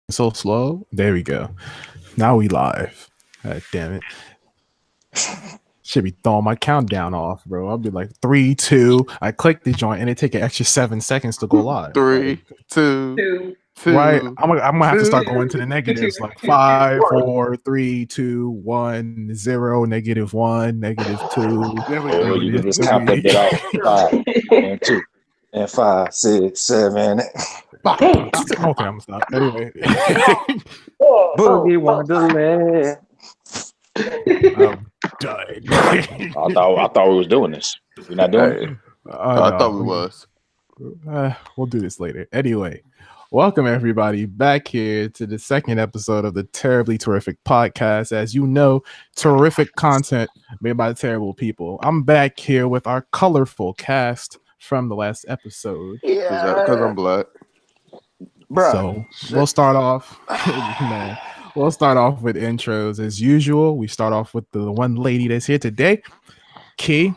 so slow. There we go. Now we live. God damn it. Should be throwing my countdown off, bro. I'll be like 3, 2. I click the joint and it take an extra 7 seconds to go live. 3, 2, Right. I'm gonna have to start going to the negatives like 5, 4, 3, 2, 1, 0, -1, -2. There we go. You can just count that bit out. 5 and 2 and 5, 6, 7. Okay, I'm gonna stop. Anyway. Boogie Wonderland. I'm done. I thought we was doing this. We're not doing it. I thought we was. We'll do this later. Anyway, welcome everybody back here to the second episode of the Terribly Terrific podcast. As you know, terrific content made by terrible people. I'm back here with our colorful cast from the last episode. Yeah, because I'm black. Bruh. So we'll start off. Man, we'll start off with intros as usual. We start off with the one lady that's here today, Key.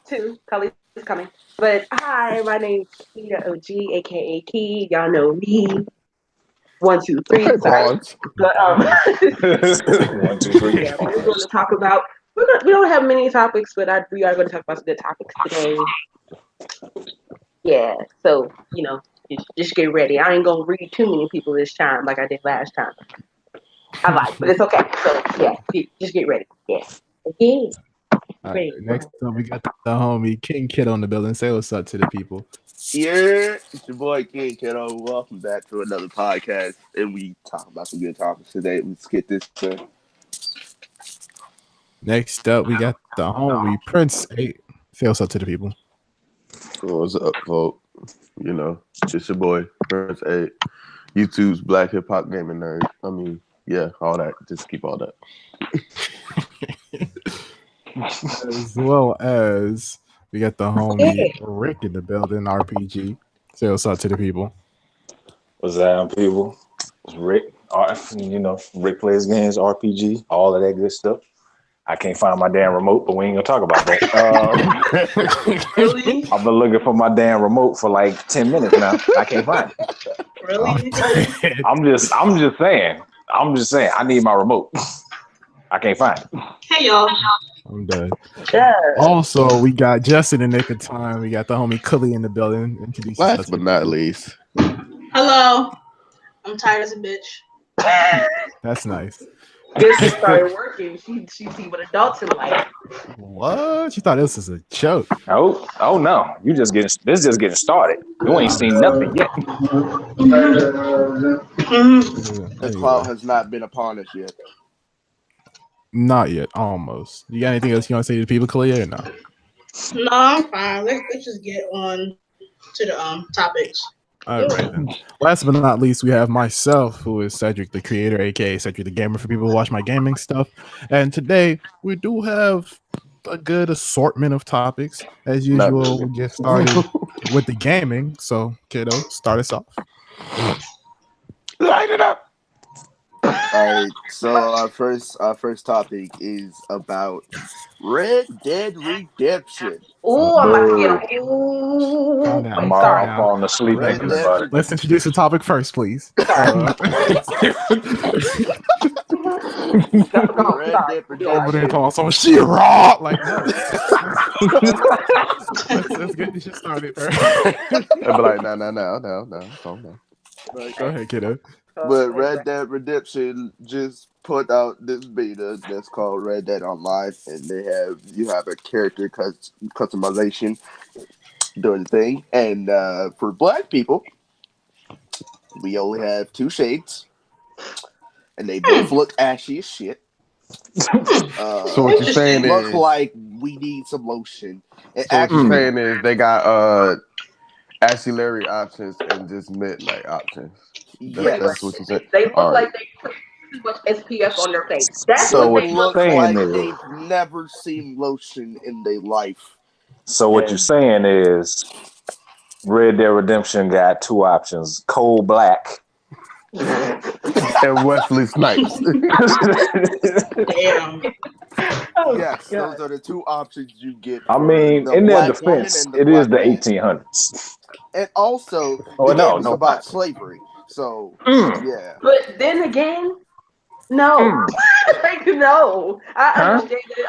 Two. Khaled is coming. But hi, my name's Keita OG, aka Key. Y'all know me. 1, 2, 3. Sorry. But 1, 2, 3. Yeah, we're going to talk about. We don't have many topics, but we are going to talk about some good topics today. Yeah. So just get ready. I ain't gonna read too many people this time like I did last time. I lied, but it's okay. So yeah, just get ready. Yeah. Okay. Right, next up, we got the homie King Kid on the building. Say what's up to the people. Yeah, it's your boy King Kiddo. Welcome back to another podcast, and we talk about some good topics today. Let's get this done. Next up, we got the homie Prince 8. Say what's up to the people. What's up, folks? You know, it's your boy Prince 8, YouTube's Black Hip Hop Gaming Nerd. I mean, yeah, all that. Just keep all that. As well as we got the homie Rick in the building, RPG. Say what's up to the people. What's up, people? It's Rick. Rick plays games, RPG, all of that good stuff. I can't find my damn remote, but we ain't gonna talk about that. Really? I've been looking for my damn remote for like 10 minutes now. I can't find it. Really? I'm just saying. I need my remote. I can't find it. Hey y'all. I'm done. Yeah. Also, we got just in the nick of time. We got the homie Cully in the building. Introduce Last but not least. Hello. I'm tired as a bitch. That's nice. This started working. She see what adults are like. What? You thought this was a joke? Oh no! This just getting started. You ain't seen nothing yet. The cloud has not been upon us yet. Not yet. Almost. You got anything else you want to say to the people, Cully, or no? No, I'm fine. Let's just get on to the topics. All right, then. Last but not least, we have myself, who is Cedric, the creator, aka Cedric the Gamer, for people who watch my gaming stuff. And today, we do have a good assortment of topics. As usual, we'll get started with the gaming. So, kiddo, start us off. Light it up. All right, so our first topic is about Red Dead Redemption. Oh, I'm about to get him. I'm falling asleep. Let's introduce the topic first, please. Red Dead Over there Redemption. talking some shit raw. Like, let's get this shit started first. I'd be like, no. Calm down. Go ahead, kiddo. But Red Dead Redemption just put out this beta that's called Red Dead Online, and you have a character customization doing the thing. And for black people, we only have 2 shades, and they both look ashy as shit. So what you're saying look is, like we need some lotion. And what you're saying is they got ancillary options and just midnight options. That's what you said. They look All right. like they put too much SPF on their face. That's So what what they you look saying like. is- They've never seen lotion in their life. So what you're saying is, Red Dead Redemption got 2 options: coal black And Wesley Snipes. Damn. Yes, those are the 2 options you get. I mean, The in their black woman defense, and the it is black the man. 1800s. And also, Oh, the no, game is no. about slavery. So yeah. But then again, no. Like, no. Huh?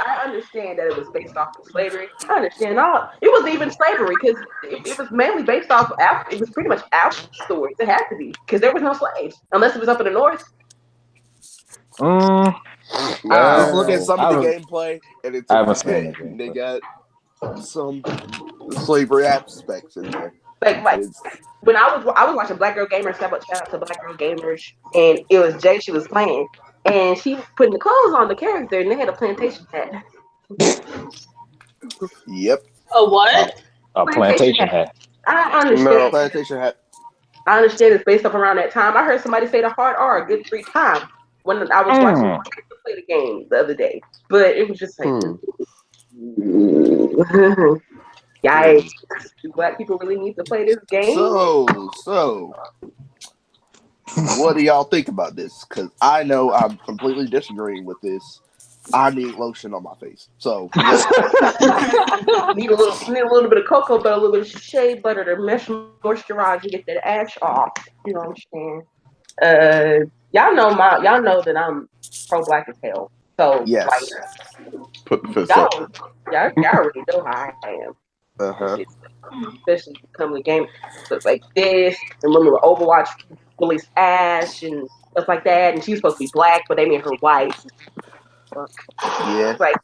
I understand that it was based off of slavery. I understand all. It wasn't even slavery because it was mainly based off. It was pretty much African stories. It had to be because there was no slaves unless it was up in the north. Just look at some of the I gameplay, and it's a haven't seen bit. it. They got some slavery aspects in there. Like when I was watching Black Girl Gamer, shout out to Black Girl Gamers, and it was Jay she was playing, and she was putting the clothes on the character, and they had a plantation hat. Yep. A what? A plantation hat. I understand. No. Plantation hat. I understand it's based up around that time. I heard somebody say the hard R a good 3 times when I was watching play the game the other day, but it was just like, yikes! Do Black people really need to play this game? So, what do y'all think about this? Because I know I'm completely disagreeing with this. I need lotion on my face. So need a little bit of cocoa butter, a little bit of shea butter to moisturize and get that ash off. You know what I'm saying? Y'all know that I'm pro Black as hell. So yes. like, Put the fist up. y'all already know how I am. Especially becoming a game stuff like this. And remember Overwatch released Ash and stuff like that, and she's supposed to be Black, but they made her white. Yeah. Like,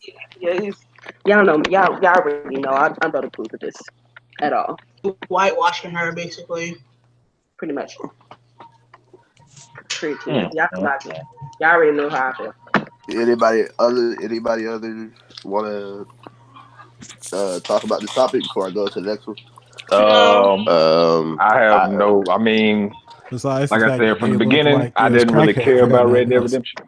y'all know, y'all already know. I'm not approve of this at all. Whitewashing her, basically. Pretty much. Y'all already know how I feel. Anybody other want to talk about this topic before I go to the next one? I have no. I mean, besides like I said from the beginning, like I didn't really care about Red Dead Redemption.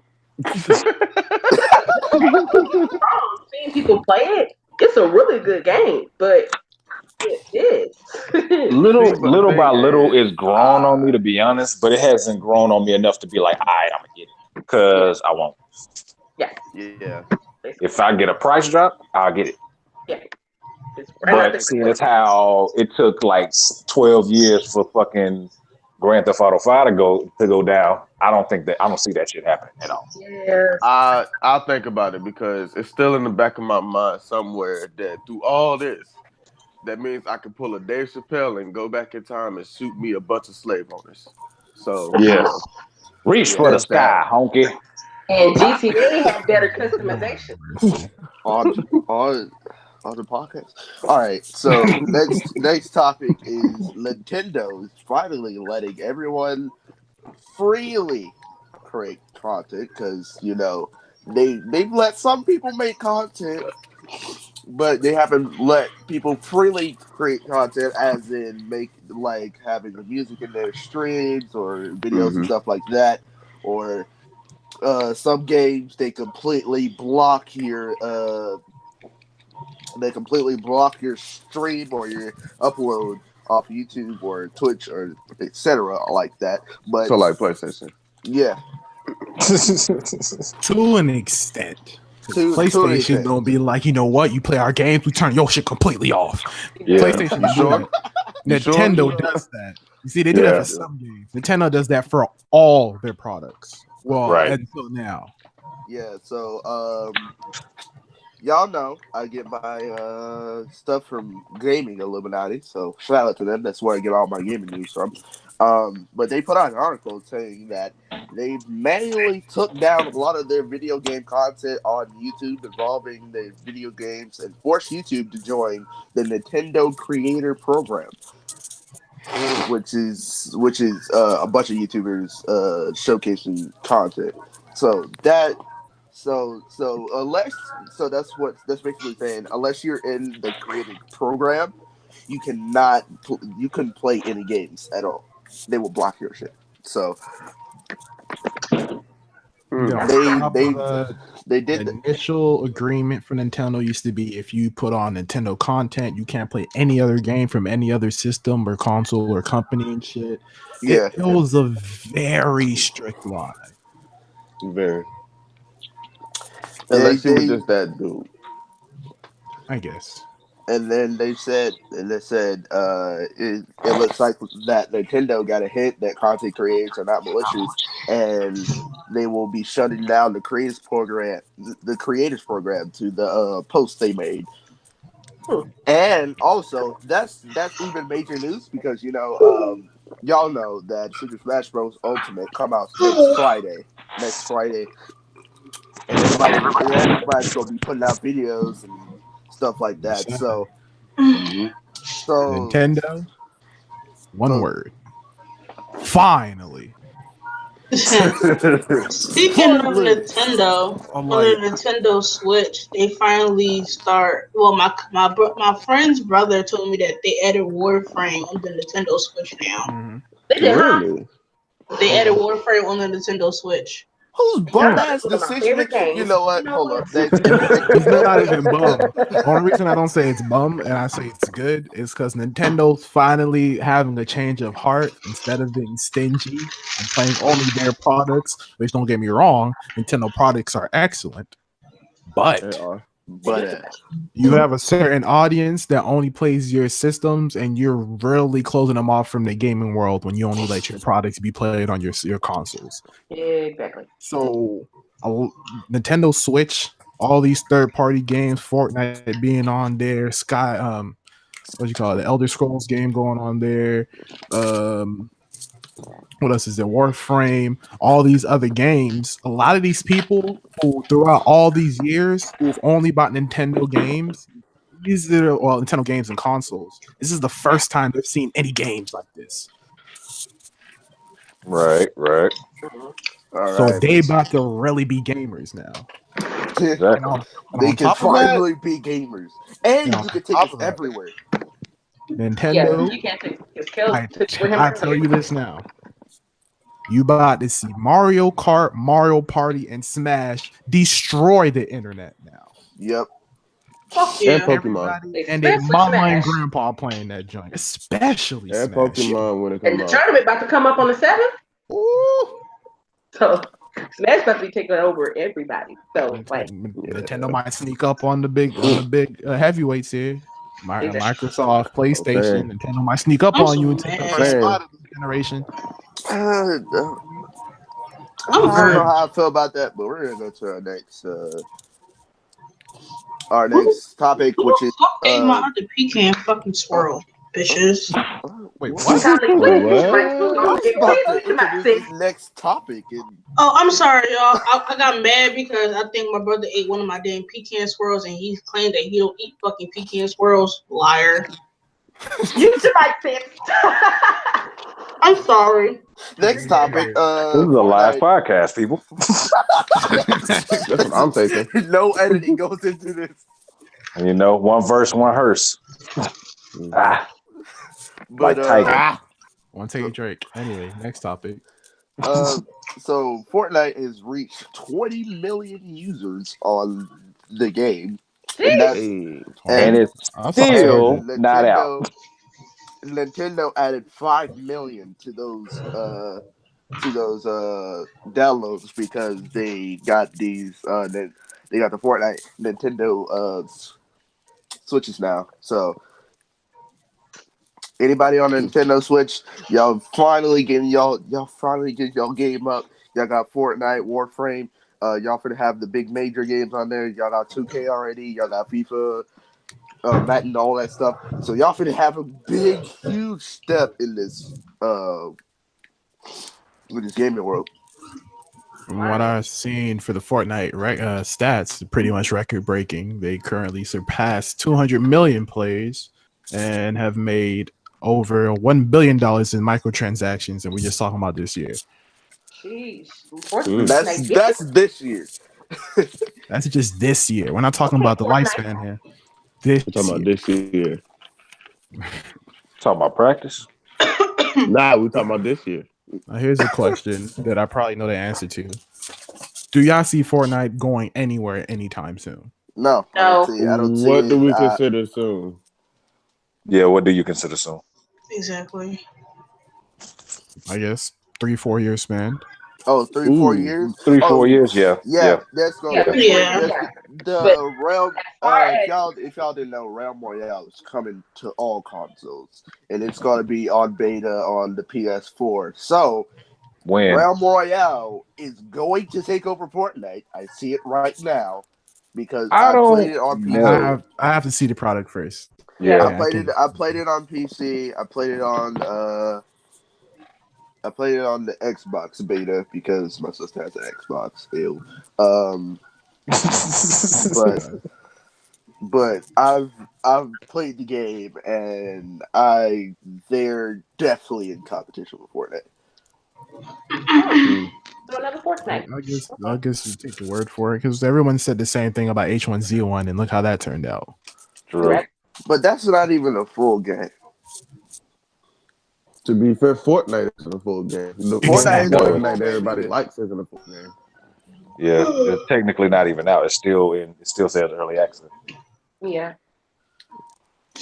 Seeing people play it, it's a really good game, but it is. little by little, it's grown on me, to be honest, but it hasn't grown on me enough to be like, all right, I'm gonna get it because I won't. Yeah. If I get a price drop, I'll get it. Yeah. But see, that's how it took like 12 years for fucking Grand Theft Auto 5 to go down. I don't see that shit happening at all. Yeah. I'll think about it because it's still in the back of my mind somewhere that through all this, that means I can pull a Dave Chappelle and go back in time and shoot me a bunch of slave owners. So yes, reach for the sky, honky. And GTA had better customization on the podcast. All right, so next topic is Nintendo is finally letting everyone freely create content because they've let some people make content, but they haven't let people freely create content, as in make like having the music in their streams or videos and stuff like that, or some games they completely block your stream or your upload off YouTube or Twitch or etc. like that. But so like PlayStation. Yeah. To an extent. PlayStation don't be like, you know what? You play our games, we turn your shit completely off. Yeah. PlayStation, sure. Nintendo does that. You see, they do that for some games. Nintendo does that for all their products. Well, until now. Yeah. So, y'all know I get my stuff from Gaming Illuminati. So shout out to them. That's where I get all my gaming news from. But they put out an article saying that they manually took down a lot of their video game content on YouTube involving the video games and forced YouTube to join the Nintendo Creator Program, which is a bunch of YouTubers showcasing content. So that's basically saying unless you're in the Creator Program, you couldn't play any games at all. They will block your shit. So they did. The initial agreement for Nintendo used to be if you put on Nintendo content, you can't play any other game from any other system or console or company and shit. Yeah, it was a very strict line. Very. Unless you were just that dude. I guess. And then they said it looks like that Nintendo got a hint that content creators are not malicious, and they will be shutting down the creators program to the post they made. And also, that's even major news because y'all know that Super Smash Bros. Ultimate come out next Friday, and everybody's gonna be putting out videos and stuff like that. So so Nintendo, one so word. Finally. Speaking of finally, Nintendo, I'm on like, the Nintendo Switch, they finally start. Well, my friend's brother told me that they added Warframe on the Nintendo Switch now. They did, huh? Really? They added Warframe on the Nintendo Switch. whose Y'all bum know this ass is one of my decision? favorite games. You know what? You know Hold what? up. it's not even bum. Only reason I don't say it's bum and I say it's good is because Nintendo's finally having a change of heart instead of being stingy and playing only their products. Which, don't get me wrong, Nintendo products are excellent, They but are. But you have a certain audience that only plays your systems, and you're really closing them off from the gaming world when you only let your products be played on your consoles. Exactly. So, Nintendo Switch, all these third-party games, Fortnite being on there, what you call it, the Elder Scrolls game going on there. What else is there? Warframe, all these other games. A lot of these people who, throughout all these years, who've only bought Nintendo games, Nintendo games and consoles. This is the first time they've seen any games like this. Right. all So right, they about to really be gamers now. Exactly. And they on can top of that, finally be gamers, and on you can take top us of that, everywhere. Yeah, Nintendo, you can't take his kills I with him tell you earlier. this now. You about to see Mario Kart, Mario Party, and Smash destroy the internet now. Yep. Fuck And yeah. Pokemon. Everybody and their Especially mama and Smash. grandpa playing that joint, especially And Smash. Pokemon when it And the come out. tournament about to come up on the 7th. Ooh. So Smash about to be taking over everybody. So like, Nintendo might sneak up on the big heavyweights here. Microsoft, PlayStation, saying. Nintendo might sneak up I'm on so you and take the mad. first Saying. spot of this generation. I I'm don't know very. how I feel about that, but we're gonna go to our next topic, Who which the is fuck ate my other pecan fucking swirl, bitches? Wait, what? what? Tommy, Wait, please what? mute my food. I was about Please to mute my introduce sis. this next topic, and Oh, I'm sorry, y'all. I got mad because I think my brother ate one of my damn pecan swirls, and he claimed that he don't eat fucking pecan swirls. Liar. Mute your mic, sis. I'm sorry. next topic, This is a live podcast, people. That's what I'm thinking. no editing goes into this. You know, one verse, one hearse. But Like Tiger. Want to take a Drake. Anyway, next topic. so Fortnite has reached 20 million users on the game, and that's Hey. And it's That's still awesome. not out. Nintendo added 5 million to those downloads because they got they got the Fortnite Nintendo Switches now. So anybody on the Nintendo Switch, y'all finally getting y'all game up. Y'all got Fortnite, Warframe. Y'all finna have the big major games on there. Y'all got 2K already. Y'all got FIFA, Madden, all that stuff. So y'all finna have a big, huge step in this with this gaming world. From what I've seen for the Fortnite stats, pretty much record breaking. They currently surpassed 200 million plays and have made over $1 billion in microtransactions. And we're just talking about this year. Jeez. Unfortunately, That's this year. That's just this year. We're not talking about the lifespan here. We're talking about this year. Talking about practice. Nah, we're talking about this year. Now, here's a question that I probably know the answer to. Do y'all see Fortnite going anywhere anytime soon? No. I don't see What it. do we consider soon? Yeah, what do you consider soon? Exactly. I guess 3-4 years span. Oh, 3 4 years. 3 4 Oh, years. Yeah, yeah, yeah, that's gonna Yeah, be Yeah. but the realm. as far as If y'all didn't know, Realm Royale is coming to all consoles, and it's gonna be on beta on the PS4. So when Realm Royale is going to take over Fortnite. I see it right now because I I played don't it on PC. know. I have to see the product first. yeah, Yeah, Yeah, I can. I played it on PC. I played it on the Xbox beta because my sister has an Xbox. Ew. Um, but I've played the game and they're definitely in competition with Fortnite. so another Fortnite. I guess you take the word for it because everyone said the same thing about H1Z1, and look how that turned out. true. But that's not even a full game. To be fair, Fortnite isn't a full game. The Fortnite isn't a Fortnite full that game everybody either. likes isn't a full game. Yeah, it's technically not even out. It's still in. It still says early access. Yeah,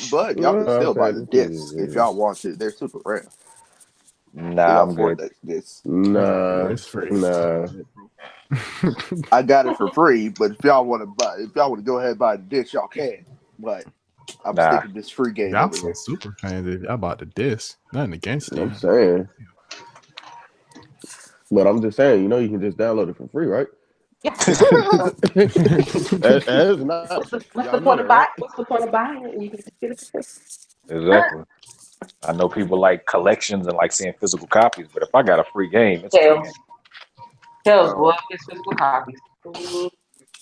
But y'all can still buy the Okay, discs if y'all want to. They're super rare. They Nah, got I'm good. Fortnite discs. Nah, It's free. nah. I got it for free, but if y'all want to go ahead and buy the disc, y'all can. But I'm Nah. sticking this free game Y'all over some here. super fans. If y'all bought the disc, nothing against you. I'm saying. But I'm just saying, you can just download it for free, right? yeah. That's not. What's Y'all the know point that, of buying? right? What's the point of buying it? You can just get it for free. Exactly. I know people like collections and like seeing physical copies, but if I got a free game, it's a free Hell, game. hell's love his physical copies.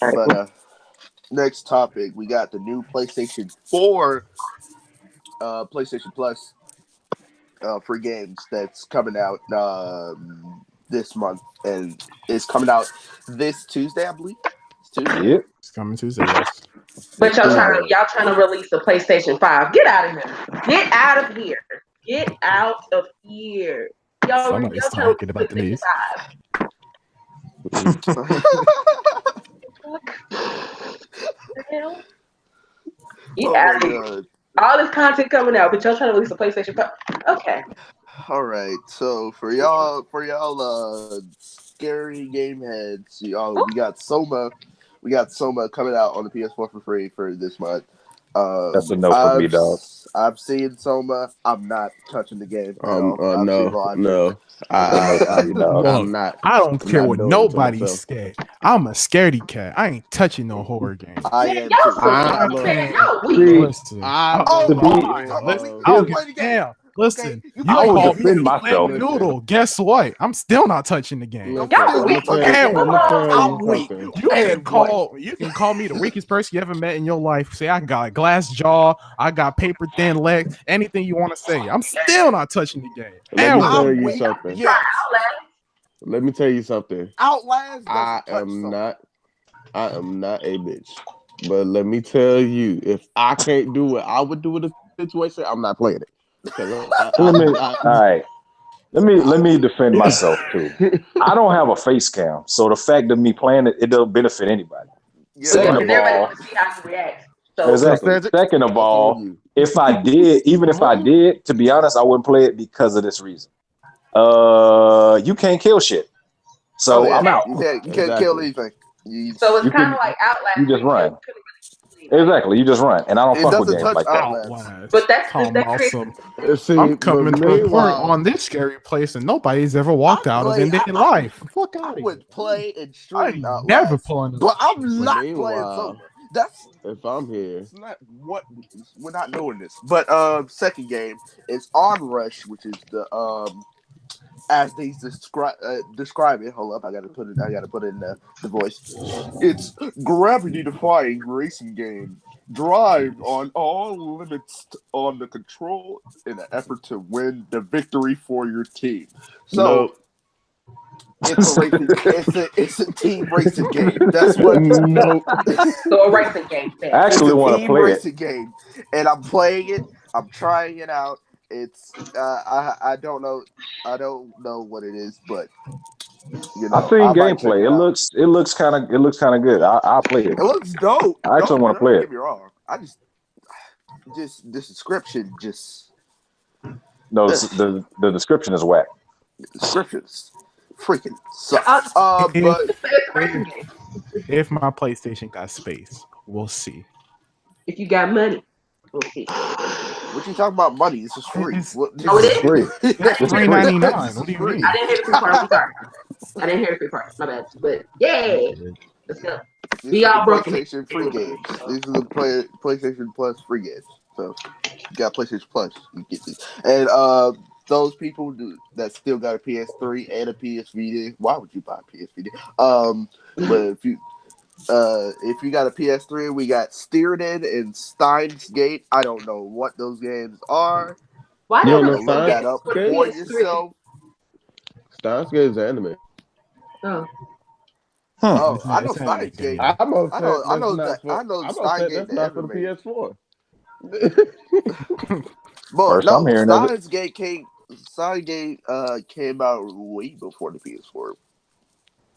But next topic, we got the new PlayStation 4, PlayStation Plus free games that's coming out this month, and it's coming out this Tuesday, I believe. It's Tuesday. Yep. It's coming Tuesday. Yes. But y'all trying to release a PlayStation 5. Get out of here. Get out of here. Get out of here. Y'all Somebody's trying to talking about the release news. PlayStation 5. Get Oh out my of here. god. All this content coming out, but y'all trying to release a PlayStation 5. Okay. All right. So for y'all scary game heads, y'all, we got Soma. We got Soma coming out on the PS4 for free for this month. That's a no for me, dog. I've seen Soma. I'm not touching the game at all. I've seen No, live no. That's a no for me, dog. I'm not. I don't care not what doing it to nobody's myself. scared. I'm a scaredy cat. I ain't touching no horror game. I Man, am y'all too. some look, man, y'all weak. See, Listen, Oh, to be- you talking about me? I You don't play give the a game. damn. Listen, You you I will call me defend a myself. flip noodle. Guess what? I'm still not touching the game. I'm Y'all still weak. not touching And the game. what? tell I'm you weak. something. You can call me the weakest person you ever met in your life. Say I got a glass jaw, I got paper thin legs, anything you want to say. I'm still not touching the game. Let me And tell what? you weak. something. Yes. Let me tell you something. Outlast I doesn't touch am Soma. not. I am not a bitch. But let me tell you, if I can't do what I would do in a situation, I'm not playing it. All right. Let me defend myself too. I don't have a face cam, so the fact of me playing it, it doesn't benefit anybody. Yeah, Second Because of everybody all, want to see how you react. So exactly. Cedric, Second of that's on all, you. if I did, to be honest, I wouldn't play it because of this reason. You can't kill shit, so yeah. I'm out. You can't kill anything. So it's You kind can, of like Outlast. you just where run. couldn't really see anybody. Exactly, you just run, and I don't It fuck with doesn't games touch like that. Outlast. But that's Talking that about creates. some. See, I'm but coming to report meanwhile, on this scary place and nobody's ever walked out of in their life. Fuck I out of here. would play and I stream ain't never Outlast, pulling this but I'm place. not playing meanwhile, Soma. That's if I'm here, not what we're not doing this. But second game is Onrush, which is the as they describe it. Hold up, I gotta put it in the voice. It's gravity defying racing game. Drive on all limits on the control in an effort to win the victory for your team. So no, it's a racing. It's a team racing game. That's what. no, So a racing game. I Bet. It's actually a want to team play it. racing game, and I'm playing it. I'm trying it out. It's I don't know what it is, but I've seen I might check gameplay. it out. It looks kind of good. I'll play it. It looks dope. I actually want to play Don't get it. me wrong. I just this description just No, ugh, the description is whack. descriptions freaking sucks. But It's a racing game. If my PlayStation got space, we'll see. If you got money, we'll see. what you talking about? Money? This is free. It's- What, Oh, it is? Free. It's $3.99. What do you Free. mean? I didn't hear the free part. I'm sorry. I didn't hear the free part. My bad. But yay, let's go. This We is all the broken. PlayStation free games. These are the PlayStation Plus free games. So you got PlayStation Plus, you get these. And those people that still got a PS3 and a PS Vita, why would you buy a PS Vita? But if you got a PS3, we got Steerden and Steins Gate. I don't know what those games are. Why You don't don't know we Steins Look that up for the for PS3? yourself. Steins Gate is anime. Oh. Oh, It's I not- know it's an Steins anime Gate. game. I'm upset. I know I'm Steins upset Gate. that's not for the PS4. But First no, I'm hearing of it. Steins Gate came out way before the PS4.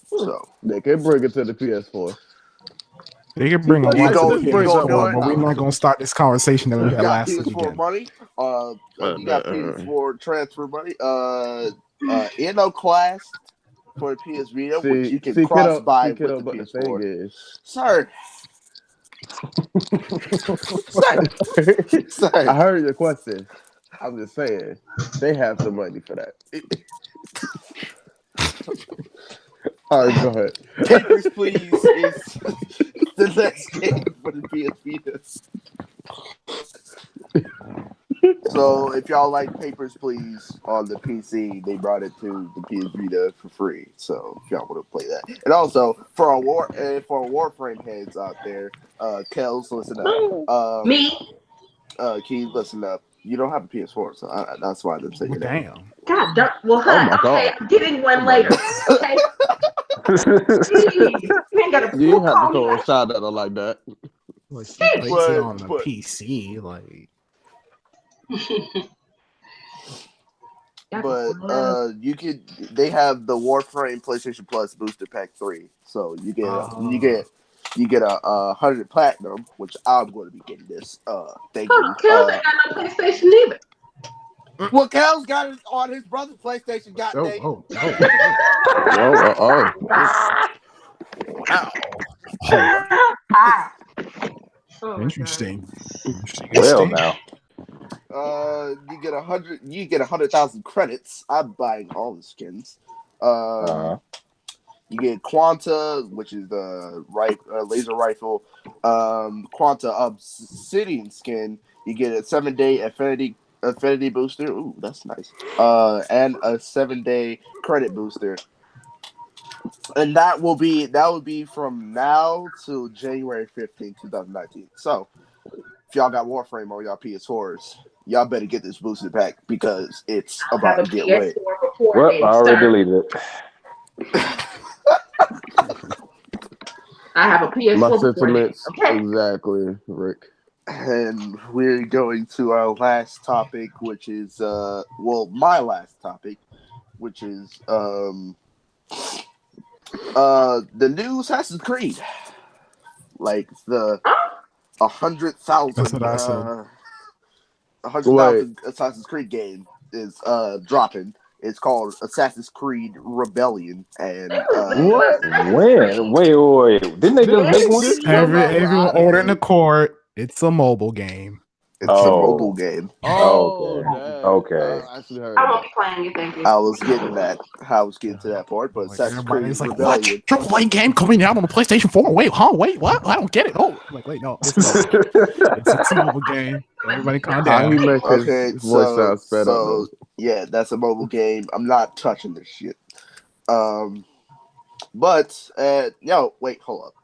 So They can bring it to the PS4. They can bring a You lot to go- the you go do PS4, it. but we're not going to start this conversation that we you had got last week PS4 again. money. You got PS4 transfer money. Class for the PS Vita, which you can cross buy with the but the thing PS4. is, Sir. Sir. I heard your question. I'm just saying they have the money for that. All right, go ahead. Papers, Please is the next game for the PS Vita. So if y'all like Papers, Please on the PC, they brought it to the PS Vita for free. So if y'all want to play that, and also for our Warframe heads out there, Kels, listen up. Me? Keith, listen up. You don't have a PS4, so that's why I'm saying that. Damn. God, don't. Well, Oh my okay, God. I'm getting one later. Okay. Jeez, you ain't got a You didn't have to call throw me a shot at her like that. Like, she Shit. plays it on the PC. Like, But they have the Warframe PlayStation Plus Booster Pack 3. So you get you get a 100 platinum, which I'm going to be getting this. Thank you. Kel ain't got no PlayStation either. Well, Kel's got it on his brother's PlayStation. Interesting. Well, now. You get 100. You get 100,000 credits. I'm buying all the skins. You get Quanta, which is the laser rifle. Quanta Obsidian skin. You get a 7-day affinity booster. Ooh, that's nice. And a 7-day credit booster. And that would be from now to January 15, 2019. So if y'all got Warframe on y'all PS4s, y'all better get this booster pack because it's about to get lit. Well, I already deleted it. I have a PS4. My sentiments, okay. Exactly, Rick. And we're going to our last topic, which is my last topic, which is the new Assassin's Creed, like the 100,000. That's what I said. 100,000 Assassin's Creed game is dropping. It's called Assassin's Creed Rebellion, and what? When? Wait! Didn't they just make one? Everyone ordering the court. It's a mobile game. It's a mobile game. Okay. I won't be playing it. Thank you. I was getting to that part, but Assassin's Creed It's like, Rebellion. what? AAA game coming out on the PlayStation 4? Wait, what? I don't get it. Oh, I'm like, wait, no. It's a mobile game. Everybody calm down. Okay, voice sounds sped up, though. Yeah, that's a mobile game. I'm not touching this shit. But wait, hold up.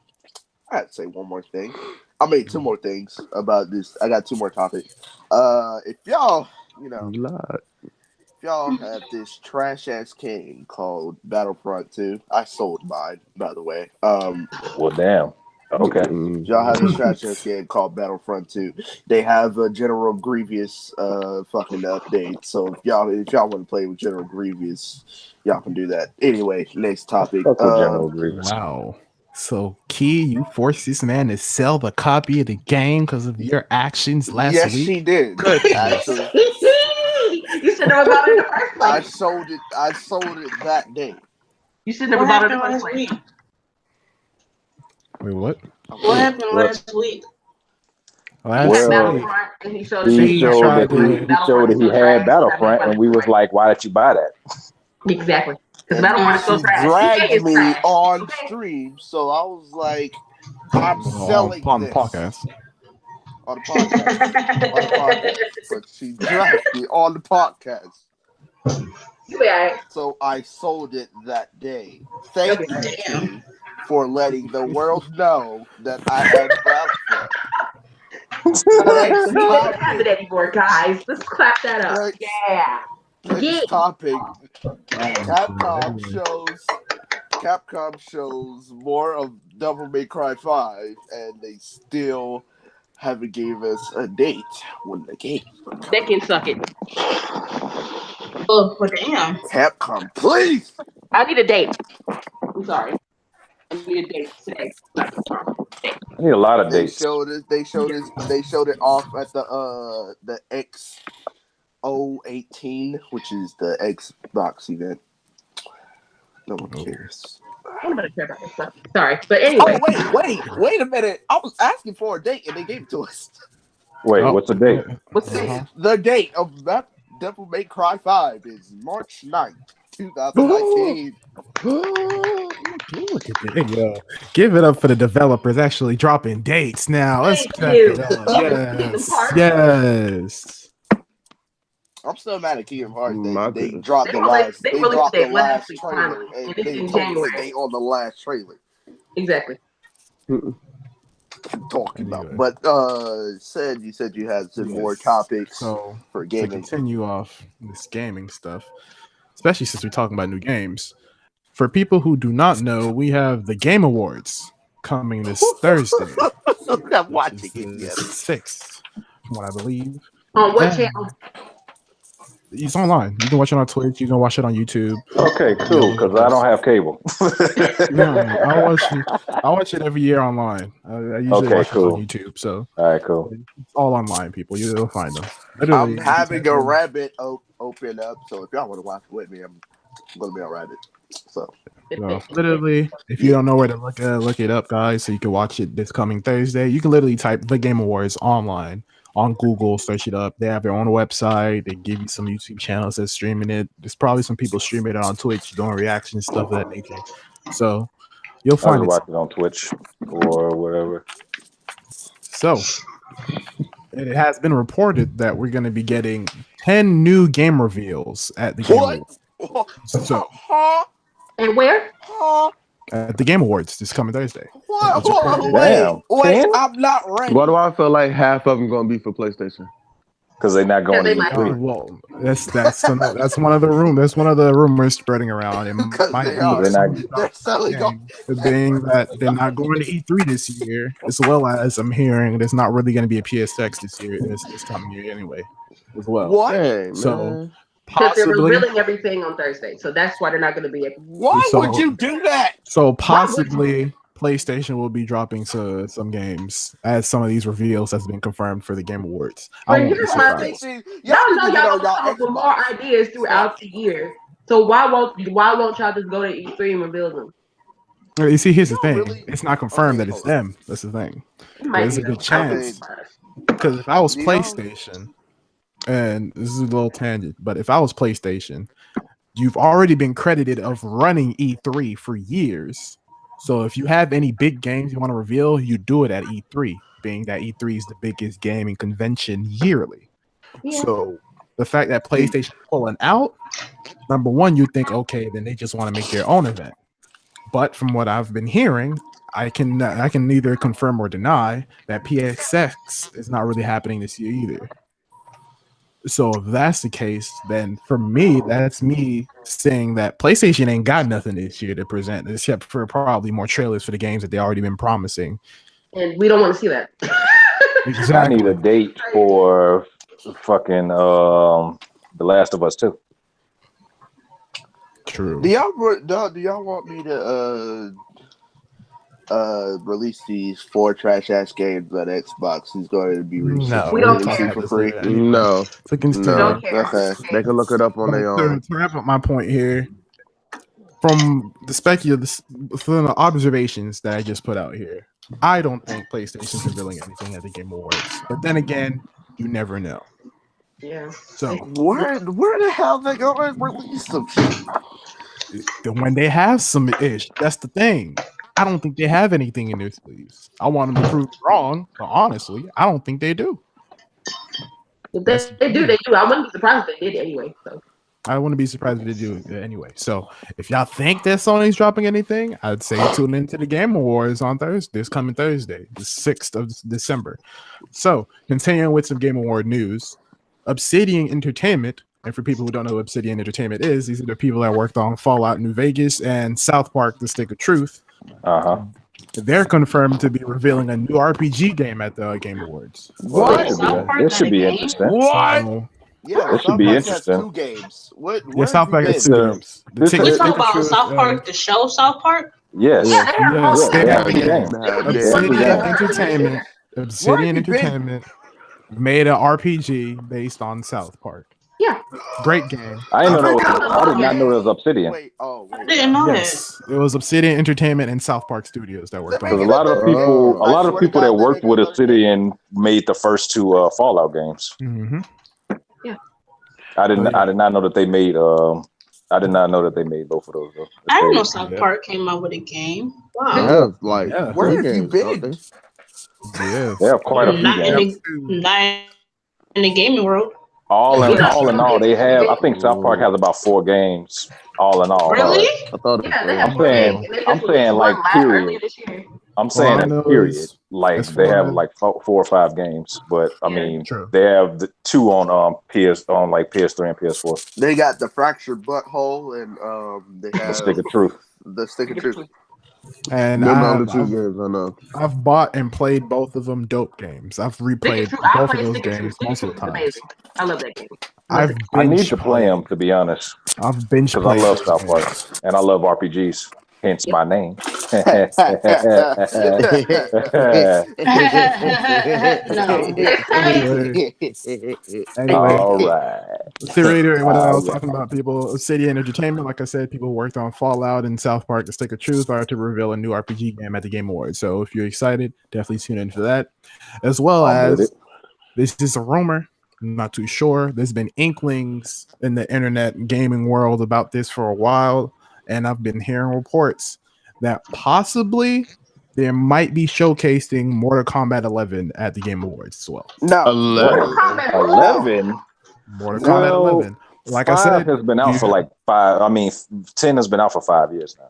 I have to say one more thing. I made two more things about this. I got two more topics. If y'all, if y'all have this trash ass game called Battlefront 2, I sold mine, by the way. Well, damn. Okay. Y'all have this trash ass game called Battlefront 2. They have a General Grievous fucking update. So if y'all want to play with General Grievous, y'all can do that. Anyway, next topic. General Grievous. Wow. So, Key, you forced this man to sell the copy of the game because of your actions last week? Yes, she did. Actually. You should know about it in the first place. I sold it that day. You should never What bought it happened in the first last place. week? Wait, what? What happened What? last week? He had Well, Battlefront, and he showed us He that He had showed tried that to. he showed that he had Battlefront, and we was like, "Why did you buy that?" exactly. Because And Battlefront is so she trash. dragged EA is me trash. on Okay? stream, so I was like, I'm selling On the this podcast. on the podcast. On the podcast. But she dragged me on the podcast. You be alright. So I sold it that day. You'll Thank be you, alright. T, for letting the world know that I had Battlefront. Next He doesn't have it topic. anymore, guys. Let's clap that up. Next, Yeah. next topic. Anyway. Capcom shows more of Devil May Cry 5, and they still haven't gave us a date when the game. They can suck it. Oh, but damn. Capcom, please. I need a date. I'm sorry. I need a date today. I need a lot of They dates. showed it. They showed it. They showed it off at the XO18, which is the Xbox event. No one cares. Nobody care about this stuff. Sorry, but anyway. Oh wait a minute! I was asking for a date, and they gave it to us. Wait, Oh. what's the date? What's this? Uh-huh. The date of that Devil May Cry 5 is March 9th, 2019. Look at that. Yo, give it up for the developers actually dropping dates now. Let's Thank check you. it out. Kingdom Yes. Hearts. Yes. I'm still mad at Kingdom Hearts. My They goodness. dropped They the released- last. they They released dropped the the last date last trailer, week, and and it's they in told us the January. date on the last trailer. Exactly. Talking about, Anyway. but you said you had some more Yes. topics So for to gaming. continue off this gaming stuff, especially since we're talking about new games. For people who do not know, we have the Game Awards coming this Thursday. I'm watching which it. is the Yes. 6th, from what I believe. On what And channel? it's online. You can watch it on Twitch. You can watch it on YouTube. Okay, cool. Because I don't have cable. No, I watch it every year online. I usually Okay, watch cool. it on YouTube, so All right, cool. it's all online. People, you'll find them. I'm Literally, having a Rabbit open up, so if y'all want to watch it with me, I'm gonna be on Rabbit. So literally, if you don't know where to look it up, guys, so you can watch it this coming Thursday. You can literally type the Game Awards online on Google, search it up. They have their own website. They give you some YouTube channels that's streaming it. There's probably some people streaming it on Twitch, doing reactions, stuff of that nature. So you'll I'll find just it. watch it on Twitch or whatever. So it has been reported that we're going to be getting 10 new game reveals at the Game Awards. So And where? at the Game Awards this coming Thursday. Wait, Damn. I'm not ready. Why do I feel like half of them gonna be for PlayStation? Because they're not going they to might. E3. Well, that's one of the rumors spreading around. It Because might they be are. some They're selling game, being that they're not going to E3 this year, as well as I'm hearing there's not really going to be a PSX this year, this coming year anyway, as well. What? Dang, So man. Because they're possibly, revealing everything on Thursday, so that's why they're not going to be able. Why So- would you do that? so possibly PlayStation will be dropping some games as some of these reveals has been confirmed for the Game Awards. I But won't be here's my surprised. thing. Y'all Y'all know need to get y'all on gonna come up with more Xbox. ideas throughout the year. So why won't y'all just go to E3 and reveal them? You see, here's the Y'all thing: really- it's not confirmed Okay, that it's hold on. them. That's the thing. It might There's be a good them. chance. Because if I was Do y'all- PlayStation, and this is a little tangent, but if I was PlayStation, you've already been credited of running E3 for years. So if you have any big games you want to reveal, you do it at E3, being that E3 is the biggest gaming convention yearly. Yeah. So the fact that PlayStation pulling out, number one, you think, okay, then they just want to make their own event. But from what I've been hearing, I can neither confirm or deny that PSX is not really happening this year either. So if that's the case, then for me, that's me saying that PlayStation ain't got nothing this year to present, except for probably more trailers for the games that they already been promising. And we don't want to see that. I need a date for fucking The Last of Us 2. True. Do y'all want me to release these 4 trash ass games that Xbox is going to be releasing? No, We don't releasing care. for free. No. To continue. No. Don't care. Okay. They can look it up on their own. To wrap up my point here, from from the observations that I just put out here, I don't think PlayStation's revealing anything at the Game Awards. But then again, you never know. Yeah. So Where the hell they going to release some shit? when they have some ish, that's the thing. I don't think they have anything in their sleeves. I want them to prove me wrong, but honestly, I don't think they do. If they do, they do. I wouldn't be surprised if they did anyway. So I wouldn't be surprised if they do it anyway. So if y'all think that Sony's dropping anything, I'd say tune into the Game Awards on Thursday, this coming Thursday, the 6th of December. So continuing with some Game Award news, Obsidian Entertainment, and for people who don't know what Obsidian Entertainment is, these are the people that worked on Fallout New Vegas and South Park: The Stick of Truth. They're confirmed to be revealing a new RPG game at the Game Awards. What? This should be interesting. What? So, Yeah, That should be interesting. 2 games. What? yeah, South Park has 2 games. The this Ticket- is- You talking about Ticket- South Park, the show South Park? Yes. Yes, they Yeah, have a yeah. game. Obsidian Entertainment made an RPG based on South Park. yeah, Great game. I didn't know that was, I did not know it was Obsidian. Wait, I didn't know Yes, it was Obsidian Entertainment and South Park Studios that worked on Because it. a lot of the people that worked with it. Obsidian made the first 2 Fallout games. Mhm. I did not know that they made I did not know that they made both of those though. I didn't know South Yeah. Park came out with a game. Wow. Yeah, like Yeah. Where have you games, don't been? they? Yeah. They have quite a few Not games. not in the gaming world. All in all, they have. I think South Park has about 4 games. All in all, Really? I thought it yeah. They was have I'm more saying- games, and they I'm just saying, released like, one period. earlier this year. I'm saying All I in know period. is Like as they far have as- like 4 or 5 games, but I Yeah. mean True. they have the 2 on like PS3 and PS4. They got the fractured butthole and they The have Stick of Truth. the stick of truth. And them are the I've, 2 I've, games I know. I've bought and played both of them dope games. I've replayed I both of played those Stick of Truth. games Stick of multiple Truth is times. amazing. I love that game. I've I need binge to play played- them to be honest, I've binge because I played. love those South Park games. and I love RPGs. Hence my name. Anyway, All right. to reiterate what I was Yeah. talking about, people, Obsidian Entertainment, like I said, people worked on Fallout and South Park: The Stick of Truth are to reveal a new RPG game at the Game Awards. So if you're excited, definitely tune in for that. As well I'm with as it. this is a rumor. I'm not too sure. There's been inklings in the internet gaming world about this for a while, and I've been hearing reports that possibly there might be showcasing Mortal Kombat 11 at the Game Awards as well. No. 11. 11. Mortal Kombat Well, 11. Like I 5 said, has been out you- for like 5. I mean, 10 has been out for 5 years now.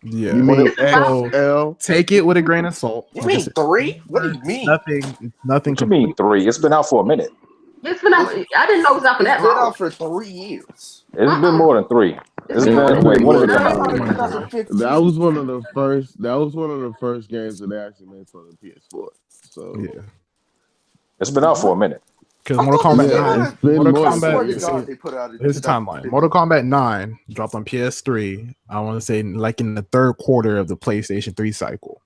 yeah. You mean So- XL? Take it with a grain of salt. You mean 3? What do you mean? Nothing. What you mean 3? It's been out for a minute. It's been out. I didn't know it was out for It's that been long. out for 3 years. It's been more than 3. It's been been wait, what is it That about? was 2015. That was one of the first. That was one of the first games that they actually made for the PS4. So Yeah. It's been out for a minute. Because Mortal Kombat Yeah, 9. it's been Mortal more than Kombat. 4 years. They put out Here's the timeline. Mortal Kombat 9 dropped on PS3. I want to say like in the third quarter of the PlayStation 3 cycle.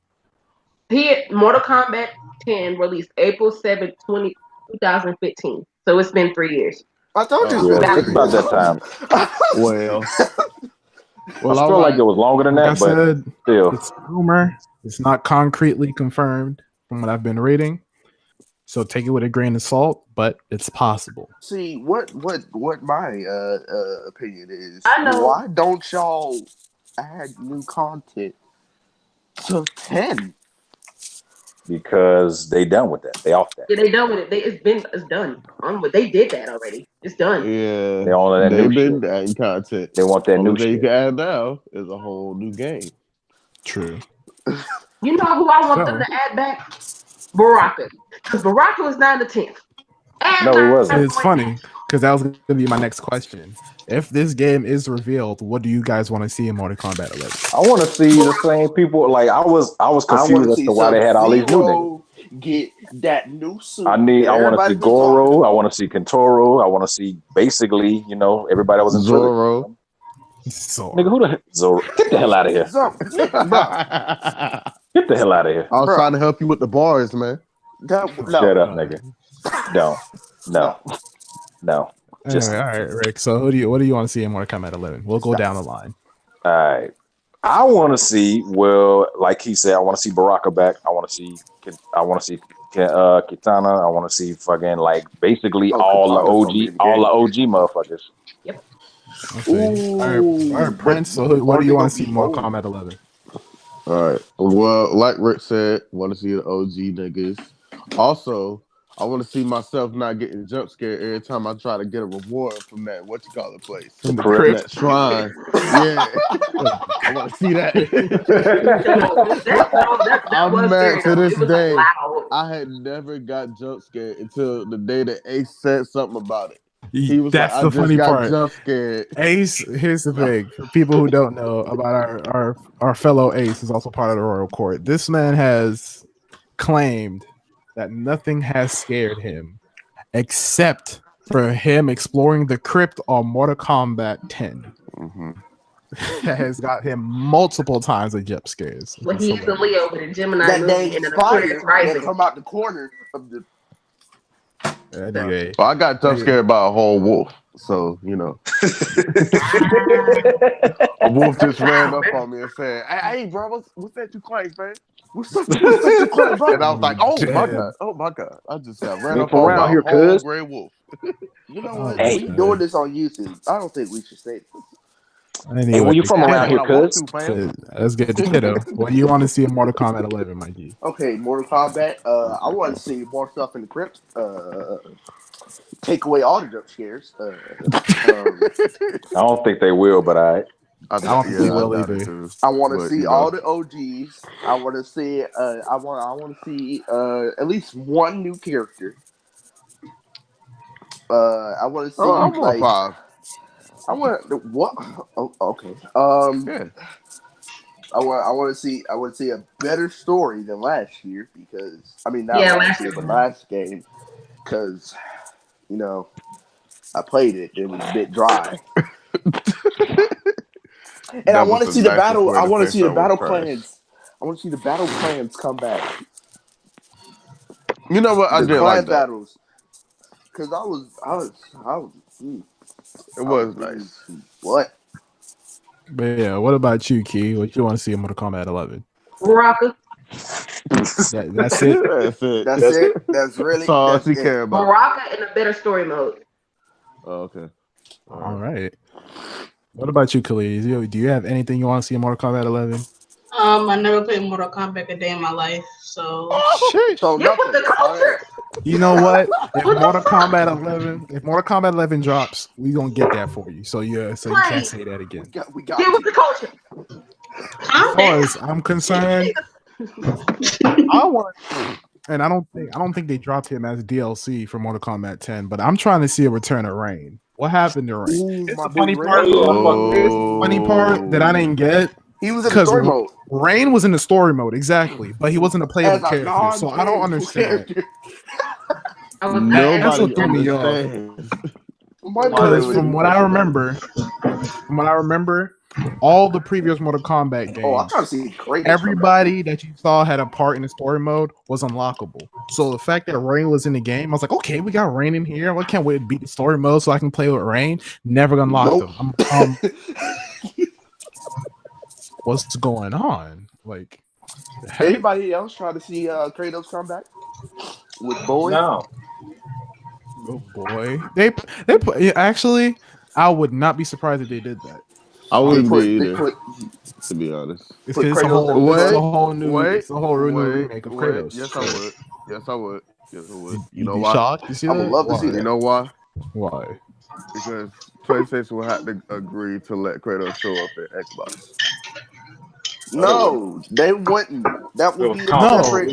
Mortal Kombat 10 released April 7th, 2015. So it's been 3 years. I told you. Yeah, it's about that time. Well, I feel like it was longer than Like I that, but said, still. it's rumor. It's not concretely confirmed from what I've been reading. So take it with a grain of salt, but it's possible. See what my opinion is. I know. Why don't y'all add new content to 10? Because they done with that. They off that. Yeah, they done with it. It's done. They did that already. It's done. Yeah, They on that they've new been shit. adding content. They want that Only new thing you shit. can add now is a whole new game. True. You know who I want So- them to add back? Baraka. Because Baraka was 9 to 10. No, he wasn't. It's funny because that was going to be my next question. If this game is revealed, what do you guys want to see in Mortal Kombat 11? I want to see the same people. Like I was confused as to why they had all these new niggas. Get that new suit. I want to Everybody see been talking Goro. I want to see Kentaro. I want to see basically, everybody that was in Zoro. So, Nigga, who the hell? Zoro? Get the hell out of here! So, I Get the hell out of here! was Bro. trying to help you with the bars, man. no. Shut up, nigga. Don't. No. Just all right, Rick. So what do you want to see in Mortal Kombat 11? We'll go down the line. All right. I want to see. Well, like he said, I want to see Baraka back. I want to see. Kitana. I want to see fucking like basically all the Katana's gonna be OG, in the all game. the OG motherfuckers. Okay. All right, Prince. So, what do you want to see in Mortal Kombat 11? All right. Well, like Rick said, want to see the OG niggas. Also, I want to see myself not getting jump scared every time I try to get a reward from that place, From the Crypt. crypt. that shrine. Yeah, I want to see that. I'm mad to this day. I had never got jump scared until the day that Ace said something about it. He was That's like, the "I just funny got part. jump scared." Ace, here's the thing. For people who don't know about our fellow Ace, is also part of the Royal Court. This man has claimed that nothing has scared him except for him exploring the crypt on Mortal Kombat 10. Mm-hmm. That has got him multiple times of jump scares. Well, he's the Leo with a Gemini That moon they and an fire Aquarius that rising. come out the corner of the. Anyway, Well, I got jump scared by a whole wolf, so you know, a wolf just ran up on me and said, "Hey, bro, what's that you claim, man? What's that you claim, bro?" And I was like, "Oh my god!" I just got ran up on by a whole gray wolf. You know what? Hey. We doing this on YouTube. I don't think we should say this. anyway, Hey, where you from around here, cuz? let's get to Kiddo. What do you want to see in Mortal Kombat 11, Mikey? Okay, Mortal Kombat. I want to see more stuff in the crypt. Take away all the jump scares. I don't think they will, but I don't think they will either. I want to see all the OGs. I want to see. I want to see at least one new character. I want to see I want 5. I want what? Oh, okay. Yeah. I want to see a better story than last year because not last year, but last game because you know I played it. It was a bit dry. And I want to see the battle. I want to see the battle plans. I want to see the battle plans come back. You know what? I did like that. Battles. Because I was. It was nice. What? But yeah, what about you, Key? What you want to see in Mortal Kombat 11? Baraka. That's it. That's it. That's really. That's all she care about. Baraka in a better story mode. Oh, okay. All right. What about you, Khalid? Do you have anything you want to see in Mortal Kombat 11? I never played Mortal Kombat a day in my life, so. Shit. So nothing. The culture. You know what? If Mortal Kombat 11 drops, we gonna get that for you. So you can't say that again. We got Get with the culture. As far as I'm concerned, I don't think they dropped him as DLC for Mortal Kombat 10, but I'm trying to see a return of Rain. What happened to Rain? It's the funny part. Funny part that I didn't get. He was in the story mode. Rain was in the story mode, exactly, but he wasn't a playable character, so I don't understand. That's what threw me off. Because from what I remember, all the previous Mortal Kombat games, I'm trying to see Kratos everybody that you saw had a part in the story mode was unlockable. So the fact that Rain was in the game, I was like, okay, we got Rain in here. I can't wait to beat the story mode so I can play with Rain. Never unlocked him. What's going on? Like, anybody else trying to see Kratos come back with Boy? No. Oh boy, they put, actually, I would not be surprised if they did that. I wouldn't be either. To be honest, it's a whole new remake of Kratos. Yes, I would. You know why? Shocked? You see I would love to see that. You know why? Why? Because PlayStation will have to agree to let Kratos show up at Xbox. No, they wouldn't. That would be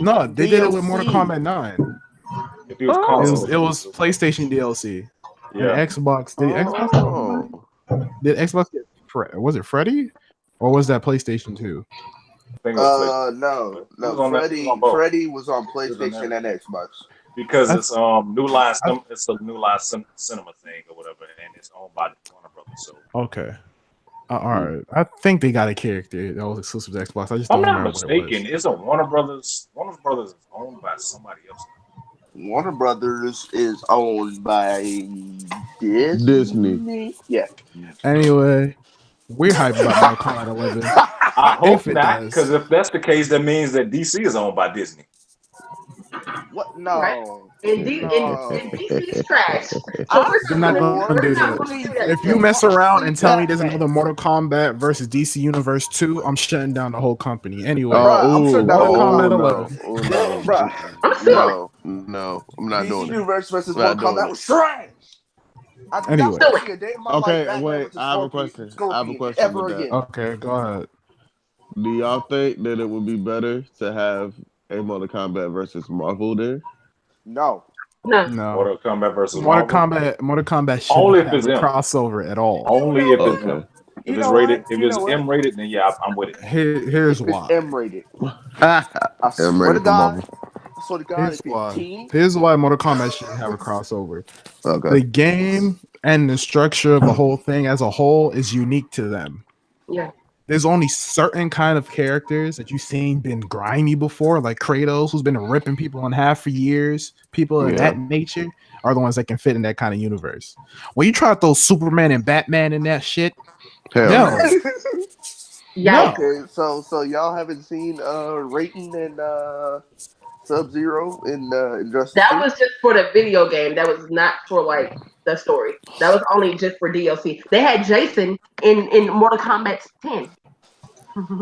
no. They did it with Mortal Kombat 9. It was PlayStation DLC. Yeah. Xbox. Did Xbox get? Was it Freddy, or was that PlayStation 2? No. Freddy was on PlayStation and Xbox. Because it's New Line. It's a New Line Cinema thing or whatever, and it's owned by Warner Brothers. So okay. All right, I think they got a character that was exclusive to Xbox. I just don't I'm not remember mistaken. Isn't Warner Brothers? Warner Brothers is owned by somebody else. Warner Brothers is owned by Disney. Yeah. Anyway, We're hyped about Mortal Kombat 11. I hope If it not, does. because if that's the case, that means that DC is owned by Disney. What? No. Right. And No. DC is trash. So I we're They're not swore gonna do not that. gonna do that. If you mess around and tell me there's another Mortal Kombat versus DC Universe 2, I'm shutting down the whole company. Anyway, Bruh, I'm shutting down Mortal the whole Kombat company. 11. Oh, no. Bruh. I'm still No, I'm not DC doing it. Universe versus Not Mortal doing Kombat it. was trash. I did Anyway. not see a day in my life Okay, Batman wait. versus I have a Scorpion- question. I have a Scorpion question ever with that. again. Okay, go ahead. Do y'all think that it would be better to have a Mortal Kombat versus Marvel there? No. no. No. Mortal Kombat versus Mortal Marvel. Kombat Only shouldn't if have it's a them. crossover at all. Only if it's Okay. them. If You it's know rated, what? if You it's know what? M-rated, then yeah, I'm with it. Here's If it's why. M-rated. I'm I swear to ready for God. Marvel. I swear to God, Here's if why. it's teen, Here's why Mortal Kombat shouldn't have a crossover. Okay. The game and the structure of the whole thing as a whole is unique to them. Yeah. There's only certain kind of characters that you've seen been grimy before, like Kratos, who's been ripping people in half for years. People of that nature are the ones that can fit in that kind of universe. When you try to throw Superman and Batman in that shit, Hell no. no. Yeah. Okay, so y'all haven't seen Raiden and Sub-Zero in Injustice? That was just for the video game. That was not for like the story. That was only just for DLC. They had Jason in Mortal Kombat 10.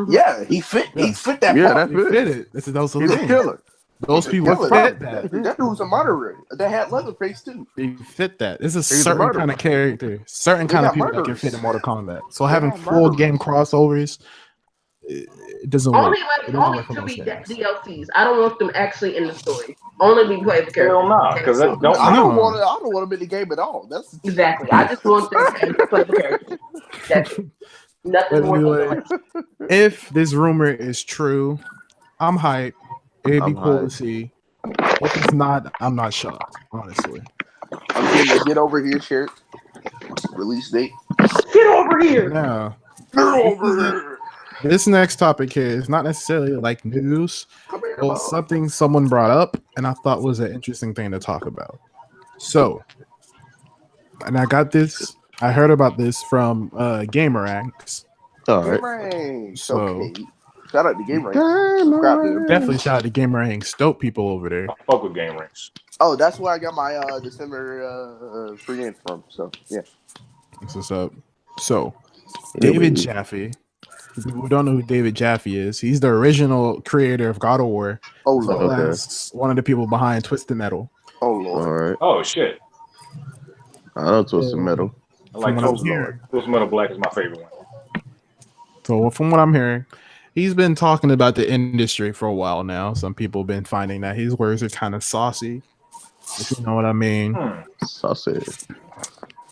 Yeah, he fit. Yeah. He fit that Yeah, part. that's They fit it. it. Those He's a killer. Those He's a people killer. fit that. That dude was a murderer. That had Leatherface too. They fit that. It's a a certain murderer. kind of character, certain They kind of got people that can murderers. fit in Mortal Kombat. So They having got full murderers. game crossovers, it doesn't work. Only It like doesn't only work for to most be games. DLCs. I don't want them actually in the story. Only be playable characters. Hell nah, because that don't. I don't No. want to. I don't want him in the game at all. That's Exactly. I just want them as playable characters. That's it. Nothing But more anyway, than if this rumor is true, I'm hyped. It'd be I'm cool to hyped. see. If it's not, I'm not shocked, honestly. I'm getting the Get Over Here shirt. Release date. Get over here. Now, Get over here. this next topic here is not necessarily like news. Come here, It was Bob. something someone brought up, and I thought was an interesting thing to talk about. So, and I got this. I heard about this from Gamerangs. All Game right. Ranks. So- Okay. Shout out to Game Ranks. Subscribe to them. Definitely shout out to Gamerangs, dope people over there. I fuck with game rings. Oh, that's where I got my December free game from. So yeah. That's what's up. So, David Jaffe. People who don't know who David Jaffe is, he's the original creator of God of War. Oh as well lord. Okay. as one of the people behind Twisted Metal. Oh All lord. right. Oh shit! I know Twisted Metal. I like From what I'm Twisted hearing. Metal Black is my favorite one. So from what I'm hearing, he's been talking about the industry for a while now. Some people have been finding that his words are kind of saucy, if you know what I mean. Sausage.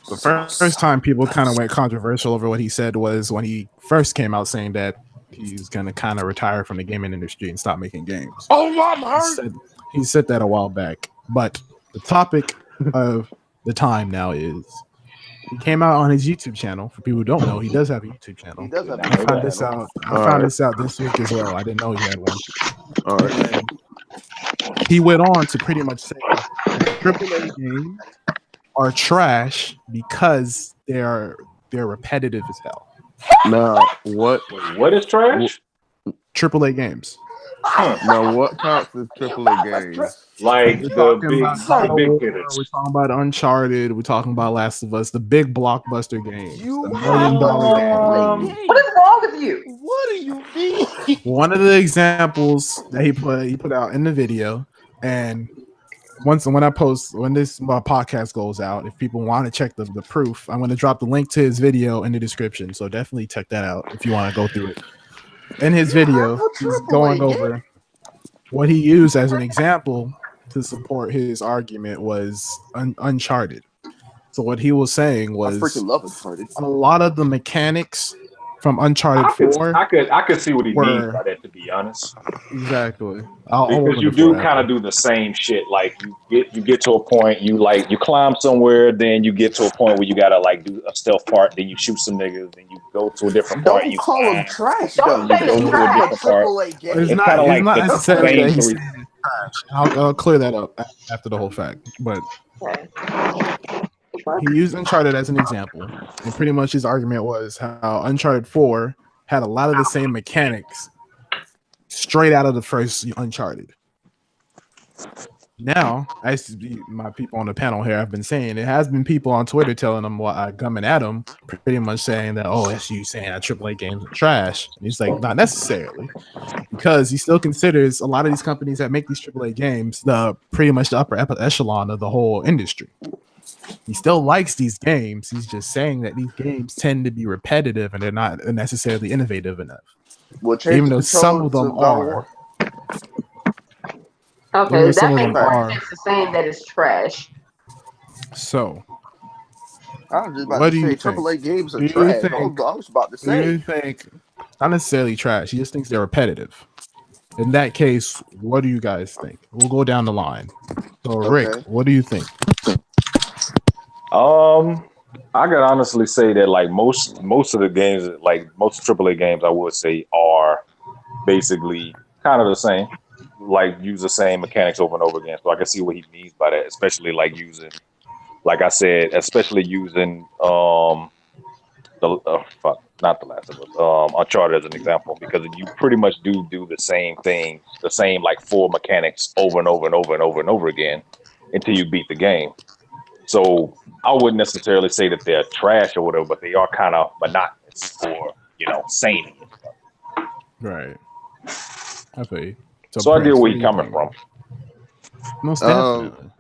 The first time people kind of went controversial over what he said was when he first came out saying that he's going to kind of retire from the gaming industry and stop making games. Oh, I'm He said that a while back. But the topic of the time now is he came out on his YouTube channel. For people who don't know, he does have a YouTube channel. He does have I found this out. I found this out this week as well. I didn't know he had one. All right. And he went on to pretty much say AAA games are trash because they're repetitive as hell. Now what? Wait, what is trash? AAA games. Now what counts as AAA games? Like We're the talking big, about the God of big War, hitters. we're talking about Uncharted. We're talking about Last of Us. The big blockbuster games. You The $1 million games. What is wrong with you? What do you mean? One of the examples that he put out in the video, and when this podcast goes out, if people want to check the proof, I'm going to drop the link to his video in the description. So definitely check that out if you want to go through it. In his video, he's going over what he used as an example to support his argument was Uncharted. So what he was saying I was freaking love Uncharted. a lot of the mechanics from Uncharted 4. I could see what he were- means by that, to be honest. Exactly. Because you do kind of do the same shit. Like you get to a point, you climb somewhere, then you get to a point where you gotta like do a stealth part, then you shoot some niggas, then you go to a different part. Don't You call climb. them trash. Don't though. say You it's go trash. to a AAA game. It's It's not, kinda it's like not the necessarily that same he's three- saying it's trash. I'll clear that up after the whole fact. But he used Uncharted as an example, and pretty much his argument was how Uncharted 4 had a lot of the same mechanics straight out of the first Uncharted. Now, as my people on the panel here have been saying, it has been people on Twitter telling them coming at him, pretty much saying that, oh, that's you saying that AAA games are trash. And he's like, not necessarily, because he still considers a lot of these companies that make these AAA games pretty much the upper echelon of the whole industry. He still likes these games. He's just saying that these games tend to be repetitive and they're not necessarily innovative enough. Even though some of them are. Okay, that makes more sense to saying that it's trash. So, I was just about to say AAA games are trash. I was about to say. Do you think, not necessarily trash, he just thinks they're repetitive. In that case, what do you guys think? We'll go down the line. So, Rick, what do you think? I could honestly say that like most of the games, like most AAA games, I would say are basically kind of the same, like use the same mechanics over and over again. So I can see what he means by that, especially like using, like I said, especially using not The Last of Us, Uncharted as an example, because you pretty much do the same thing, the same like 4 mechanics over and over and over and over and over again until you beat the game. So I wouldn't necessarily say that they're trash or whatever, but they are kind of monotonous or, samey. Right. I feel you. So I deal where he's coming from. Most definitely.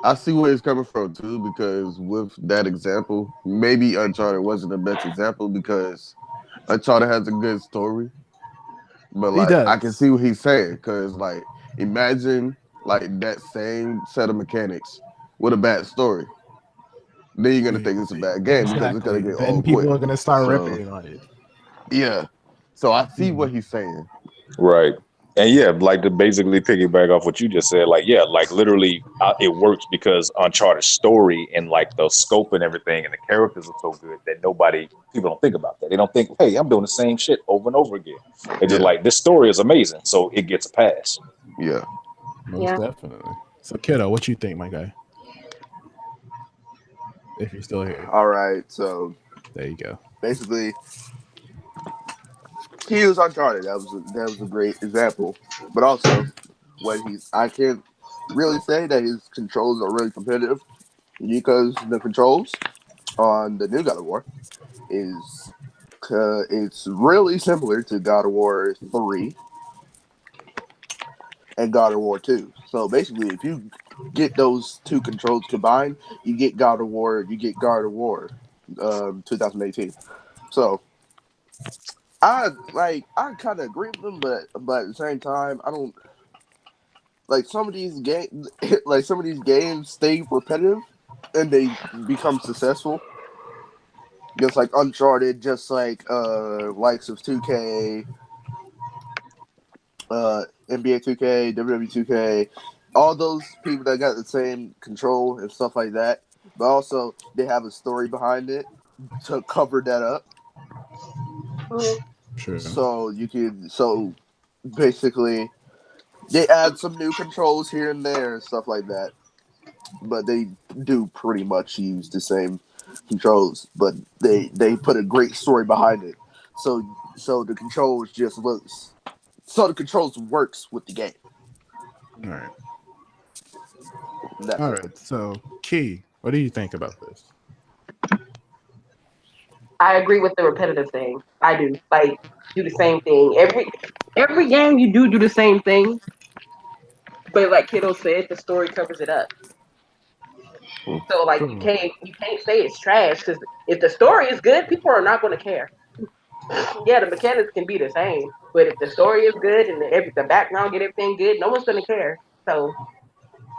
I see where he's coming from too, because with that example, maybe Uncharted wasn't the best example because Uncharted has a good story. But like I can see what he's saying, because like imagine like that same set of mechanics with a bad story. Then you're gonna think it's a bad game because it's gonna get old. People are gonna start ripping on it. Yeah. So I see what he's saying. Right. And yeah, like to basically piggyback off what you just said, like, yeah, like literally it works because Uncharted story and like the scope and everything and the characters are so good that people don't think about that. They don't think, hey, I'm doing the same shit over and over again. It's just like, this story is amazing, so it gets a pass. Yeah. Most definitely. So Kiddo, what you think, my guy? If you're still here. All right, so there you go. Basically, he was Uncharted. That was a great example. But also, I can't really say that his controls are really competitive because the controls on the new God of War it's really similar to God of War 3 and God of War 2. So basically, if you get those two controls combined, you get God of War 2018. So I kind of agree with them, but at the same time, I don't like some of these games. Like some of these games stay repetitive and they become successful. Just like Uncharted, just like likes of 2K, NBA 2K, WWE 2K, all those people that got the same control and stuff like that. But also they have a story behind it to cover that up. Sure. So basically they add some new controls here and there and stuff like that. But they do pretty much use the same controls, but they put a great story behind it. So the controls works with the game. All right. All right. So Key, what do you think about this? I agree with the repetitive thing. I do. Like, do the same thing. Every game you do the same thing. But like Kiddo said, the story covers it up. So like you can't say it's trash, because if the story is good, people are not going to care. Yeah, the mechanics can be the same, but if the story is good and the background get everything good, no one's going to care. So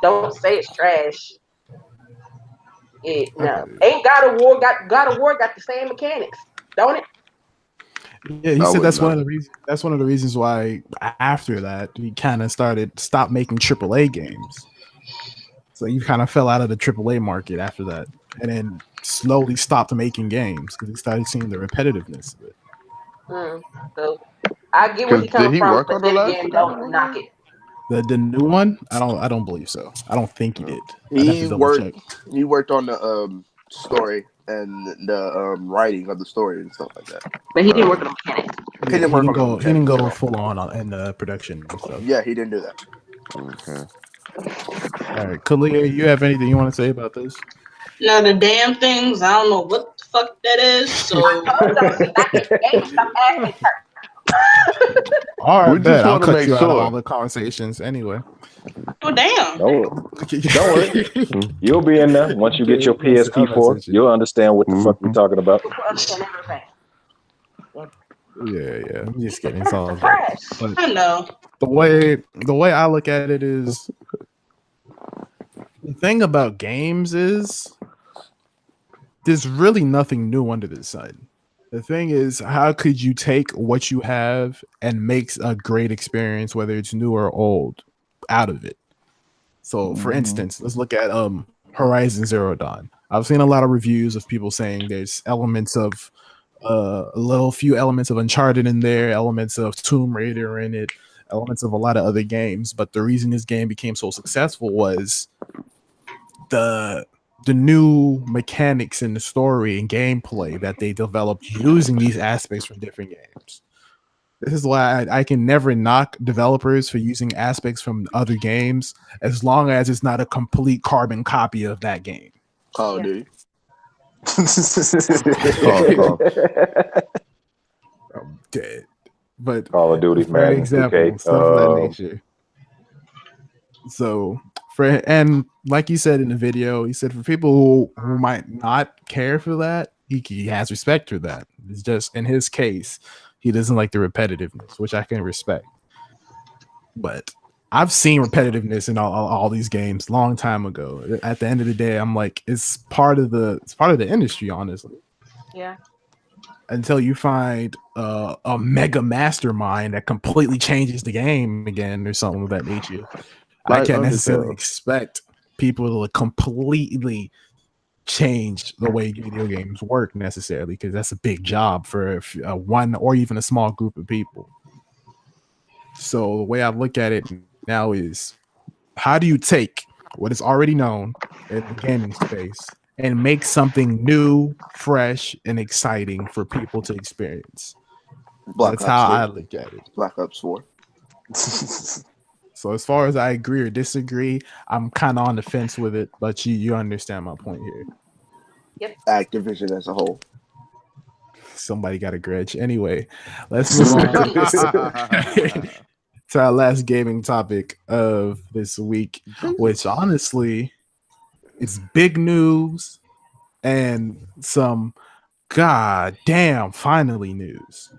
don't say it's trash. Ain't God of War got the same mechanics, don't it? Yeah, he said that's one of the reasons. That's one of the reasons why after that he kind of stopped making AAA games. So he kind of fell out of the AAA market after that, and then slowly stopped making games because he started seeing the repetitiveness of it. So I get where he's coming from, but then again, don't knock it. The new one, I don't believe so. I don't think he did. He worked on story and the writing of the story and stuff like that. But he didn't work on the mechanics. He didn't go full on in the production and stuff. Yeah, he didn't do that. Okay. All right, Kalia, you have anything you want to say about this? Now the damn things, I don't know what the fuck that is. So All right, We just bet. I'll wanna cut make you out of sure. all the conversations anyway. oh damn. Don't worry. You'll be in there once you get your PSP4. You'll understand what the fuck we're talking about. Yeah. I'm just kidding. It's all I know. the way I look at it is the thing about games is there's really nothing new under the sun. The thing is, how could you take what you have and make a great experience, whether it's new or old, out of it? So, for instance, let's look at Horizon Zero Dawn. I've seen a lot of reviews of people saying there's elements of few elements of Uncharted in there, elements of Tomb Raider in it, elements of a lot of other games. But the reason this game became so successful was the new mechanics in the story and gameplay that they developed using these aspects from different games. This is why I can never knock developers for using aspects from other games as long as it's not a complete carbon copy of that game. Call of Duty. I'm dead. But Call of Duty, for man. example, Okay. stuff of that nature. So and like you said in the video, he said for people who might not care for that, he has respect for that. It's just in his case, he doesn't like the repetitiveness, which I can respect. But I've seen repetitiveness in all these games long time ago. At the end of the day, I'm like, it's part of the industry, honestly. Yeah. Until you find a mega mastermind that completely changes the game again or something of that nature. I can't necessarily expect people to completely change the way video games work necessarily, because that's a big job for one or even a small group of people. So the way I look at it now is, how do you take what is already known in the gaming space and make something new, fresh, and exciting for people to experience? That's how I look at it. Black Ops 4. So as far as I agree or disagree, I'm kind of on the fence with it, but you understand my point here. Yep. Activision as a whole. Somebody got a grudge. Anyway, let's move on to our last gaming topic of this week, which honestly is big news and some goddamn finally news.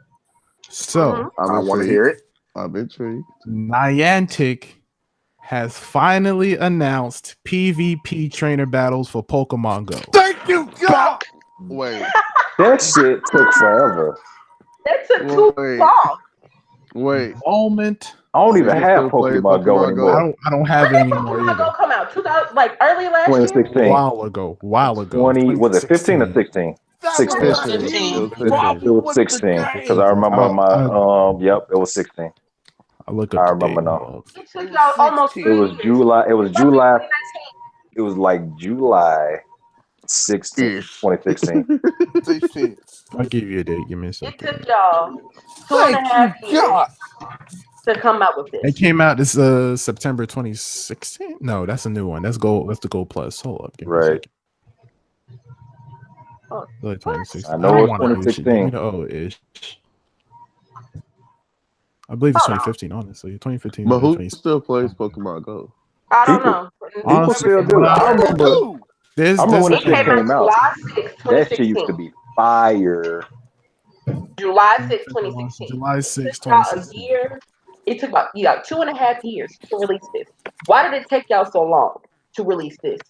So I want to hear it. I'm intrigued. Niantic has finally announced PvP trainer battles for Pokemon Go. Thank you, God. Wait. That shit took forever. That took too long. Wait. Moment. I don't even have Pokemon Go anymore. I don't have it anymore Pokemon Go either. come out 2000, like early last 2016. year. While ago. 20, was it 15 or 16? 16. It was 16 because I remember yep, it was 16. I look I up. remember now. It took y'all almost It was July. It was July. It was like July 16, 2016. I'll give you a date. Give me a It second. took y'all 2.5 years to come out with this. It came out this September 2016. No, that's a new one. That's Gold. That's the Gold Plus. Hold up. Give me a Right. second. Like 2016. I know it's 2016. Oh, ish. I believe it's 2015. Honestly, 2015. But who still plays Pokemon Go? I don't know. People still do. I remember. There's when it came out out. July 6, That shit used to be fire. July 6, 2016. July 6, It took about a 2016. year. It took about 2.5 years to release this. Why did it take y'all so long to release this?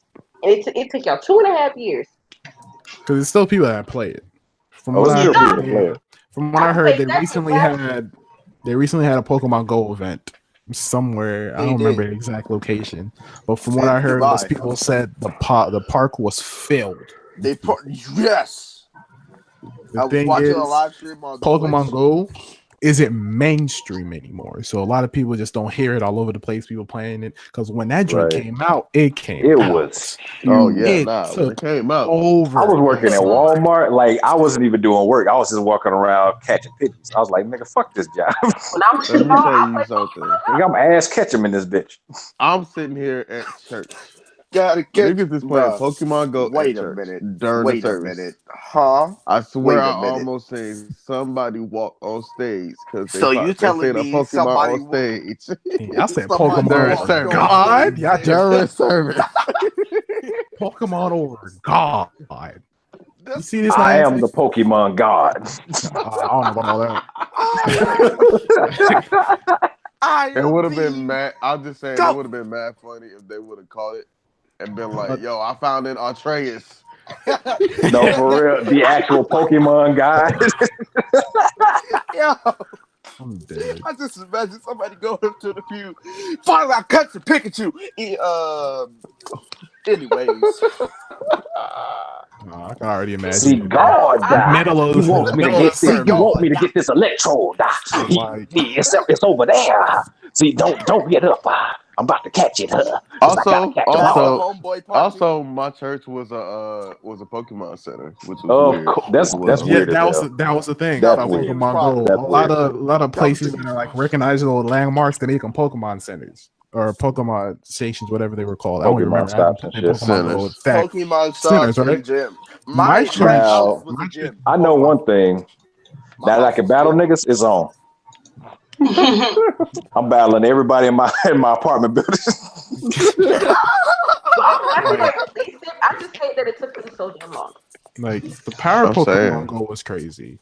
And it took y'all 2.5 years. Because there's still people that play it. From what I heard, they recently had a Pokemon Go event somewhere. I don't remember the exact location, but from what I heard, most people said the park was filled. Yes. The thing is, Pokemon Go isn't mainstream anymore. So a lot of people just don't hear it all over the place. People playing it because when that joint came out, it was oh yeah, it when it came out. over. I was working at Walmart. Like I wasn't even doing work. I was just walking around catching pigeons. I was like, nigga, fuck this job. Let me tell you something. Nigga, I'm ass catching in this bitch. I'm sitting here at church. Gotta get Niggas is playing Pokemon Go. Wait at a church minute. During Wait the a service. minute. Huh? I swear Wait a I minute. almost seen somebody walk on stage because they So you telling seen a me Pokemon somebody on stage. I said Somebody Pokemon walked over on God. Yeah, During service. Pokemon over God. You see this? I am the Pokemon God. I don't know about all that. It would have been mad. I'm just saying, it would have been mad funny if they would have called it and been like, "Yo, I found it, Atreus." No, for real, the actual Pokemon guy. Yo, I'm dead. I just imagine somebody going up to the pew. Finally, I cut the Pikachu. Anyways. I can already imagine. See, God, He wants me to get this. You want me to get this electrode? It's over there. See, don't get up. I'm about to catch it. Also, my church was a Pokemon center, which was weird. That's weird. That was the thing. That's about weird. Pokemon Go. A lot of places that are like recognizable landmarks, they make them Pokemon centers or Pokemon stations, whatever they were called. I don't remember. Pokemon centers, right? Gym. My house was a gym. I know one thing. That I can battle niggas is on. I'm battling everybody in my apartment building. I just hate that it took them so damn long. Like the power of Pokemon Go was crazy.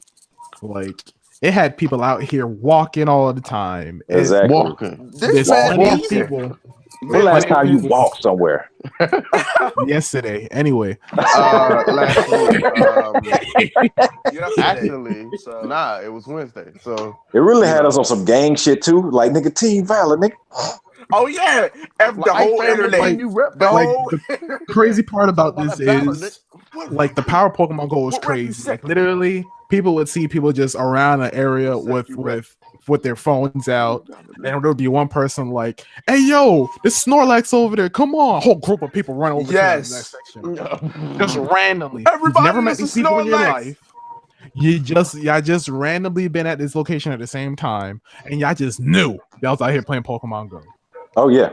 Like it had people out here walking all the time. Exactly. Walking. This man people. When last time you walked somewhere? Yesterday. Anyway. Last week. Actually, nah, it was Wednesday. So it really had us on some gang shit too. Like nigga, Team Valor, nigga. Oh yeah, the whole internet. The crazy part about this is like the power of Pokemon Go is crazy. Like literally, people would see people just around an area with their phones out, and there would be one person like, "Hey yo, this Snorlax over there! Come on!" A whole group of people run over to that section, just randomly. You've never met these people in your life. Y'all just randomly been at this location at the same time, and y'all just knew y'all was out here playing Pokemon Go. Oh yeah.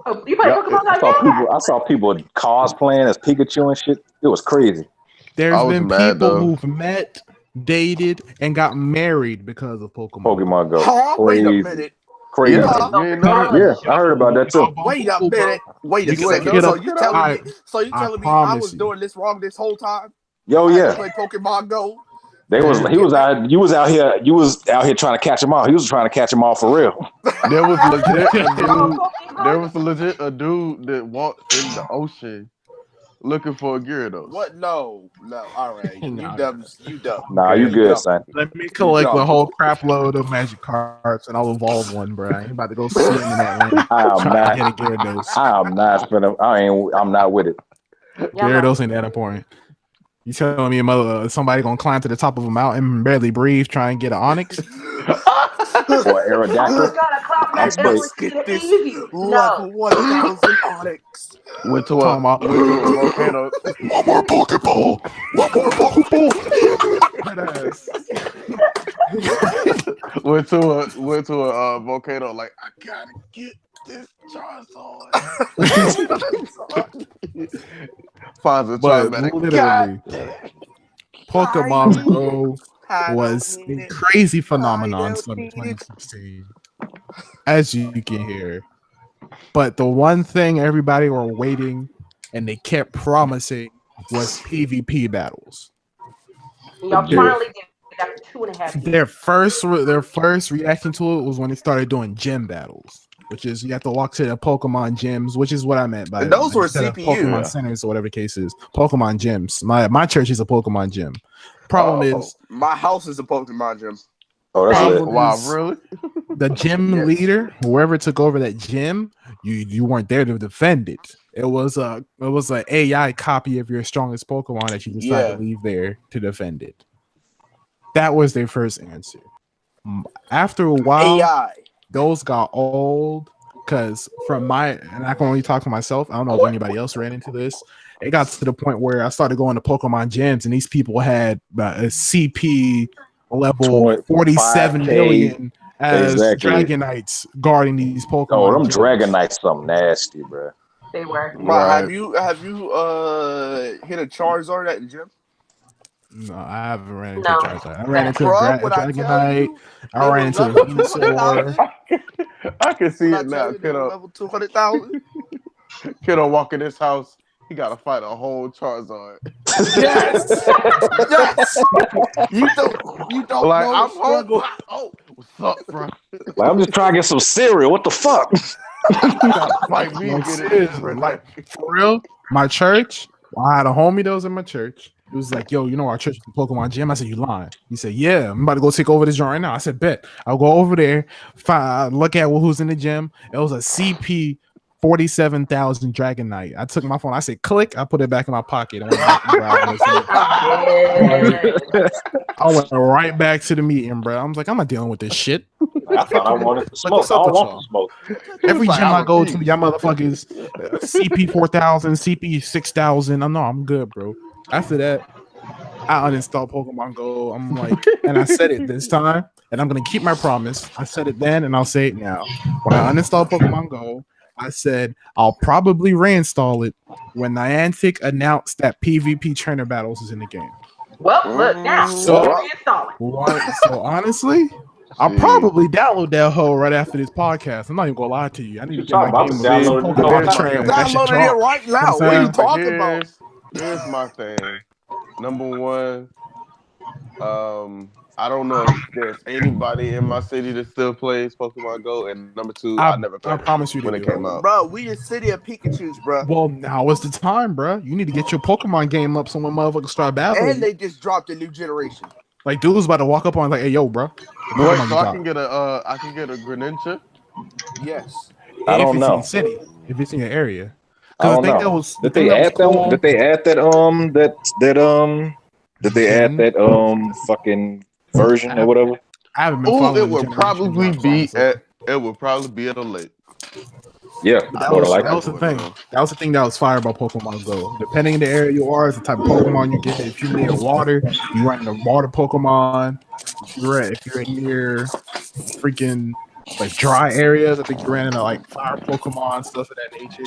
Oh, you play Pokemon Go? I saw people cosplaying as Pikachu and shit. It was crazy. There's been people who've met, dated, and got married because of Pokemon Go. Huh? Wait a minute. Crazy. Yeah, I heard about that too. Wait a minute. Wait a second. So you telling me I was doing this wrong this whole time? Yo, yeah. Play Pokemon Go. You was out here trying to catch him all. He was trying to catch him all for real. There was legit a dude that walked in the ocean looking for a Gyarados. What? No. All right. You dumb. Nah, you good, son. Let me collect the whole crap load of magic cards and I'll evolve one, bro. I ain't about to go swim in that one. I'm not with it. Gyarados ain't that important. You telling me somebody gonna climb to the top of a mountain and barely breathe, try and get an Onyx? Or Aerodactyl? Let's get this level 1,000 Onyx. Went to a volcano. One more Pokeball. Went to a volcano. Like I gotta get this Charizard. Literally, Pokemon Go was a crazy phenomenon in 2016, as you can hear. But the one thing everybody were waiting and they kept promising was PvP battles. Y'all finally did it after 2.5 years. Their first reaction to it was when they started doing gym battles, which is you have to walk to the Pokemon gyms, which is what I meant by and those were CPU Pokemon centers or whatever the case is. Pokemon gyms. My church is a Pokemon gym. Problem is my house is a Pokemon gym. Oh, that's it. Wow, really? The gym leader, whoever took over that gym, you weren't there to defend it. It was an AI copy of your strongest Pokemon that you decided to leave there to defend it. That was their first answer. After a while, AI. those got old because and I can only talk for myself. I don't know if anybody else ran into this. It got to the point where I started going to Pokemon gyms, and these people had a CP level 47 million as Dragonites guarding these Pokemon. Oh, them gyms. Dragonites, something nasty, bro. They were. Right. Have you hit a Charizard at the gym? No, I haven't ran into a Charizard. I ran into a Dragonite. I ran into a Venusaur. I can see it now. Level 200,000. Kiddo walk in this house. He got to fight a whole Charizard. Yes. Yes. You don't Like, know I'm the struggle. Oh, what's up, bro? Like, I'm just trying to get some cereal. What the fuck? Fight me and get it. Like, for real, my church, I had a homie that was in my church. It was like, yo, you know our church is the Pokemon gym? I said, you lying. He said, yeah, I'm about to go take over this joint right now. I said, bet. I'll go over there, look at who's in the gym. It was a CP 47,000 Dragonite. I took my phone. I said, click. I put it back in my pocket. I went right back to the meeting, bro. I was like, I'm not dealing with this shit. I thought I wanted to smoke. I don't want to smoke. Every gym I go to, y'all motherfuckers, CP 4,000, CP 6,000. I'm good, bro. After that, I uninstalled Pokemon Go. I'm like, and I said it this time, and I'm gonna keep my promise. I said it then, and I'll say it now. When I uninstalled Pokemon Go, I said I'll probably reinstall it when Niantic announced that PvP trainer battles is in the game. Well, look now. So honestly, I'll probably download that hoe right after this podcast. I'm not even gonna lie to you. I need to get my game Pokemon trainer. Download it right now. What are you talking about? Here's my thing. Number one, I don't know if there's anybody in my city that still plays Pokemon Go. And number two, I never played. I promise you when it came out. Bro, we a city of Pikachus, bro. Well, now is the time, bro. You need to get your Pokemon game up so when motherfuckers start battling. And they just dropped a new generation. Like, dude was about to walk up on like, hey, yo, bro. What, so I can get a Greninja? Yes. I don't know. If it's in the city, if it's in your area. I don't know. Did they add that? Did they add that fucking version or whatever? I haven't been following. It would probably be at a lake. Yeah, that was the thing. That was the thing that was fire about Pokemon Go. Depending on the area you are, is the type of Pokemon you get. If you're near water, you run the water Pokemon. If you're near freaking like dry areas, I think you ran into like fire Pokemon, stuff of that nature.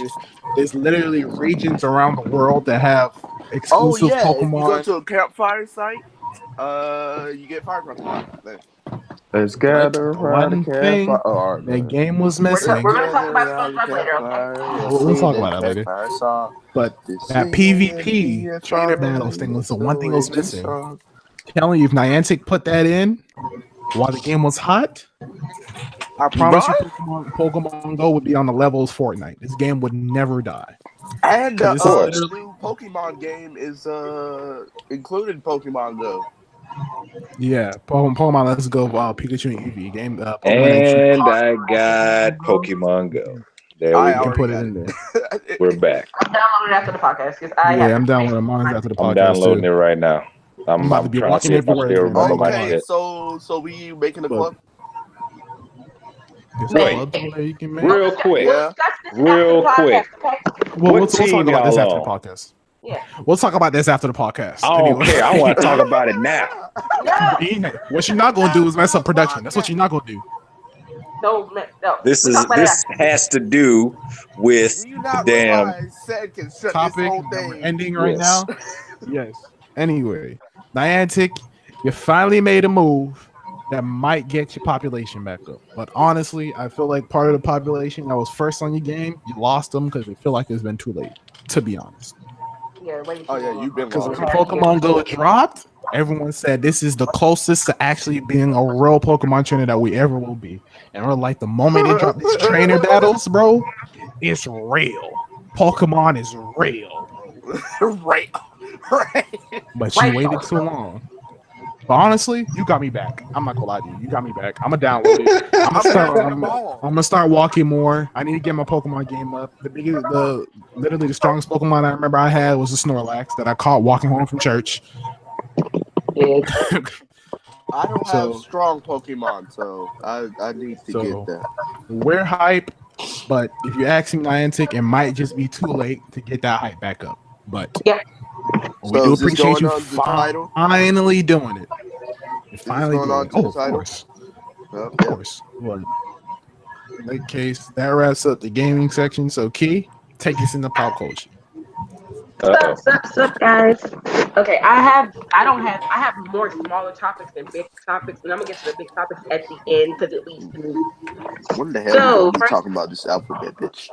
There's literally regions around the world that have exclusive Pokemon. If you go to a campfire site, you get fire Pokemon. Let's gather around the campfire. Oh, that game was missing. We're gonna talk about Spongebob later. We'll talk about that later. But that PvP trainer battles thing was the one thing that was missing. I'm telling you, if Niantic put that in while the game was hot, I promise you Pokemon Go would be on the level as Fortnite. This game would never die. And the new Pokemon game is included Pokemon Go. Yeah, Pokemon Let's Go, Pikachu and Eevee game. And I got Pokemon Go. There we go. Put it in there. We're back. I'm downloading it after the podcast. I'm downloading mine after the podcast. I'm downloading it right now. I'm about to be trying to see if I still remember my shit. So we making a club? Real quick. Well, we'll talk about this after the podcast. Yeah. We'll talk about this after the podcast. I don't care. I want to talk about it now. What you're not going to do is mess up production. That's what you're not going to do. No. This has to do with the damn topic ending right now. Yes. Anyway, Niantic, you finally made a move that might get your population back up. But honestly, I feel like part of the population that was first on your game, you lost them because they feel like it's been too late, to be honest. You've been because when Pokemon Go dropped, everyone said this is the closest to actually being a real Pokemon trainer that we ever will be. And we're like, the moment they drop these trainer battles, bro, it's real. Pokemon is real, bro. Right. But you waited too long. But honestly, you got me back. I'm not gonna lie to you. You got me back. I'm gonna download it. I'm gonna start walking more. I need to get my Pokemon game up. Literally the strongest Pokemon I remember I had was a Snorlax that I caught walking home from church. I don't have strong Pokemon, so I need to get that. We're hype, but if you're asking Niantic, it might just be too late to get that hype back up. But we do appreciate you finally doing it. You're finally doing it. Of course. Of course. Well, in that case, that wraps up the gaming section. So, Key, take us into pop culture. Sup, guys. Okay, I have more smaller topics than big topics, and I'm gonna get to the big topics at the end because it leads to me. What the hell are you talking about? This alphabet, bitch.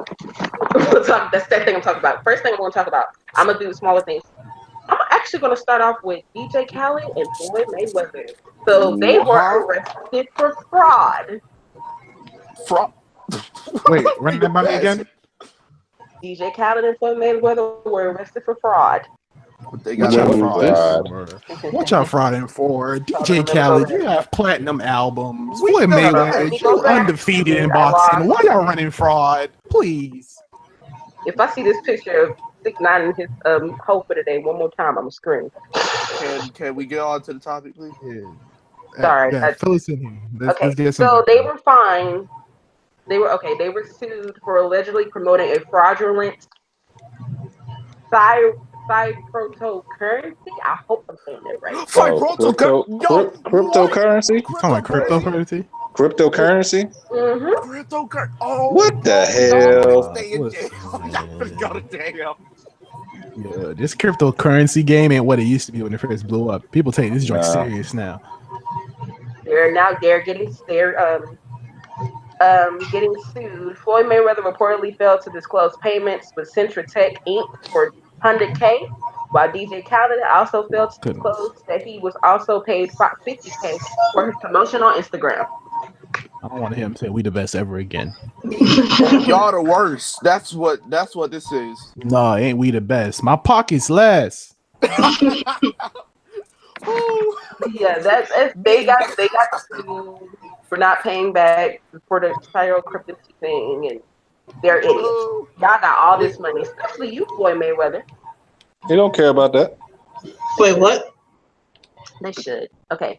That's that thing I'm talking about. First thing I'm gonna talk about. I'm gonna do the smaller things. I'm actually gonna start off with DJ Khaled and Floyd Mayweather. So they were arrested for fraud. Fraud. Wait, run that by me again. DJ Khaled and Floyd Mayweather were arrested for fraud. They got fraud. What y'all frauding for? DJ Khaled, you have platinum albums. Floyd Mayweather, you're undefeated in boxing. Why y'all running fraud? Please. If I see this picture of 6ix9ine and his hoe for today one more time, I'm gonna scream. Can we get on to the topic, please? Yeah. Sorry. Fill us in here. Okay, so they were fined. They were sued for allegedly promoting a fraudulent cryptocurrency. I hope I'm saying that right. Cryptocurrency? Talking about cryptocurrency? Cryptocurrency? Mm-hmm. Cryptocurrency. What the hell? Yeah, this cryptocurrency game ain't what it used to be when it first blew up. People take this joint serious now. They're getting sued. Floyd Mayweather reportedly failed to disclose payments with Centra Tech Inc. for $100K, while DJ Khaled also failed to disclose that he was also paid $50K for his promotion on Instagram. I don't want him to say we the best ever again. Y'all the worst. That's what this is. No, ain't we the best. My pocket's less. Yeah, they got sued for not paying back for the entire cryptocurrency thing, and they're idiots. Y'all got all this money, especially you, Floyd Mayweather. You don't care about that. Wait, what? They should. Okay.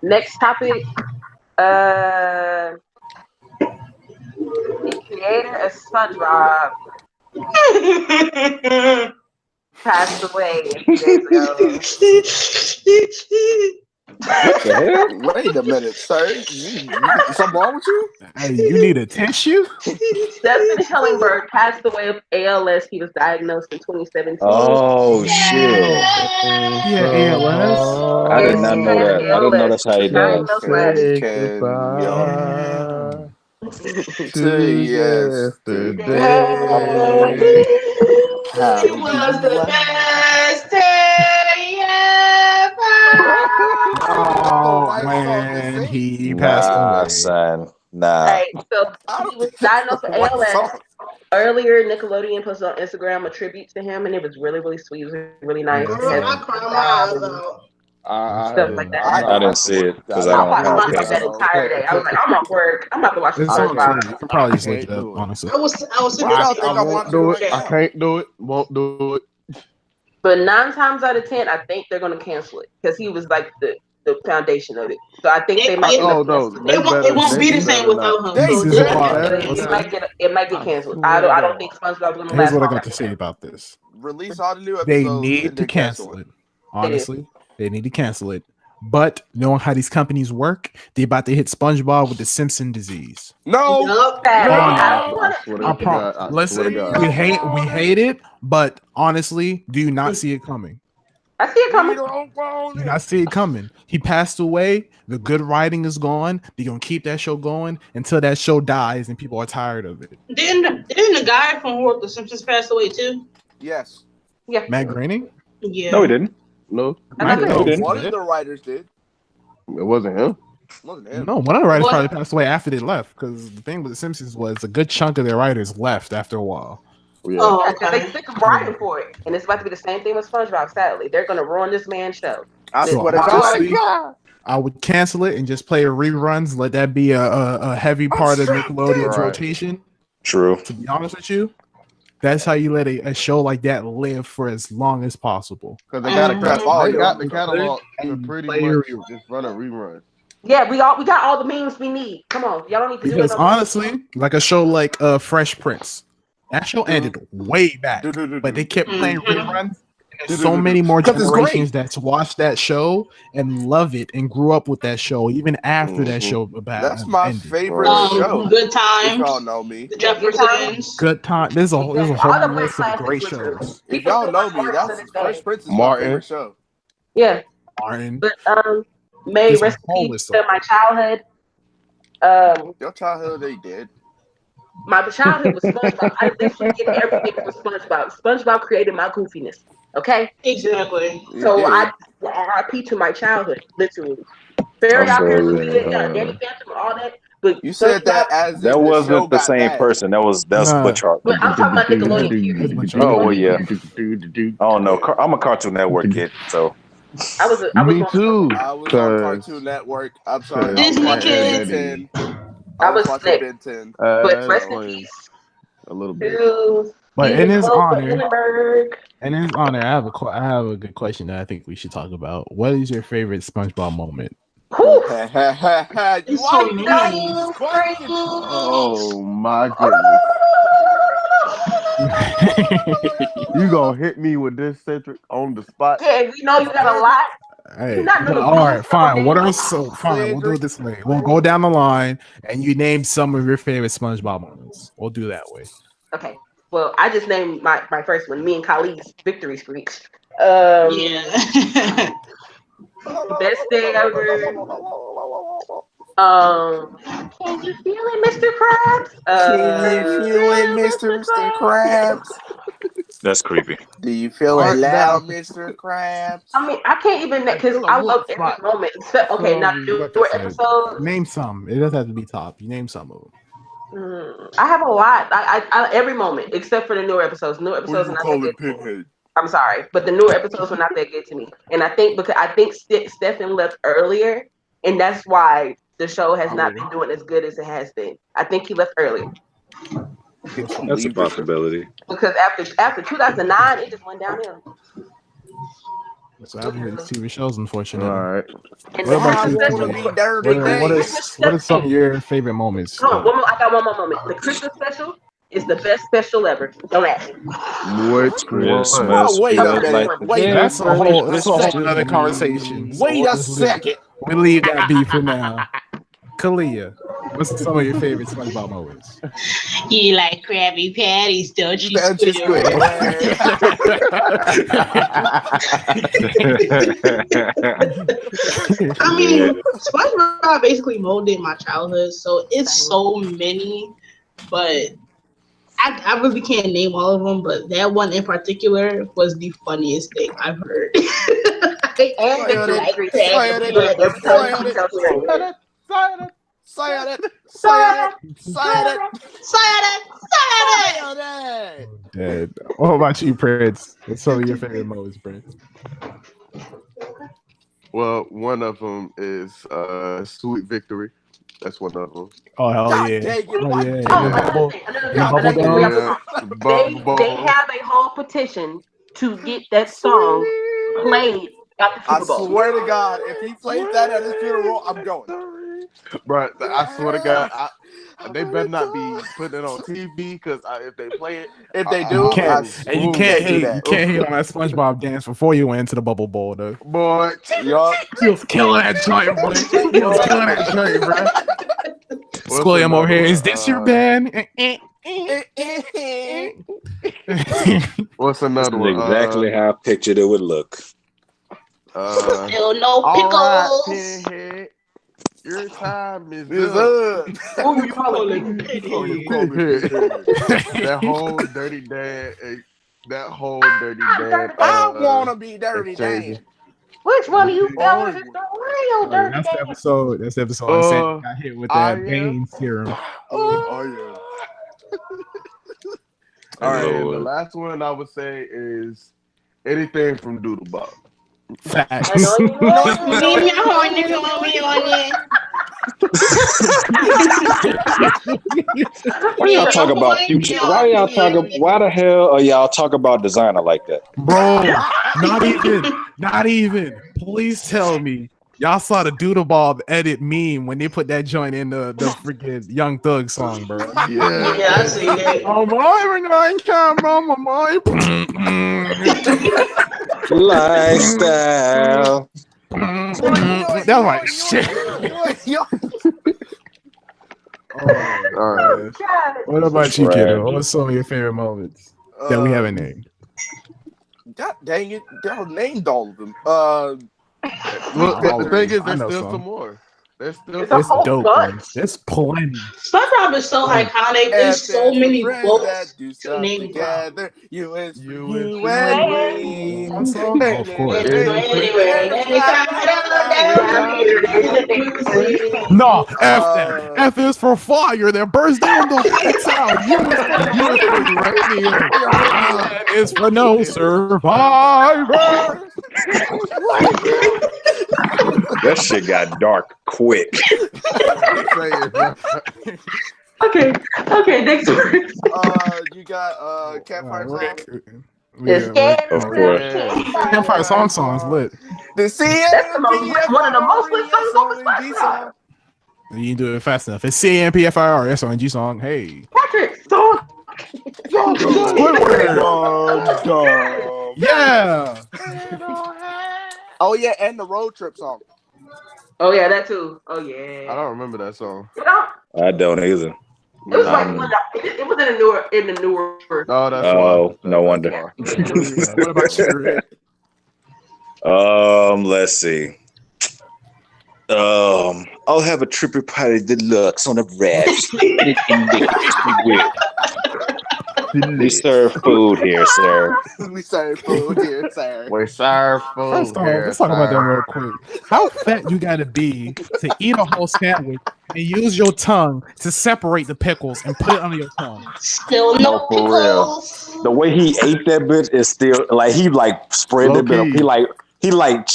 Next topic. The creator of Spongebob passed away a few days ago. What the hell? Wait a minute, sir. Something wrong with you? Hey, you need a tissue? Stephen Hillenburg passed away of ALS. He was diagnosed in 2017. Oh shit! Yeah, ALS. I did not know that. I didn't know that's how he died. To yesterday. It was the best day ever. Oh man, he passed away. Son. Nah. Right, so he was diagnosed with ALS. Earlier, Nickelodeon posted on Instagram a tribute to him, and it was really, really sweet. It was really nice. I cried my eyes out. Stuff like that. I didn't see it because I watched don't myself that entire day. I was like, I'm at work. I'm about to watch this. It's on you can probably just look it up, honestly. I was I won't do it. I can't do it. Won't do it. But 9 times out of 10, I think they're going to cancel it because he was like the foundation of it. So I think they might. It won't be the same without him. It might get canceled. I don't think SpongeBob's going to last. Here's what I got to say about this. Release all the new episodes. They need to cancel it. Honestly, they need to cancel it. But knowing how these companies work, they about to hit SpongeBob with the Simpson disease. No. Listen, we hate it, but honestly, do you not see it coming? I see it coming. I see it coming. He passed away. The good writing is gone. They're gonna keep that show going until that show dies and people are tired of it. Didn't the guy from The Simpsons pass away too? Yes. Yeah. Matt Groening? Yeah. No, he didn't. No. One of the writers did. It wasn't him. No, one of the writers probably passed away after they left. Because the thing with The Simpsons was a good chunk of their writers left after a while. Yeah. Oh, okay. They sick of writing for it, and it's about to be the same thing with SpongeBob. Sadly, they're gonna ruin this man's show. I swear to God. I would cancel it and just play reruns. Let that be a heavy part of Nickelodeon's rotation. True. To be honest with you, That's how you let a show like that live for as long as possible. Because they got all they got the your- catalog to and pretty play much your- just run a rerun. Yeah, we got all the memes we need. Come on, y'all don't need to Because do it. No honestly, like a show like Fresh Prince, that show ended way back, but they kept playing reruns. There's so many more 'Cause it's generations great. that's watched that show and love it and grew up with that show even after that show That's my ended. favorite show. Good If y'all Times, know me. The Jeffersons. Good time. There's a whole list of great shows. If y'all know me, that's Fresh Prince is my Martin. favorite show. Yeah, Martin. but May There's a rest whole in peace list to of- my childhood. Your childhood, they did. My childhood was SpongeBob. I literally did everything from SpongeBob. SpongeBob created my goofiness. Okay, Exactly. so did. I RIP to my childhood, literally. Fairy Odd Parents, Danny Phantom, all that. But You said that SpongeBob- as if That the show wasn't the got same bad. person. That's Nah. Butch Hart. But I'm talking about Nickelodeon period. Oh well, yeah. Nickelodeon. I don't know. I'm a Cartoon Network kid, so I was Me on- too. I was on 'cause- Cartoon Network. I'm sorry. Disney I was watching Kids. Ben 10. I I was was watching sick. Ben 10. But rest in explains peace a little bit. to But in his honor, Hillenburg. I have a good question that I think we should talk about. What is your favorite SpongeBob moment? Whew. Why It's so you many. asking this question? Oh my goodness. You gonna hit me with this, Cedric, on the spot? Yeah, we know you got a lot. Hey, Not know the all right, rules. fine. What are Okay. so fine? We'll do it this way. We'll go down the line, and you name some of your favorite SpongeBob moments. We'll do that way. Okay. Well, I just named my first one. Me and Khalid's victory screech. Yeah. Best day ever. Can you feel it, Mr. Krabs? Can you feel it, Mr. Krabs? that's creepy. Do you feel Art it loud, thou- Mr. Krabs? I mean, I can't even because I love every moment. Except okay, not the Like I newer said, episodes. Name some. It doesn't have to be top. You name some of them. I have a lot. I every moment except for the newer episodes. Newer Who episodes you are not that calling good. Pinhead? I'm sorry, but the newer episodes were not that good to me. And I think Stefan left earlier, and that's why the show has not been doing as good as it has been. I think he left earlier That's a possibility. because after 2009, it just went downhill. So I haven't heard these TV shows, unfortunately. All right. And What the about you, Christmas Chloe? special, dirty What are some of your favorite moments? Hold on, one more, I got one more moment. The Christmas special is the best special ever. Don't ask me. Which Christmas one? Oh, wait a feels minute. like Wait, That's a whole other conversation. Wait a second. We leave that beef for now. Kalia, what's some of your favorite SpongeBob moments? You like Krabby Patties, don't you? That's just good. I mean, SpongeBob basically molded my childhood, so it's so many, but I really can't name all of them. But that one in particular was the funniest thing I've heard. And Victory Screech. Every time you tell Stranger. Dead. What about you, Prince? What's some of your favorite moments, Prince? Well, one of them is Sweet Victory. That's one of them. Oh hell God yeah! dang it. Oh yeah! Oh, Bubble they have a whole petition to get that song played at the I Super Bowl. swear to God, if he plays that at his funeral, I'm going. Bro, I swear to God, they better not be putting it on TV because if they play it, If they I- do, You can't, I- and you Ooh, can't can't do hate. that. You can't hate on that SpongeBob dance before you went into the bubble bowl, though. boy. Yup. He was killing that joint, bro. He was killing that joint, bro. What's Squilliam over another here. one? Is this your band? What's This another is one? exactly how I pictured it would look. Still no all right, pickles. Pinhead. Your time is It's up. Who you calling? That whole dirty dad. That whole dirty dad. I want to be dirty exchange. Dan. Which one of you fellas is the real dirty That's the dad? episode. That's the episode. I said got hit with that Bane serum. Oh, yeah. All right, Lord. the last one I would say is anything from Doodlebop. Facts. I know you know. Leave me on it. Why y'all talk about future? Why y'all talking? Why the hell are y'all talk about designer like that, bro? Not even. Please tell me y'all saw the Doodle Bob edit meme when they put that joint in the freaking Young Thug song, bro. Yeah, I see it. Oh my lifestyle? That was my shit. All right. What about you, kiddo? What's some of your favorite moments that we haven't named? God dang it, y'all named all of them. Look, the thing is, there's still some more. There's still it's dope ones. There's plenty. SpongeBob is so iconic. There's so many quotes to name together. You and me. One song? Oh, of course. No, F that. F is for fire that burns down the whole town. U is for no survivor. That shit got dark quick. Okay, next one. You got Campfire Song. Of course. Campfire song's lit. That's one of the most lit songs on the SpongeBob. You didn't do it fast enough. It's CAMPFIR, SONG song. Hey. Patrick, song. Yeah. Oh yeah, and the Road Trip song. Oh yeah, that too. Oh yeah. I don't remember that song. I don't either. It was like it was in the newer. Oh, that's no wonder. What about you, Rick? Let's see. I'll have a triple party deluxe on a wraps. We serve food here, sir. We serve food here, sir. We serve food. First off, let's talk about that real quick. How fat you gotta be to eat a whole sandwich and use your tongue to separate the pickles and put it under your tongue? Still no for real. The way he ate that bitch is still like he like spread that bit up. He like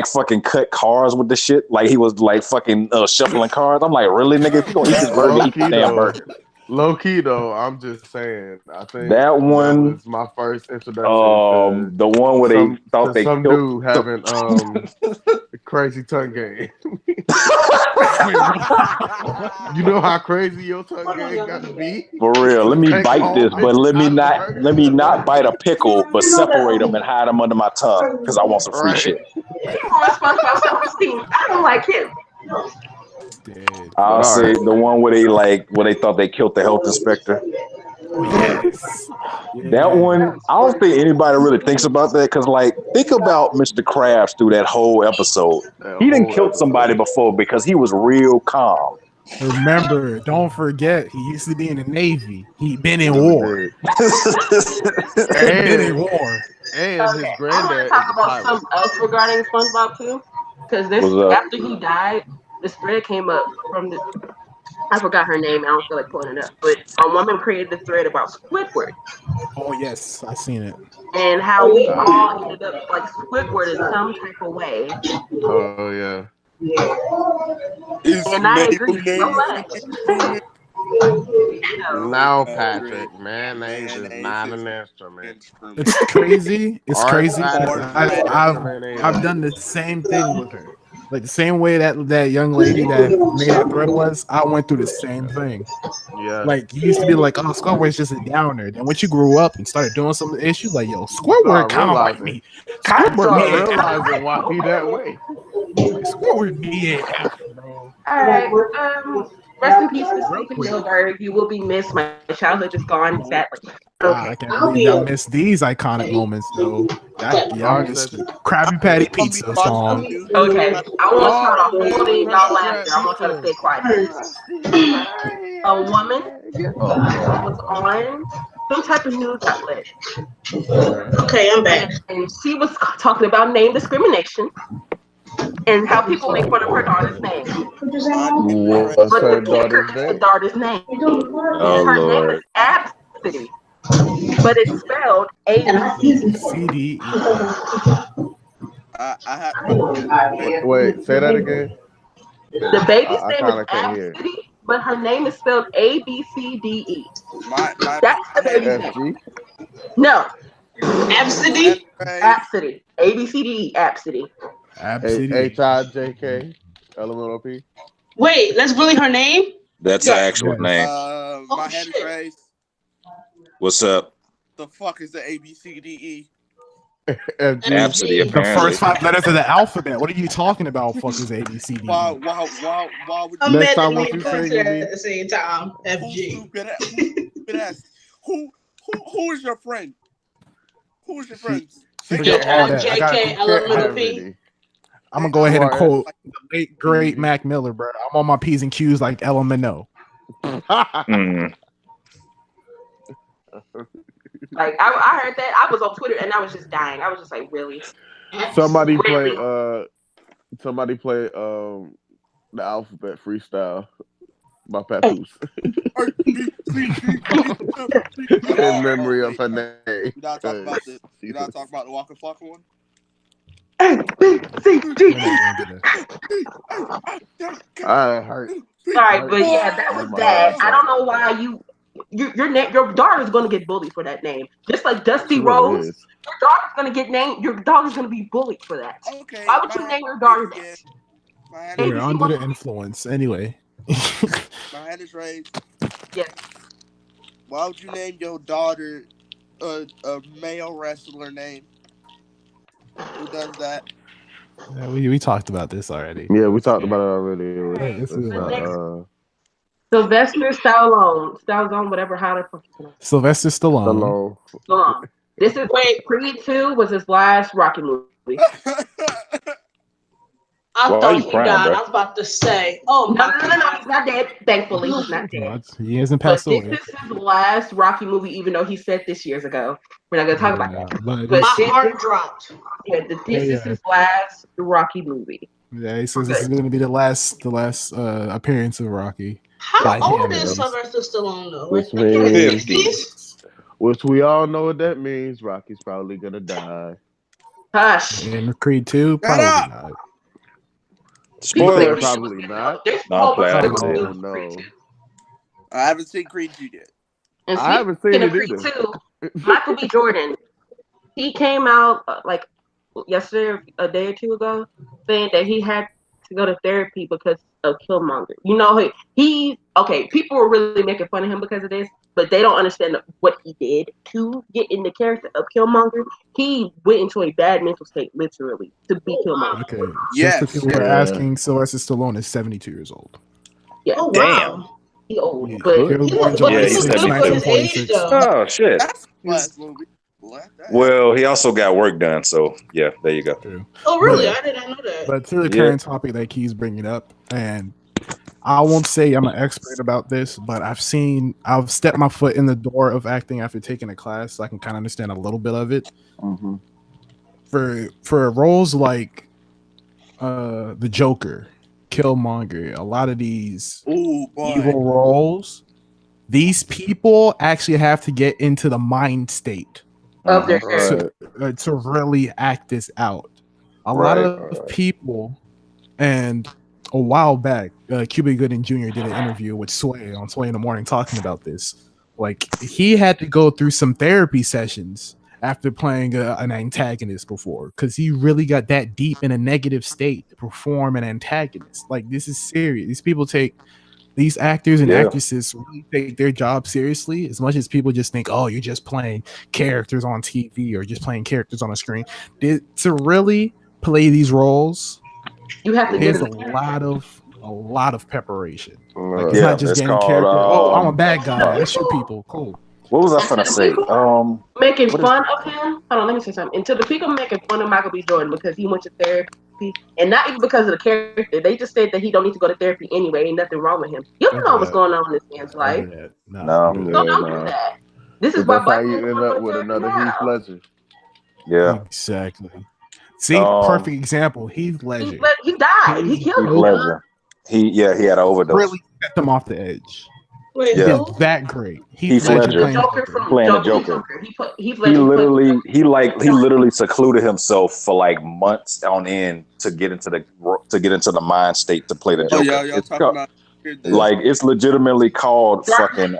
fucking cut cars with the shit. Like he was like fucking shuffling cars. I'm like, really, nigga? If you gonna eat this burger, eat the damn burger. Low key though, I'm just saying. I think that one was my first introduction. The one where they thought they some killed dude having crazy tongue game. You know how crazy your tongue game got to be. For real. Let me bite this, but let me not bite a pickle, but separate them and hide them under my tongue because I want some free shit. I don't like him. I'll say the one where they thought they killed the health inspector. Yes. That one, I don't think anybody really thinks about that because, like, think about Mr. Krabs through that whole episode. He didn't kill somebody before because he was real calm. Remember, don't forget, he used to be in the Navy. He'd been in war. Been in war. And his granddad. I want to talk about something else regarding SpongeBob too, because after he died, this thread came up from I forgot her name. I don't feel like pulling it up, but a woman created the thread about Squidward. Oh yes, I seen it. And how we all ended up like Squidward in some type of way. Oh yeah. And I agree so much. Now, Patrick, mayonnaise is not an instrument. It's crazy. It's crazy. I've done the same thing with her. Like the same way that young lady that made that thread was, I went through the same thing. Yeah. Like you used to be like, oh, Squidward's just a downer. Then once you grew up and started doing some issues, like, yo, Squidward kind of like me. Squidward realizing why he that way. Squidward be it, bro. All right. Rest in peace to Stephen Hillenburg. You will be missed. My childhood is gone sadly. I can't believe y'all missed these iconic moments though. Y'all missed the Krabby Patty Pizza song. Okay, I want y'all to hold in y'all laughter. I want y'all to stay quiet. A woman was on some type of news outlet. Okay, I'm back. And she was talking about name discrimination and how people make fun of her daughter's name. What's her daughter's name? Oh, her Lord. name is ABCDE, but it's spelled ABCDE. Wait, say that again. The baby's I name kind is of can't hear. ABCDE, but her name is spelled ABCDE. That's the I had baby's name. FG. No, Absidy? ABCDE. ABCDE. ABCDE. Absolutely. HIJK. LMNOP. Wait, that's really her name? That's her Yes. actual name. Oh, head is shit. raised. What's up? The fuck is the ABCDE? FG. Rhapsody, The The apparently. first 5 letters of the alphabet. What are you talking about? Fuckers ABCD. Why would I'm Next mad time, that what we you put say, it Lee? at the same time. who FG. stupid ass? Who is your friend? Who is your friend? She G can't have R that. I J got- K L M N O Have P. any. I'm gonna go ahead and Right. quote the late great Mac Miller, bro. I'm on my P's and Q's like LMNO. Mm. Like I heard that. I was on Twitter and I was just dying. I was just like, really? Somebody play Really? the alphabet freestyle by Papoose in memory of her name. You not talking about the Waka Flocka one? We're not gonna do that. I hurt. Sorry, but yeah, that was Oh my bad. God. I don't know why your daughter's gonna get bullied for that name. Just like Dusty That's what it Rose, is. your daughter's gonna get named. Your dog is gonna be bullied for that. Okay. Why would you name your daughter that? We're ABC under the one- influence. Anyway. My hand is raised. Yes. Why would you name your daughter a male wrestler name? Who does that? Yeah, we talked about this already. Yeah, we talked about it already. Hey, this is, Sylvester Stallone, whatever, how to fucking Sylvester Stallone. Stallone. This is Creed 2 was his last Rocky movie. I Why are thought you he crying, died. bro? I was about to say, oh No, my he's not dead. Thankfully, he's not dead. He hasn't But passed this away. is his last Rocky movie, even though he said this years ago. We're not gonna talk about that. But But My this heart is- dropped. this is his last Rocky movie. yeah, he says this is going to be the last appearance of Rocky. How By old him, is at Sylvester Stallone though? Which Like in his means- 60s? Which we all know what that means. Rocky's probably gonna die. Hush. And Creed 2, Shut probably up! not. Spoiler. Probably not. There's No, I'm playing. hope Oh for no. Creed 2. I haven't seen Creed 2 yet. And I haven't seen speaking it of Creed either. 2, Michael B. Jordan, he came out like yesterday, a day or two ago, saying that he had to go to therapy because of Killmonger. You know, people were really making fun of him because of this, but they don't understand what he did to get in the character of Killmonger. He went into a bad mental state, literally, to be Killmonger. Okay. Yes. Just for people who are Yeah. asking, Sylvester Stallone is 72 years old. Yeah, Oh Damn. wow. he old, Yeah. but He was born But July he he was 6, was good for his age 1946. though. Oh shit. That's the last movie. Well, he also got work done, so yeah, there you go. True. Oh really? But- I did not know that. But to the Yeah. current topic that Key's bringing up, and I won't say I'm an expert about this, but I've stepped my foot in the door of acting after taking a class, so I can kind of understand a little bit of it. Mm-hmm. For roles like the Joker, Killmonger, a lot of these Ooh, boy. evil roles, these people actually have to get into the mind state of their character. to really act this out. A lot of Right. people, and a while back, Cuba Gooding Jr. did an interview with Sway on Sway in the Morning talking about this. Like, he had to go through some therapy sessions after playing an antagonist before, because he really got that deep in a negative state to perform an antagonist. Like, this is serious. These actors and Yeah. actresses really take their job seriously, as much as people just think, oh, you're just playing characters on TV or just playing characters on a screen. To really play these roles, You have to get there's in a the lot of preparation. Like, it's Yeah, not just it's getting called, character. Oh, I'm a bad guy. I shoot people. Cool. What was I gonna say? making What fun of him. Hold on, let me say something. Until the people making fun of Michael B. Jordan because he went to therapy, and not even because of the character. They just said that he don't need to go to therapy anyway. Ain't nothing wrong with him. You don't know what's going on in this man's life. No. Don't do that. This is why That's how black you people end go up to with therapy another now. Heath Ledger. Yeah. Exactly. See, perfect example. Heath Ledger He died. He killed Heath him. Ledger. He had an overdose. really set them off the edge. Wait, Yeah. who? That great. Heath Ledger playing Joker from playing the Joker. Joker. He He literally secluded himself for like months on end to get into the mind state to play the Oh, Joker. y'all talking about Like it's legitimately called Dark fucking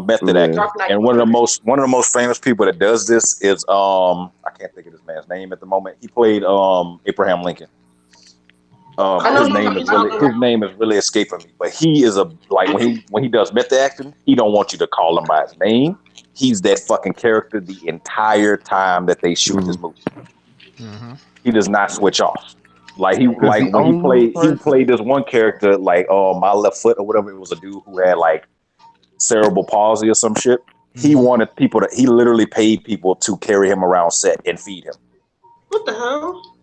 method acting. Dark Knight. And one of the most famous people that does this is I can't think of this man's name at the moment. He played Abraham Lincoln. His name is really escaping me, but he is when he does method acting, he don't want you to call him by his name. He's that fucking character the entire time that they shoot this movie. Mm-hmm. He does not switch off. Like he played this one character like My Left Foot or whatever. It was a dude who had like cerebral palsy or some shit. He wanted he literally paid people to carry him around set and feed him. What the hell?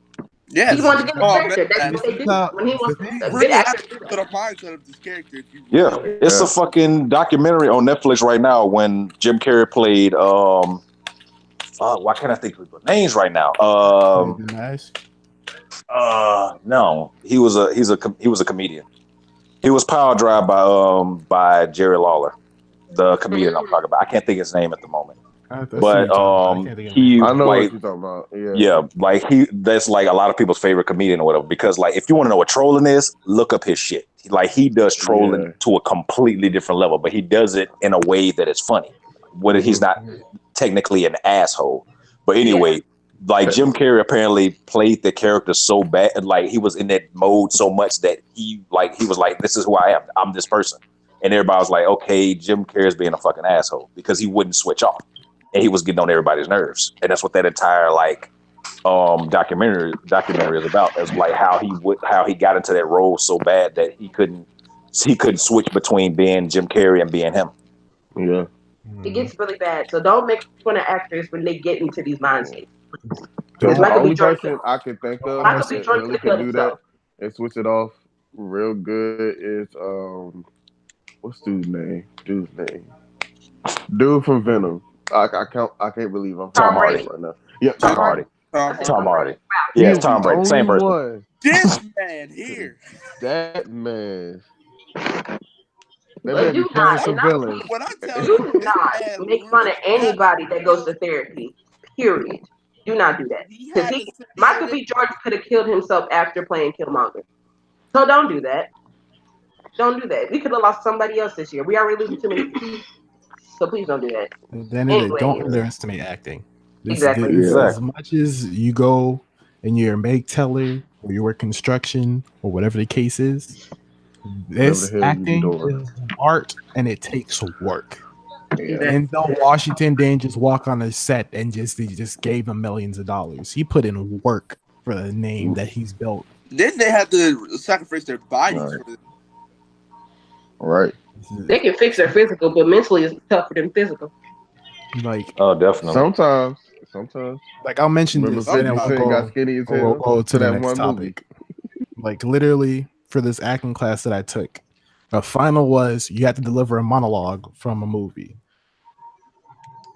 Yeah, he wanted to get the character. That's what they do. When he wants a good actor to do put a that. mindset of this character. It's a fucking documentary on Netflix right now when Jim Carrey played why can't I think of the names right now? No, he was a comedian. He was power drive by Jerry Lawler, the comedian I'm talking about. I can't think of his name at the moment. But he I know like what you're talking about. yeah, like that's like a lot of people's favorite comedian or whatever. Because like if you want to know what trolling is, look up his shit. Like he does trolling to a completely different level, but he does it in a way that is funny. Whether he's not technically an asshole, but anyway, like Jim Carrey apparently played the character so bad, like he was in that mode so much that he was like, this is who I am. I'm this person, and everybody was like, okay, Jim Carrey's being a fucking asshole because he wouldn't switch off. And he was getting on everybody's nerves, and that's what that entire documentary is about. It's like how he got into that role so bad that he couldn't switch between being Jim Carrey and being him. Yeah, it gets really bad. So don't make fun of actors when they get into these mind states. the only person I can think of Michael B. that Jordan really could kill can do himself. that and switch it off real good is what's dude's name? Dude from Venom. I can't believe I'm Tom talking Hardy right now. Yep, Tom Hardy. Tom Hardy. Yeah, it's Tom Brady. Same person. One. This man here. That man. That But man be do playing not, some villains. When I tell you, do not make fun of anybody that goes to therapy. Period. Do not do that. Because Michael B. Jordan could have killed himself after playing Killmonger. So don't do that. Don't do that. We could have lost somebody else this year. We already losing too many people. So please don't do that. Then don't underestimate acting. Exactly. As much as you go and you're a make teller or you work construction or whatever the case is, this acting is art and it takes work. And though Washington didn't just walk on a set and they just gave him millions of dollars. He put in work for the name that he's built. Then they have to sacrifice their bodies for this. Right. They can fix their physical, but mentally it's tougher than physical. Like, oh, definitely. Sometimes. Like, I'll mention this and then we'll go to the next topic. Like, literally, for this acting class that I took, the final was you had to deliver a monologue from a movie.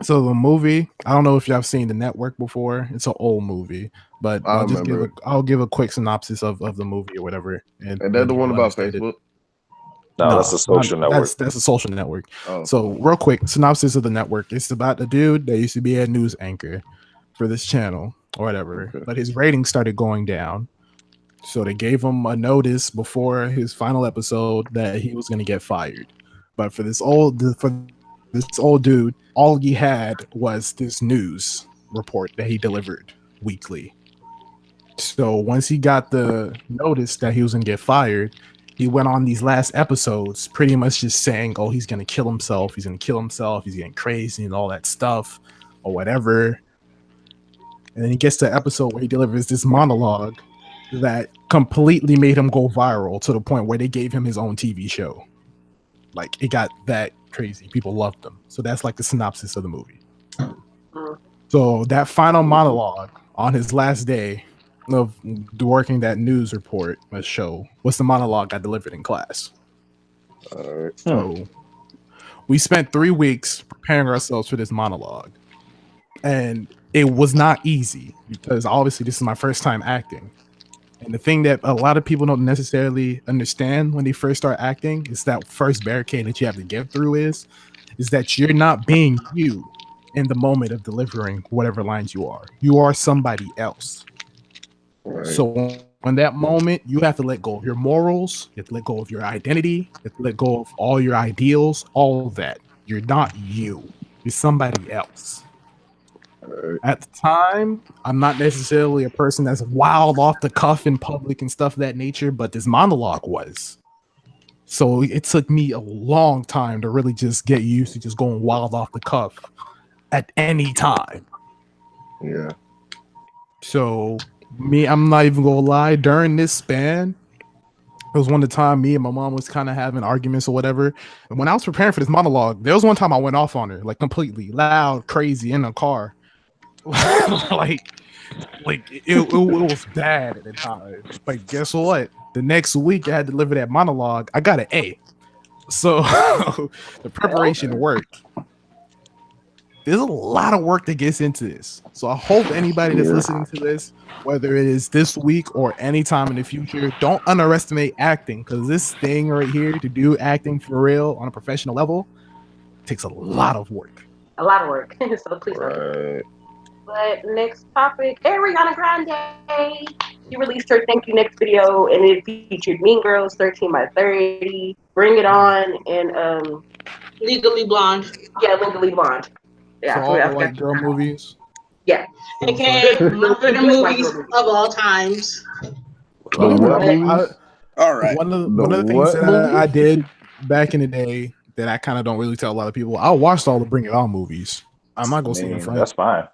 So the movie, I don't know if y'all have seen The Network before. It's an old movie, but I'll give a quick synopsis of the movie or whatever. And that's the one about Facebook? No, that's a social network. That's a social network. Oh. So real quick, synopsis of The Network. It's about a dude that used to be a news anchor for this channel or whatever, but his ratings started going down. So they gave him a notice before his final episode that he was going to get fired. But for this old dude, all he had was this news report that he delivered weekly. So once he got the notice that he was going to get fired, he went on these last episodes pretty much just saying, oh, he's going to kill himself. He's going to kill himself. He's getting crazy and all that stuff or whatever. And then he gets to the episode where he delivers this monologue that completely made him go viral to the point where they gave him his own TV show. Like, it got that crazy. People loved him. So that's like the synopsis of the movie. So that final monologue on his last day of working that news report show was the monologue I delivered in class. So we spent 3 weeks preparing ourselves for this monologue. And it was not easy because obviously this is my first time acting. And the thing that a lot of people don't necessarily understand when they first start acting is that first barricade that you have to get through is that you're not being you in the moment of delivering whatever lines you are. You are somebody else. Right. So in that moment, you have to let go of your morals, you have to let go of your identity, you have to let go of all your ideals, all of that. You're not you. You're somebody else. Right. At the time, I'm not necessarily a person that's wild off the cuff in public and stuff of that nature, but this monologue was. So it took me a long time to really just get used to just going wild off the cuff at any time. Yeah. So I'm not even gonna lie, during this span, it was one of the time me and my mom was kind of having arguments or whatever. And when I was preparing for this monologue, there was one time I went off on her, like completely loud, crazy in a car. like it was bad at the time. But guess what? The next week I had to deliver that monologue. I got an A. So the preparation worked. There's a lot of work that gets into this. So I hope anybody that's listening to this, whether it is this week or anytime in the future, don't underestimate acting, because this thing right here, to do acting for real on a professional level, takes a lot of work. A lot of work. So please don't. But next topic, Ariana Grande. She released her Thank You Next video, and it featured Mean Girls, 13 by 30, Bring It On, and Legally Blonde. Yeah, Legally Blonde. Yeah, so all the white girl movies. Yeah. Okay, my favorite movies of all times. All right. One of the things that I did back in the day that I kind of don't really tell a lot of people, I watched all the Bring It On movies. I'm not gonna see in front. That's fine.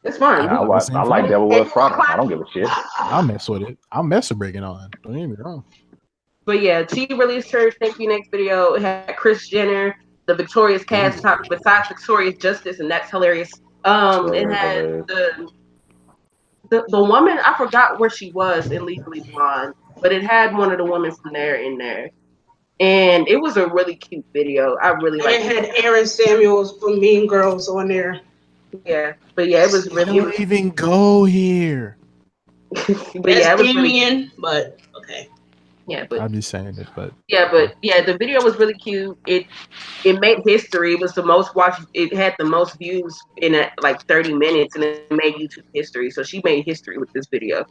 It's fine. I like Devil Wears Prada. I don't give a shit. I'll mess with it. I'll mess with Bring It On. Don't get me wrong. But yeah, she released her Thank You Next video. It had Kris Jenner, the Victorious cast besides Victorious Justice, and that's hilarious. It had the woman, I forgot where she was in Legally Blonde, but it had one of the women from there in there. And it was a really cute video. I really liked it. It had Aaron Samuels from Mean Girls on there. Yeah, but yeah, it was really. Don't even go here. But yeah, it was Damien, but okay. Yeah, but I'm just saying it, but the video was really cute. It made history. It was the most watched. It had the most views in like 30 minutes, and it made YouTube history. So she made history with this video.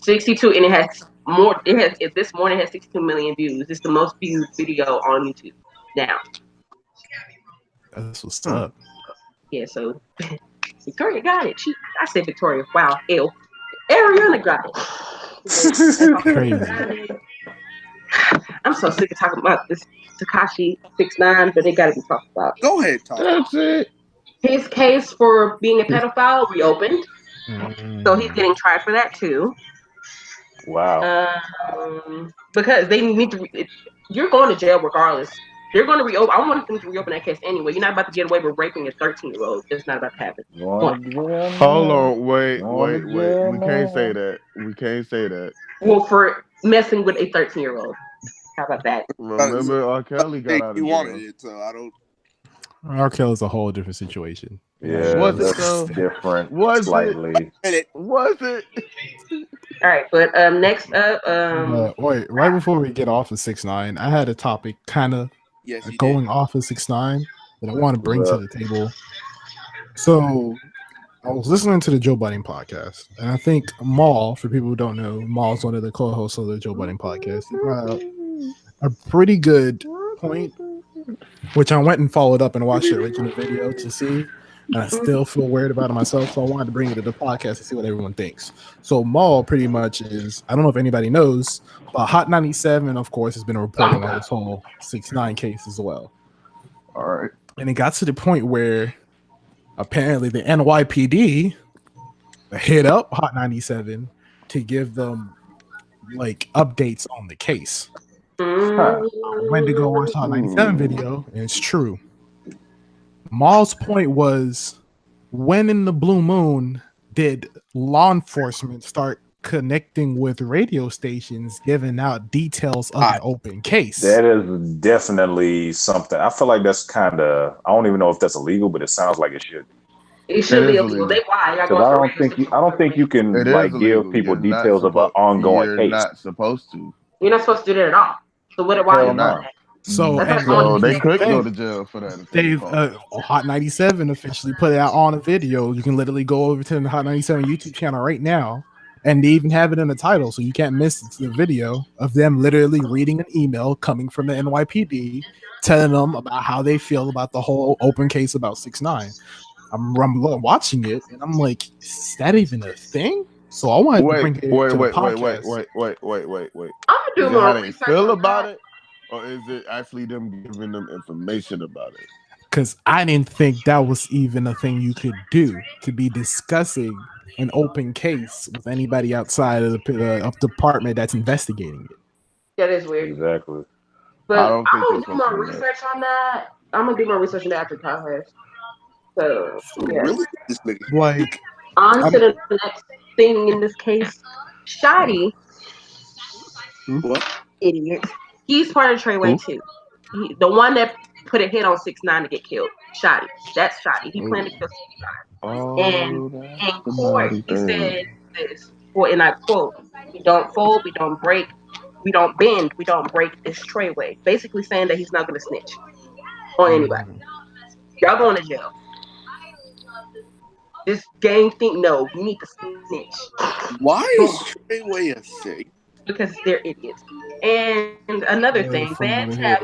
62, and it has more. This morning it has 62 million views. It's the most viewed video on YouTube now. That's what's up. Yeah, so Victoria got it. I said Victoria. Wow, ew. Ariana got it. Crazy. I'm so sick of talking about this Tekashi 6ix9ine, but they got to be talked about. Go ahead, talk. That's it. His case for being a pedophile reopened, so he's getting tried for that too. Wow. Because they need to. You're going to jail regardless. They're going to reopen. I want them to reopen that case anyway. You're not about to get away with raping a 13-year-old. That's not about to happen. Hold on, wait. We can't say that. We can't say that. Well, for messing with a 13-year-old. How about that? Remember, R. Kelly got out of jail. He wanted it, so I don't. R. Kelly's a whole different situation. Yeah, was it though? Different. Was slightly. Was it? All right, but next up, wait, right before we get off of 6ix9ine, I had a topic kind of going off of 6ix9ine that I want to bring to the table. So I was listening to the Joe Budden podcast, and I think Maul, for people who don't know, Maul's one of the co-hosts of the Joe Budden podcast. He brought up a pretty good point, which I went and followed up and watched the original video to see, and I still feel weird about it myself, so I wanted to bring it to the podcast to see what everyone thinks. So Maul pretty much is, I don't know if anybody knows, but Hot 97, of course, has been reporting on this whole 6ix9ine case as well. All right. And it got to the point where apparently the NYPD hit up Hot 97 to give them like updates on the case. I went to go watch Hot 97 video, and it's true. Maul's point was, when in the blue moon did law enforcement start connecting with radio stations, giving out details of an open case? That is definitely something. I feel like that's kind of, I don't even know if that's illegal, but it sounds like it should. It should be illegal. illegal. They why? Because I don't think you can It like is give illegal. people You're not details of an ongoing You're case. not supposed to. You're not supposed to do that at all. So why Hell are you no. doing that? So, That's like So on they the could go to jail for that. If they've Hot 97 officially put it out on a video. You can literally go over to the Hot 97 YouTube channel right now, and they even have it in the title, so you can't miss the video of them literally reading an email coming from the NYPD telling them about how they feel about the whole open case about 6ix9ine. I'm watching it, and I'm like, is that even a thing? So I wanted to bring it to the podcast. Wait. I'm gonna do Is it more how they research feel on about that. it, or is it actually them giving them information about it? Because I didn't think that was even a thing you could do, to be discussing an open case with anybody outside of the department that's investigating it. That is weird. Exactly. But I don't think I'm they're gonna do supposed to more do that. research on that. I'm gonna do more research on that after Kyle has. So yeah. Really? This nigga. Like, On to the next thing in this case. Shotty, What? idiot. He's part of Treyway too. The one that put a hit on 6ix9ine to get killed. Shotty. That's Shotty. He planned to kill 6ix9ine. And in court, he said this, and I quote, "We don't fold, we don't break, we don't bend, we don't break this Treyway." Basically saying that he's not going to snitch on anybody. Y'all going to jail. This gang think, no, we need to snitch. Why is Treyway a thing? Because they're idiots. And another thing, feds have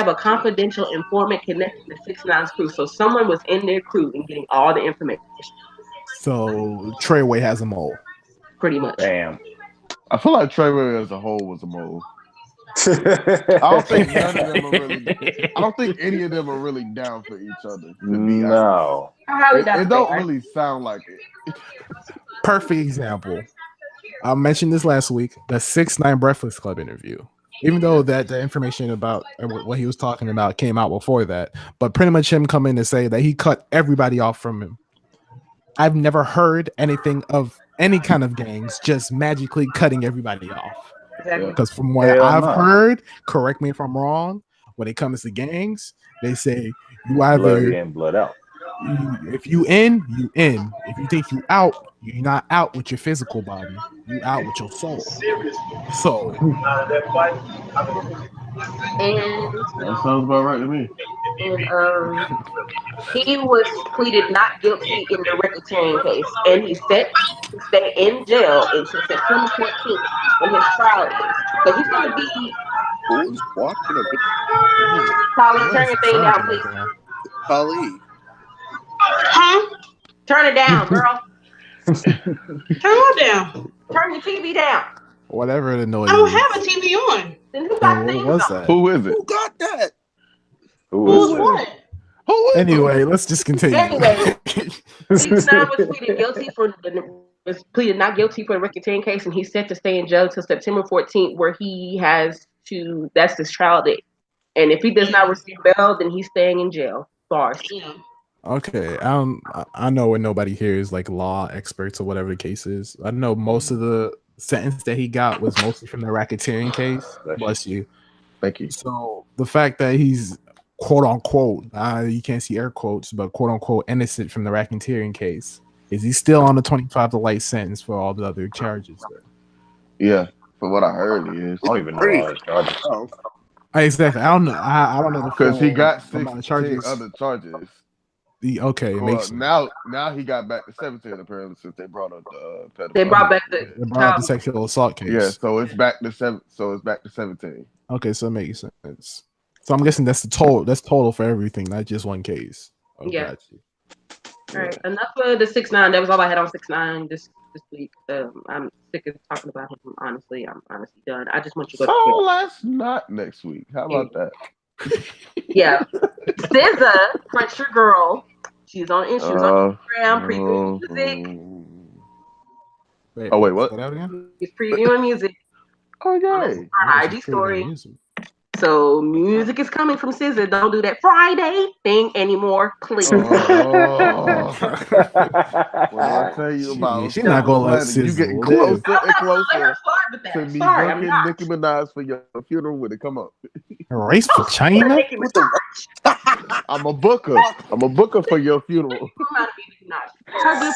a confidential informant connected to 6ix9ine's crew. So someone was in their crew and getting all the information. So Treyway has a mole. Pretty much. Damn. I feel like Treyway as a whole was a mole. I don't think none of them are really. I don't think any of them are really down for each other. No. It don't really sound like it. Perfect example. I mentioned this last week. The 6ix9ine Breakfast Club interview. Even though that the information about what he was talking about came out before that, but pretty much him coming to say that he cut everybody off from him. I've never heard anything of any kind of gangs just magically cutting everybody off. Because from what I've heard, correct me if I'm wrong, when it comes to gangs, they say you either blood in, blood out. If you in, you in. If you think you out, you're not out with your physical body. You out with your soul. So That sounds about right to me. And he was pleaded not guilty in the racketeering case, and he's set to stay in jail until September 14th when his trial is. So he's going to be. Who's walking a bit? Khaled, turn your thing down, please. Khaled. Huh? Turn it down, girl. Turn what down? Turn your TV down. Whatever the noise. I don't have a TV on. Then who got things was on? that? Who is it? Who got that? Who's what? Anyway, let's just continue. Anyway, 6ix9ine was pleaded not guilty for the racketeering case, and he's set to stay in jail until September 14th, where he has to. That's his trial date. And if he does not receive bail, then he's staying in jail. Bars. Okay, I know when nobody here is like law experts or whatever the case is. I know most of the sentence that he got was mostly from the racketeering case. Bless you. Thank you. So the fact that he's quote unquote, you can't see air quotes, but quote unquote innocent from the racketeering case, is he still on the 25 to life sentence for all the other charges? Yeah, from what I heard, he is. I don't even know all the charges. Exactly. I don't know. I don't know because he got 16 charges. other charges. Okay, it makes now he got back to 17 apparently since they brought up the pedophile. They brought back the sexual assault case. Yeah, so it's back to 17. Okay, so it makes sense. So I'm guessing that's the total. That's total for everything, not just one case. Oh, yeah. Got you. All right. Enough of the 6ix9ine. That was all I had on 6ix9ine this week. I'm sick of talking about him. Honestly, I'm honestly done. I just want you to go. So let's not next week. How about that? Yeah. SZA, French your girl. She's on Instagram previewing music. Wait, what? He's previewing music. Okay. On IG story. So music is coming from SZA. Don't do that Friday thing anymore, please. What do I tell you about? She's not gonna let you getting SZA closer live. and closer With to that. me Sorry, I'm booking not. Nicki Minaj for your funeral with it. Come on. Race for China? Nicki Minaj. I'm a booker. I'm a booker for your funeral. Her good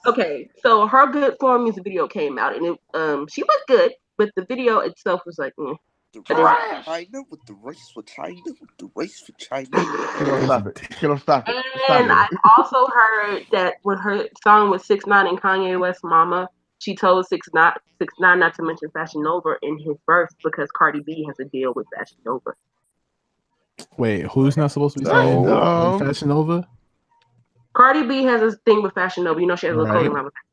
okay, so her good form music video came out, and it she looked good, but the video itself was like, China with the race for China with the race for China. Stop it. Stop it. And I also heard that when her song with 6ix9ine and Kanye West Mama, she told 6ix9ine not to mention Fashion Nova in his verse because Cardi B has a deal with Fashion Nova. Wait, who's not supposed to be saying Fashion Nova? Cardi B has a thing with Fashion Nova. You know she has a little clothing line with Fashion Nova.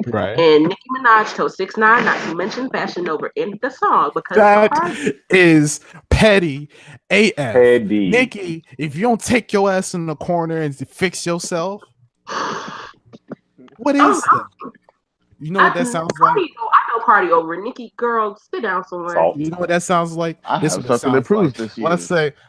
Right. And Nicki Minaj told 6ix9ine not to mention Fashion Nova in the song because that is petty AF. Petty. Nicki, if you don't take your ass in the corner and fix yourself, what is that? You know what that sounds like? I know Cardi over Nicki. Girl, sit down somewhere. You know what that sounds like? I this have something to prove this year.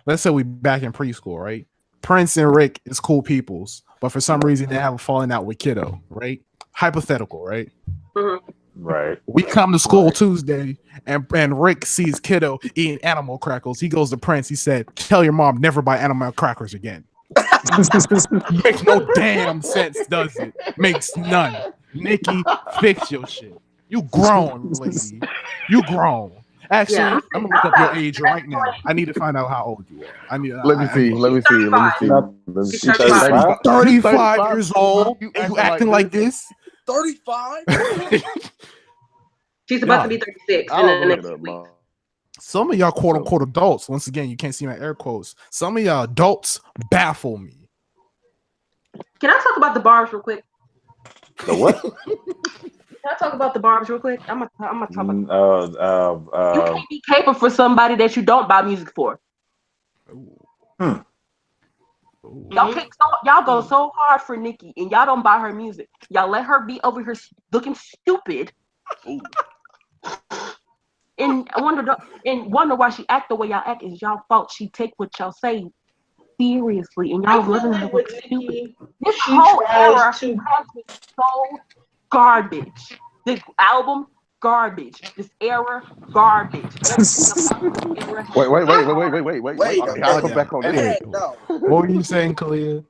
Let's say we back in preschool, right? Prince and Rick is cool peoples, but for some reason they have a falling out with Kiddo, right? Hypothetical, right? Mm-hmm. Right. We come to school Tuesday, and Rick sees Kiddo eating animal crackers. He goes to Prince. He said, "Tell your mom never buy animal crackers again." Makes no damn sense, does it? Makes none. Nicki, fix your shit. You grown, lady. You grown. Actually, I'm gonna look up your age right now. I need to find out how old you are. Let me see. She's 35. 35 years old. You acting like this? 35? She's about to be 36 in the next week. Some of y'all quote unquote adults, once again, you can't see my air quotes. Some of y'all adults baffle me. Can I talk about the barbs real quick? The what? Can I talk about the barbs real quick? I'm gonna talk about you can't be capable for somebody that you don't buy music for. Y'all go so hard for Nicki and y'all don't buy her music. Y'all let her be over here looking stupid. And wonder why she act the way y'all act is y'all fault. She take what y'all say seriously and y'all living her with stupid. This whole era has been so garbage. This album, garbage. This era, garbage. Wait. I'll come back on this. What were you saying, Khaled?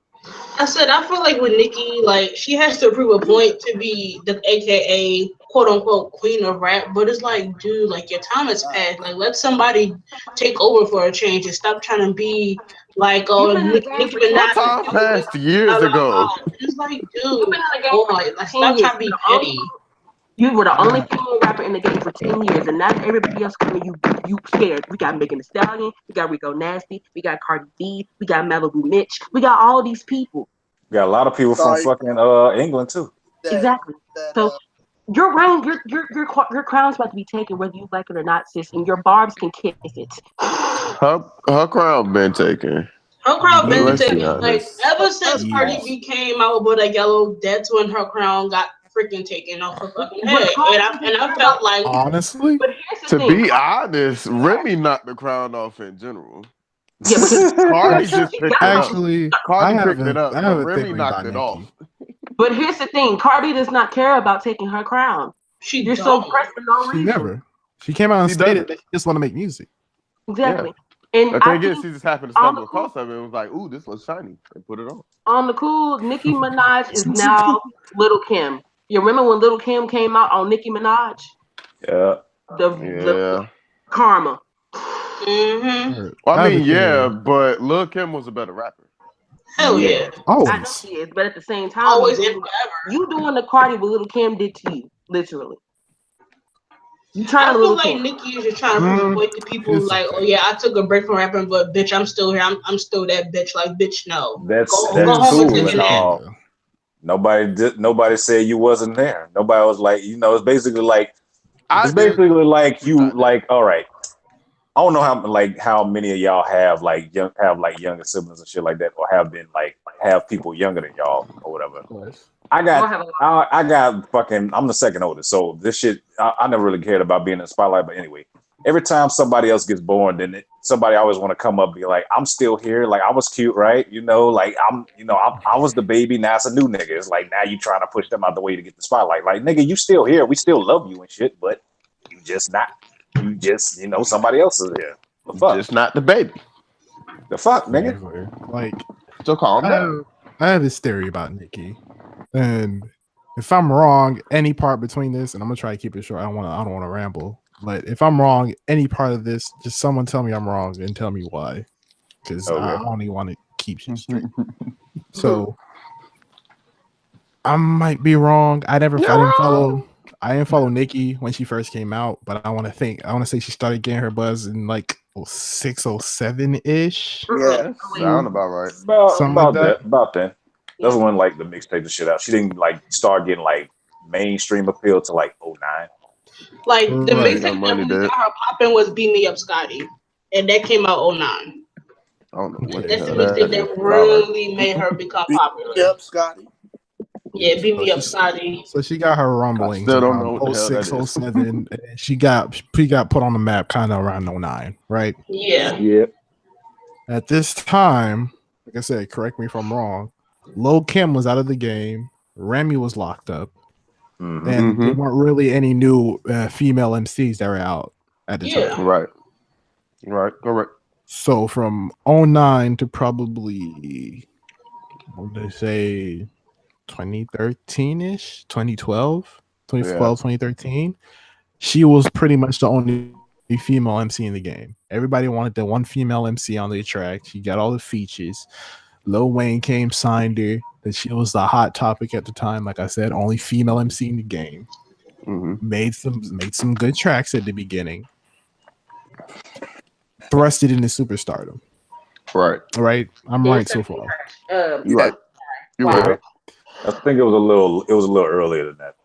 I said I feel like with Nicki, like she has to prove a point to be the AKA quote unquote queen of rap, but it's like, dude, like your time has passed. Like let somebody take over for a change and stop trying to be like Nicki Minaj. Time passed years ago. It's like, dude, boy, like stop trying to be petty. You were the only female rapper in the game for 10 years, and now everybody else coming, you scared. We got Megan Thee Stallion, we got Rico Nasty, we got Cardi B, we got Malibu Mitch, we got all these people. We got a lot of people from fucking England too. Exactly. So your crown's about to be taken, whether you like it or not, sis, and your barbs can kiss it. Her crown been taken. Her crown been taken. Like ever since Cardi B came out with a yellow, that's when her crown got freaking taken off her fucking head. And I felt like, honestly, to be honest, Remy knocked the crown off in general. Yeah, because Cardi just picked it up. Cardi picked it up, but Remy knocked it off. But here's the thing: Cardi does not care about taking her crown. You're so pressed for no reason. She never. She came out and stated that she just want to make music. Exactly. Yeah. And I think she just happened to stumble across something and was like, "Ooh, this looks shiny," and put it on. On the cool, Nicki Minaj is now Little Kim. You remember when Little Kim came out on Nicki Minaj? Yeah. The Karma. Mm-hmm. Well, I mean, but Lil Kim was a better rapper. Hell yeah. Always. I know she is, but at the same time, always and forever. You doing the Cardi what Little Kim did to you, literally. You trying I to feel like Nicki is just trying to prove a point to people like, oh yeah, I took a break from rapping, but bitch, I'm still here. I'm still that bitch. Like, bitch, no. That's go home cool with and all. Nobody said you wasn't there. Nobody was like, it's basically like you like, all right. I don't know how many of y'all have younger siblings and shit like that, or have people younger than y'all or whatever. I got fucking. I'm the second oldest, so this shit I never really cared about being in the spotlight. But anyway, every time somebody else gets born, then somebody always want to come up and be like, I'm still here. Like, I was cute, right? You know, like I was the baby. Now it's a new nigga. It's like, now you trying to push them out the way to get the spotlight. Like, nigga, you still here. We still love you and shit, but you just not. You just, somebody else is here. The fuck? Just not the baby. The fuck, nigga? Like, so calm down. I have this theory about Nicki, and if I'm wrong, any part between this, and I'm gonna try to keep it short. I don't want to ramble. But if I'm wrong, any part of this, just someone tell me I'm wrong and tell me why, because I only want to keep shit straight. So I might be wrong. I didn't follow Nicki when she first came out, but I want to say she started getting her buzz in like 06, 07 ish. Yeah, sound about right. About that. That's when like the mixtape shit out. She didn't like start getting like mainstream appeal to like 09. Like the mixtape that really got her popping was "Beat Me Up, Scotty," and that came out 09. I don't know what that's the mixtape that really made her become popular. Beat Me Up, Scotty. Yeah, "Beat Me Up, Scotty." So she got her rumblings. Still don't know what 06, 07, and she got put on the map kind of around 09, right? Yeah. Yep. At this time, like I said, correct me if I'm wrong, Lil' Kim was out of the game. Remy was locked up. And there weren't really any new female MCs that were out at the time. Right, correct. So from 09 to probably, what did they say, 2013-ish, 2013, she was pretty much the only female MC in the game. Everybody wanted the one female MC on their track. She got all the features. Lil Wayne came, signed her. That she was the hot topic at the time. Like I said, only female MC in the game. Made some good tracks at the beginning. Thrusted into superstardom. Right. I'm right so far. You're right. You're right. I think it was a little earlier than that.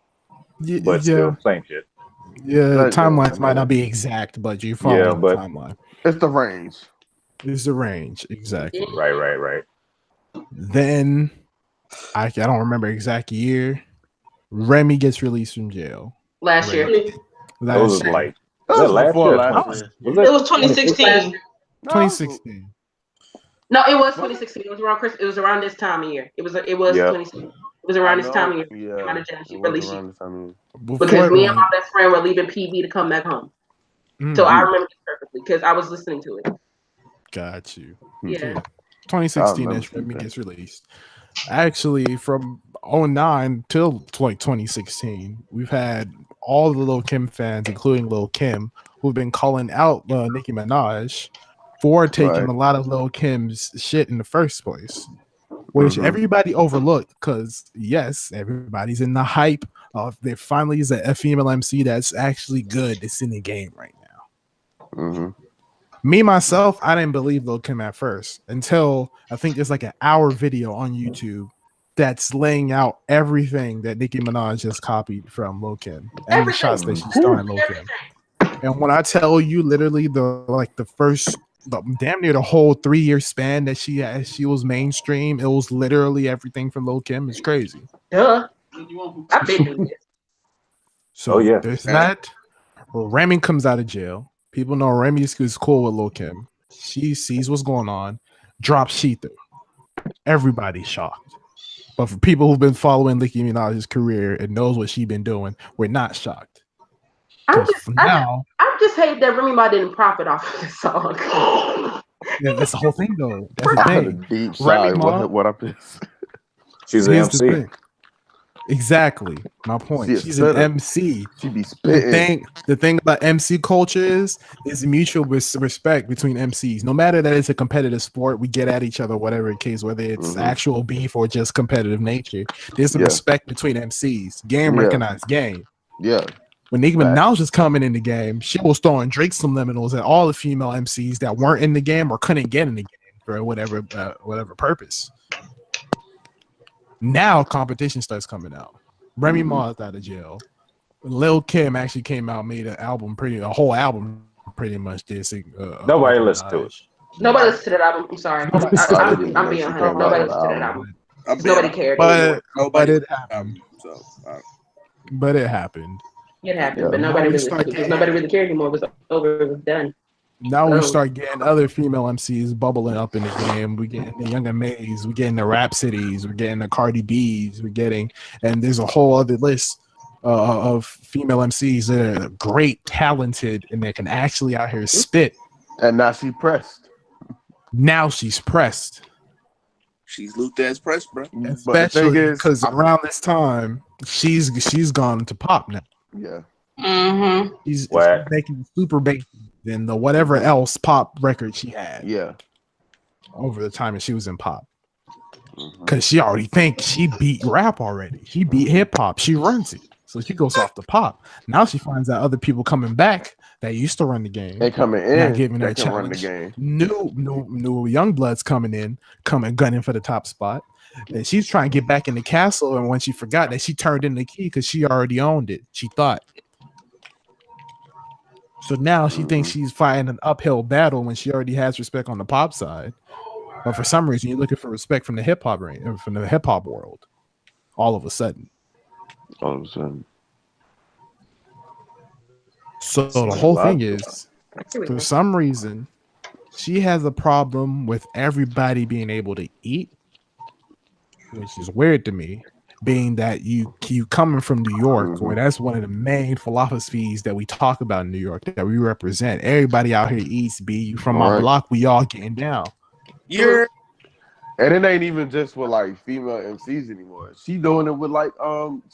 But still, same shit. Yeah, the timelines might not be exact, but you follow the timeline. It's the range. It's the range, exactly. Right. Then I don't remember exact year. Remy gets released from jail. Last year. It was last year. It was 2016. 2016. No, it was 2016. It was around Christmas. It was around this time of year. It was 2016. It was around this time of year. Yeah. She released it. Because me and my best friend were leaving PV to come back home. So I remember it perfectly because I was listening to it. Got you. Yeah. 2016-ish, Remy gets released. Actually, from 09 till like 2016, we've had all the Lil' Kim fans, including Lil' Kim, who've been calling out Nicki Minaj for taking a lot of Lil' Kim's shit in the first place, which everybody overlooked because, yes, everybody's in the hype of there finally is a female MC that's actually good that's in the game right now. Me, myself, I didn't believe Lil' Kim at first until I think there's like an hour video on YouTube that's laying out everything that Nicki Minaj just copied from Lil' Kim and the shots that she started Lil' Kim. And when I tell you literally damn near the whole 3-year span that she was mainstream, it was literally everything from Lil' Kim. It's crazy. Duh. I've been doing this. So there's that. Remy comes out of jail. People know Remy is cool with Lil' Kim. She sees what's going on, drops Sheether. Everybody's shocked. But for people who've been following Nicki Minaj's career and knows what she's been doing, we're not shocked. I just hate that Remy Ma didn't profit off of this song. Yeah, that's the whole thing, though. That's the thing. Deep side. What up is? She's an MC. Exactly. My point. She's an MC. She be spitting. The thing about MC culture is mutual respect between MCs. No matter that it's a competitive sport, we get at each other, whatever the case, whether it's actual beef or just competitive nature. There's some respect between MCs. Game recognized game. Yeah. When Nicki Minaj was coming in the game, she was throwing Drake subliminals at all the female MCs that weren't in the game or couldn't get in the game for whatever purpose. Now competition starts coming out. Remy Ma is out of jail. Lil' Kim actually came out, made a whole album pretty much this. Nobody listened to it. Nobody listened to that album. I'm sorry. I'm being honest. Nobody listened to that album. Nobody cared. But it happened. But it happened. It happened, Yeah. but nobody really cared anymore. It was over. It was done. Now we start getting other female MCs bubbling up in the game. We getting the Young M.A's, we getting the Rhapsodies, we're getting the Cardi B's, and there's a whole other list of female MCs that are great, talented, and that can actually out here spit. And now she pressed. Now she's pressed. She's looked as pressed, bro. Especially because around this time, she's gone to pop now. Yeah. Mm-hmm. She's making super basic than the whatever else pop record she had. Yeah. Over the time that she was in pop. Because she already thinks she beat rap already. She beat hip hop. She runs it. So she goes off the pop. Now she finds out other people coming back that used to run the game. They coming in. Not giving her a can run the challenge. game. New young bloods coming gunning for the top spot. And she's trying to get back in the castle. And when she forgot that she turned in the key because she already owned it. She thought. So now she thinks she's fighting an uphill battle when she already has respect on the pop side. But for some reason, you're looking for respect from the hip hop world. All of a sudden. So the whole thing is, for some reason, she has a problem with everybody being able to eat, which is weird to me. Being that you coming from New York, where that's one of the main philosophies that we talk about in New York, that we represent. Everybody out here eats. Be you from my block, we all getting down. Yeah. And it ain't even just with like female MCs anymore. She doing it with male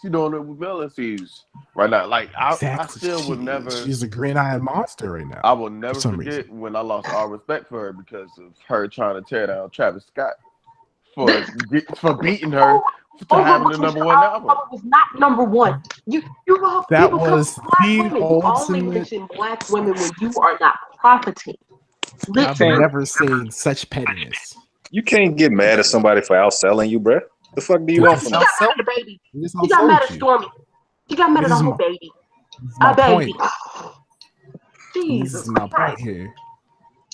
MCs right now. Like I still would never. She's a green-eyed monster right now. I will never forget when I lost all respect for her because of her trying to tear down Travis Scott for beating her. To having the number one album. It was not number one. That was the only mention black women when you are not profiting. I've never seen such pettiness. You can't get mad at somebody for outselling you, bruh. The fuck do you want from them? She got mad at the baby. She got mad at Stormy. She got mad at the whole baby. A baby. This is my point here.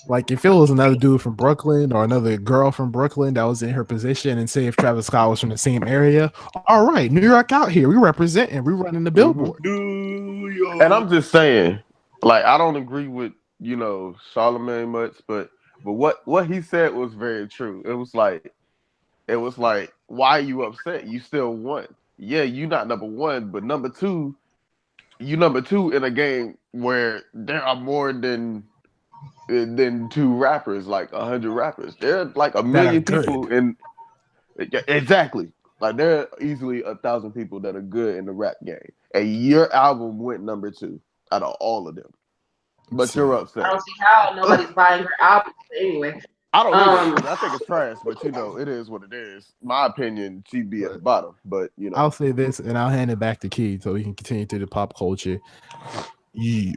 Like, if it was another dude from Brooklyn or another girl from Brooklyn that was in her position, and say if Travis Scott was from the same area, all right, New York out here, we represent and we running the Billboard. And I'm just saying, like, I don't agree with Charlamagne much, but what he said was very true. It was like, why are you upset? You still won. Yeah, you not number one, but number two, you number two in a game where there are more than two rappers, like 100 rappers. There are like a million people in. Exactly. Like there are easily 1,000 people that are good in the rap game, and your album went number 2 out of all of them. But you're upset. I don't see how nobody's buying her album anyway. I don't know. I think it's trash, but it is what it is. My opinion, she'd be at the bottom, but I'll say this, and I'll hand it back to Key so we can continue to the pop culture.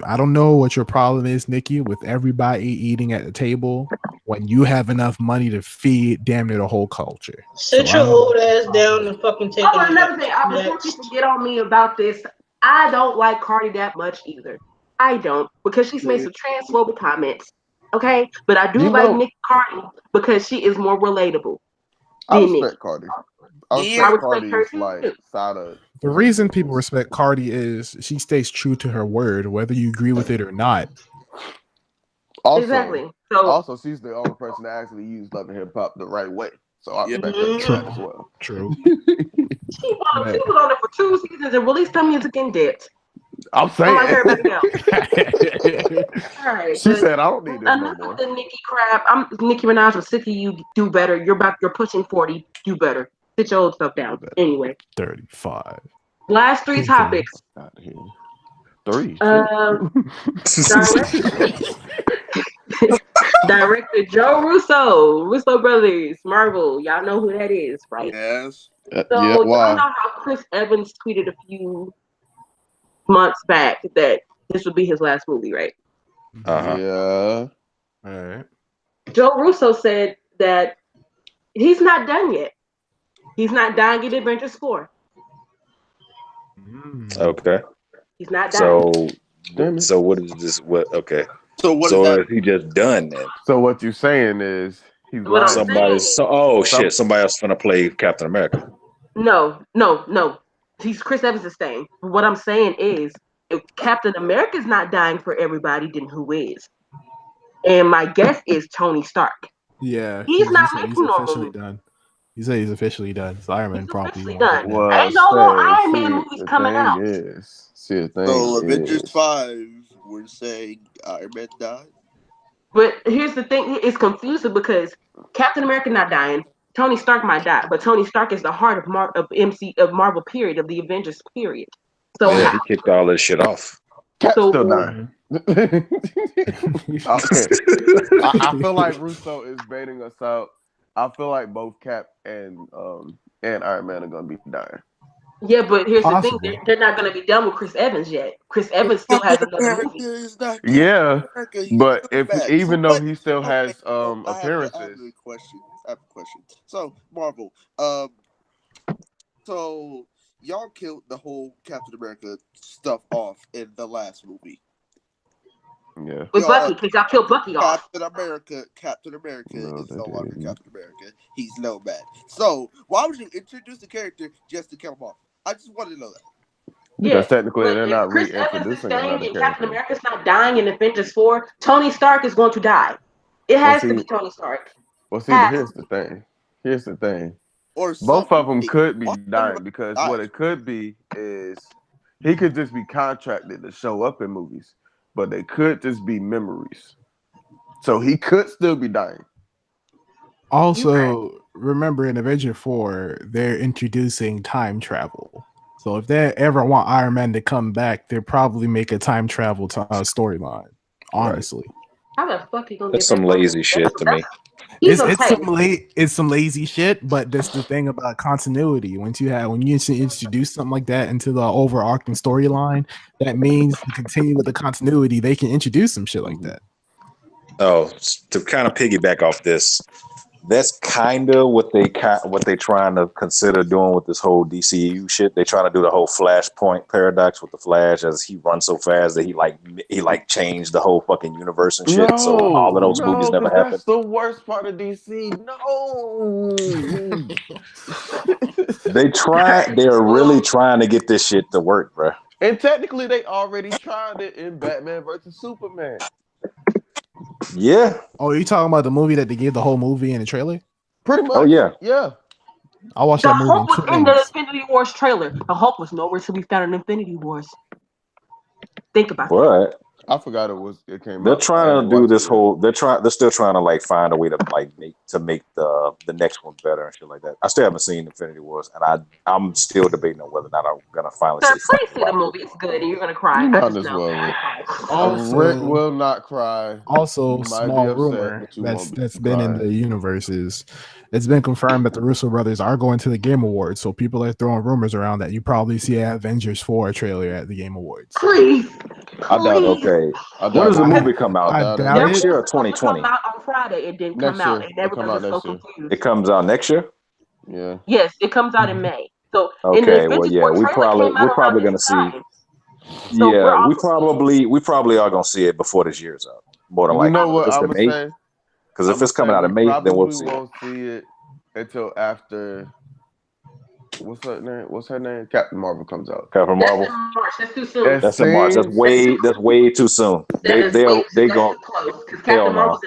I don't know what your problem is, Nikki, with everybody eating at the table when you have enough money to feed damn near the whole culture. Sit your old ass down and fucking take it. Another thing, before people get on me about this, I don't like Cardi that much either. I don't, because she's made some transphobic comments. Okay, but I do like Nicki Cardi because she is more relatable. I respect Cardi. I respect Cardi's like side of. The reason people respect Cardi is she stays true to her word, whether you agree with it or not. Also, exactly. Also, she's the only person that actually used Love and Hip Hop the right way. So I respect that as well. True. She was on it for 2 seasons and released her music in depth. I'm saying. All right. She said, "I don't need this enough no more." of the Nicki crap. Nicki Minaj was sick of you. Do better. You're pushing 40. Do better. Sit your old stuff down. Anyway. 35. Last 3 topics. Out of here. 3. Director Joe Russo Brothers, Marvel. Y'all know who that is, right? Yes. So y'all know how Chris Evans tweeted a few months back that this would be his last movie, right? Yeah. All right. Joe Russo said that he's not done yet. He's not done getting Avengers 4. Okay. He's not done. So what is this? Okay. So what? So is he just done then? So what you're saying is he's somebody. Somebody else gonna play Captain America. No. He's Chris Evans is staying. What I'm saying is if Captain America's not dying for everybody, then who is? And my guess is Tony Stark. Yeah, he's not making no officially movies. done. He said he's officially done. So Iron Man probably Officially won't done. get that. Well, Ain't no more Iron see, Man movies the coming thing out. is, the thing So is, Avengers 5, we're saying Iron Man died. But here's the thing: it's confusing because Captain America not dying. Tony Stark might die, but Tony Stark is the heart of Marvel period, of the Avengers period. So Yeah, he kicked all this shit off. Cap's So- still dying. Okay. I feel like Russo is baiting us out. I feel like both Cap and Iron Man are gonna be dying. yeah, but here's Possible. the thing: they're not going to be done with Chris Evans yet. Chris Evans still has another movie. Is not Yeah, America. He's but coming if back. even though But- he still has okay, so I have appearances. a question. So Marvel, so y'all killed the whole Captain America stuff off in the last movie. Yeah. With Bucky, because y'all killed Bucky off. Captain America No, is they no longer didn't. Captain America. He's Nomad. So why would you introduce the character just to kill him off? I just wanted to know that. Because technically but they're if not Chris Evans is reintroducing staying another and Captain character. America's not dying in Avengers 4, Tony Stark is going to die. It has to be Tony Stark. Well, see, but here's the thing. Here's the thing. Or Both of them something. could be One of them dying because died. what it could be is he could just be contracted to show up in movies, but they could just be memories. So he could still be dying. Also, remember in Avenger 4, they're introducing time travel. So if they ever want Iron Man to come back, they'll probably make a time travel storyline. Honestly, How the fuck you gonna That's get some that lazy shit to me. It's some lazy shit, but that's the thing about continuity. When you introduce something like that into the overarching storyline, that means to continue with the continuity, they can introduce some shit like that. Oh, to kind of piggyback off this, that's kind of what they trying to consider doing with this whole DCU shit. They trying to do the whole Flashpoint paradox with the Flash, as he runs so fast that he changed the whole fucking universe and shit. So all of those movies never happened. That's the worst part of DC. No. They're really trying to get this shit to work, bro. And technically, they already tried it in Batman versus Superman. Yeah. Oh, you talking about the movie that they gave the whole movie in the trailer? Pretty much. Oh yeah. Yeah. I watched The that movie. Hulk was in the Infinity Wars trailer. The Hulk was nowhere to be found in Infinity Wars. Think about that. But I forgot it came they're out. trying to do this whole. They're still trying to find a way to make the next one better and shit like that. I still haven't seen Infinity Wars, and I'm still debating on whether or not I'm gonna finally So see. please see the movie. It's good, and you're gonna cry. Not I just as know. well. Also, Rick will not cry. Also, You might small be upset, rumor but you that's won't been in cry. the universe is it's been confirmed that the Russo brothers are going to the Game Awards. So people are throwing rumors around that you probably see an Avengers 4 trailer at the Game Awards. Please. I doubt. Okay, when does the movie come out? I doubt Next it. year or 2020? Come out on Friday. It didn't Next come out, year. and everybody was so confused. It comes out next year. Yeah. Yes, it comes out in May. So Okay, well, yeah, we're probably gonna see. Yeah, we probably are gonna see it before this year's out. More than You likely. know what It's I'm the gonna May. say? Because if it's coming out in May, then we'll see. We won't see it until after. What's her name? Captain Marvel comes out. Captain Marvel. That's too soon. That's in March. That's way too soon. They go. Hell no.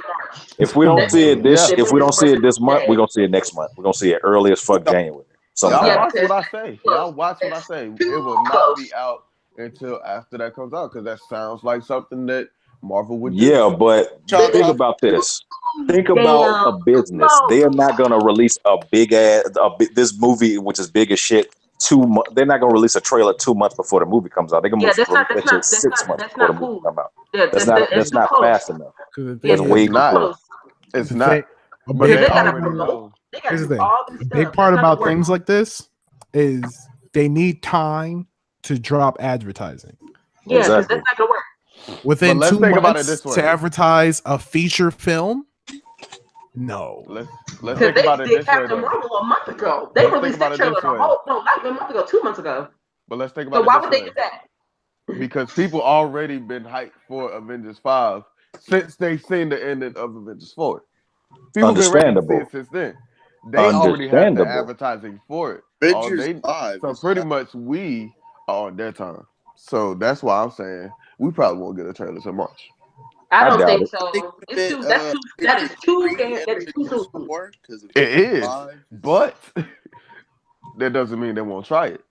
If we don't see it this month, we're gonna see it next month. We're gonna see it early as fuck January. Y'all watch what I say. Y'all watch what I say. It will not be out until after that comes out because that sounds like something that Marvel would do. Yeah, but think about this. Think about a business. They are not gonna release this movie, which is big as shit. They're not gonna release a trailer 2 months before the movie comes out. They're gonna release it 6 months before the movie comes out. That's not fast enough. That's way too close. It's not. But they already know. Here's the thing. The big part about things like this is they need time to drop advertising. Yeah, because that's not gonna work. Within 2 months to advertise a feature film? No. Let's think about it this way. Captain Marvel a month ago. They released that trailer not a month ago, 2 months ago. But let's think about it. So why would they do that? Because people already been hyped for Avengers 5 since they seen the ending of Avengers 4. People been ready to see it since then. They already have the advertising for it. Avengers 5. So pretty much we are on their time. So that's why I'm saying we probably won't get a trailer till March. I don't doubt think it. so. It's too. That is too Avengers soon. 4, 'cause It is, 5 but that doesn't mean they won't try it.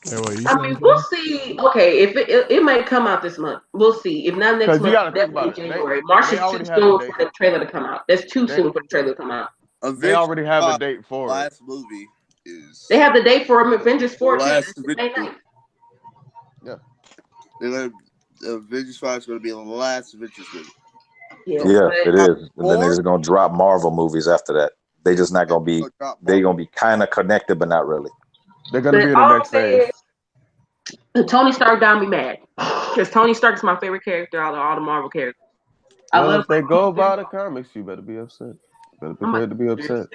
Hey, what, you I saying, mean, Jay? we'll see. Okay, if it might come out this month, we'll see. If not next Because you month, got to think definitely about it. January. March They is too already have the soon date. for the trailer to come out. That's too They- soon for the trailer to come out. They already have the 5, date for it. last movie is They have the date for Avengers 4 too. last It's May Avengers. 9th. They're gonna, Avengers 5 is going to be the last Avengers movie. Yeah, but it is. And then they're just gonna drop Marvel movies after that. They just not gonna be. They're gonna be kind of connected, but not really. They're gonna be in the all next I'm saying phase. is, Tony Stark got me mad because Tony Stark is my favorite character out of all the Marvel characters. I Well, love. if they go by the comics, you better be upset. Better prepare to be upset.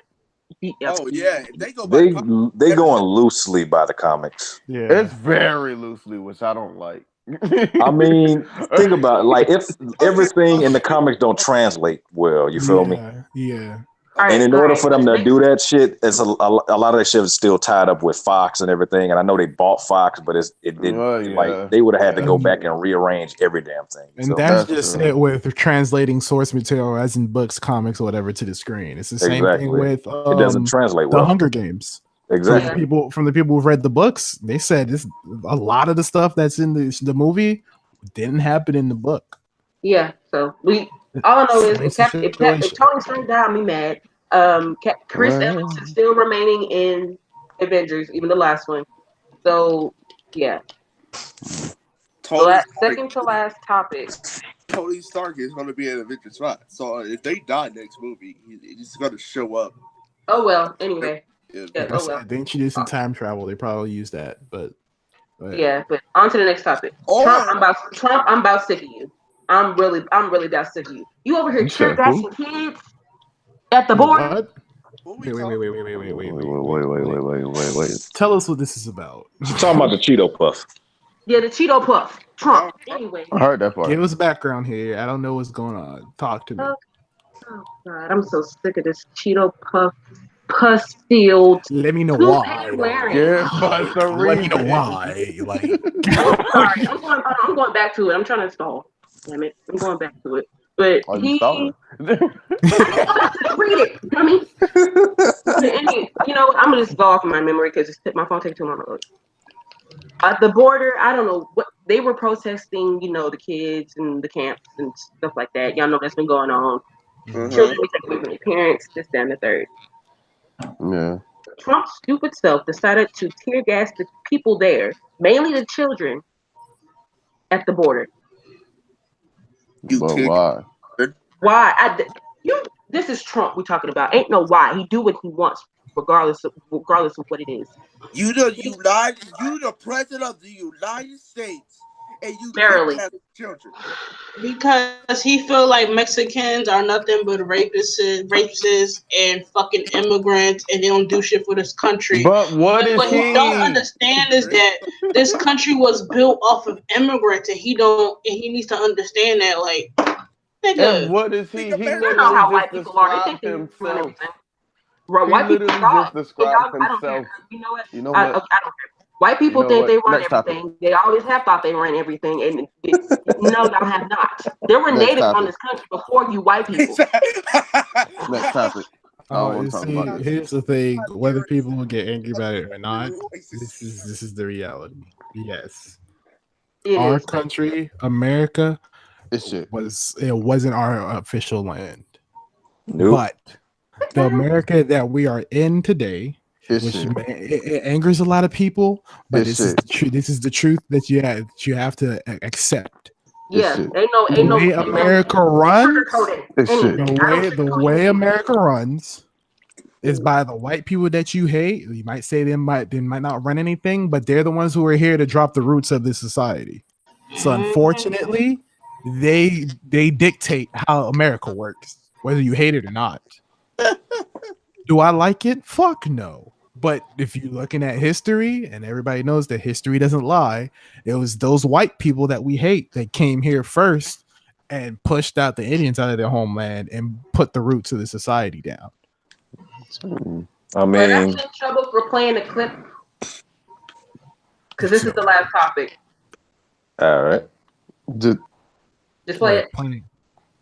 Oh yeah, if they go by They going loosely by the comics. Yeah, It's very loosely, which I don't like. I mean, think about it. Like if everything in the comics don't translate well, you feel me? Yeah. All right, And in all order right. for them to do that shit, it's a lot of that shit is still tied up with Fox and everything. And I know they bought Fox, but it didn't. Like they would have had to go back and rearrange every damn thing. And So, that's just it with translating source material, as in books, comics, or whatever, to the screen. It's the same thing with it doesn't translate well. The Hunger Games. Exactly. From the people who've read the books, they said a lot of the stuff that's in the movie didn't happen in the book. Yeah, so all I know is if Tony Stark got me mad. Chris Evans is still remaining in Avengers, even the last one. So yeah. Second to last topic. Tony Stark is going to be in Avengers 5. So if they die next movie, he's going to show up. Oh well. Anyway. They introduced in time travel. They probably use that, but yeah. But on to the next topic. Trump, I'm about sick of you. I'm really that sick of you. You over here tear gassing kids at the border. Wait. Tell us what this is about. You're talking about the Cheeto Puff. Yeah, the Cheeto Puff. Trump. Anyway. I heard that part. Give us background here. I don't know what's going on. Talk to me. Oh God, I'm so sick of this Cheeto Puff pus-filled. Let me know why. Yeah, but let me know why. Like, sorry, I'm going back to it. I'm trying to stall. Damn it, I'm going back to it. But you stalling? Read it. I mean, I'm gonna just go off of my memory because my phone takes too long to load. At the border, I don't know what they were protesting. The kids and the camps and stuff like that. Y'all know that's been going on. Children be taken away from their parents. This, that, and the third. Yeah. Trump's stupid self decided to tear gas the people there, mainly the children, at the border. But why? Why? This is Trump we're talking about. Ain't no why. He do what he wants, regardless of what it is. You the president of the United States, and you barely children because he feel like Mexicans are nothing but rapists and fucking immigrants, and they don't do shit for this country. But what he don't understand is that this country was built off of immigrants, and he needs to understand that, like, nigga. And what is he? He don't know how white people are. They think they run everything. White people just described himself. You know what? You know I don't care. White people think they run everything. They always have thought they run everything, and no, y'all have not. There were natives on this country before you white people. Next topic. Here's the thing: whether people will get angry about it or not, this is the reality. Yes, our country, America, it wasn't our official land, but the America that we are in today, which it angers a lot of people, but this is the truth that you have to accept. Yeah, the way America runs, the way America runs is by the white people that you hate. You might say they might not run anything, but they're the ones who are here to drop the roots of this society. So unfortunately, they dictate how America works, whether you hate it or not. Do I like it? Fuck no. But if you're looking at history, and everybody knows that history doesn't lie, it was those white people that we hate that came here first and pushed out the Indians out of their homeland and put the roots of the society down. I mean, I'm in trouble for playing the clip because this is the last topic. All right. Just Just play it.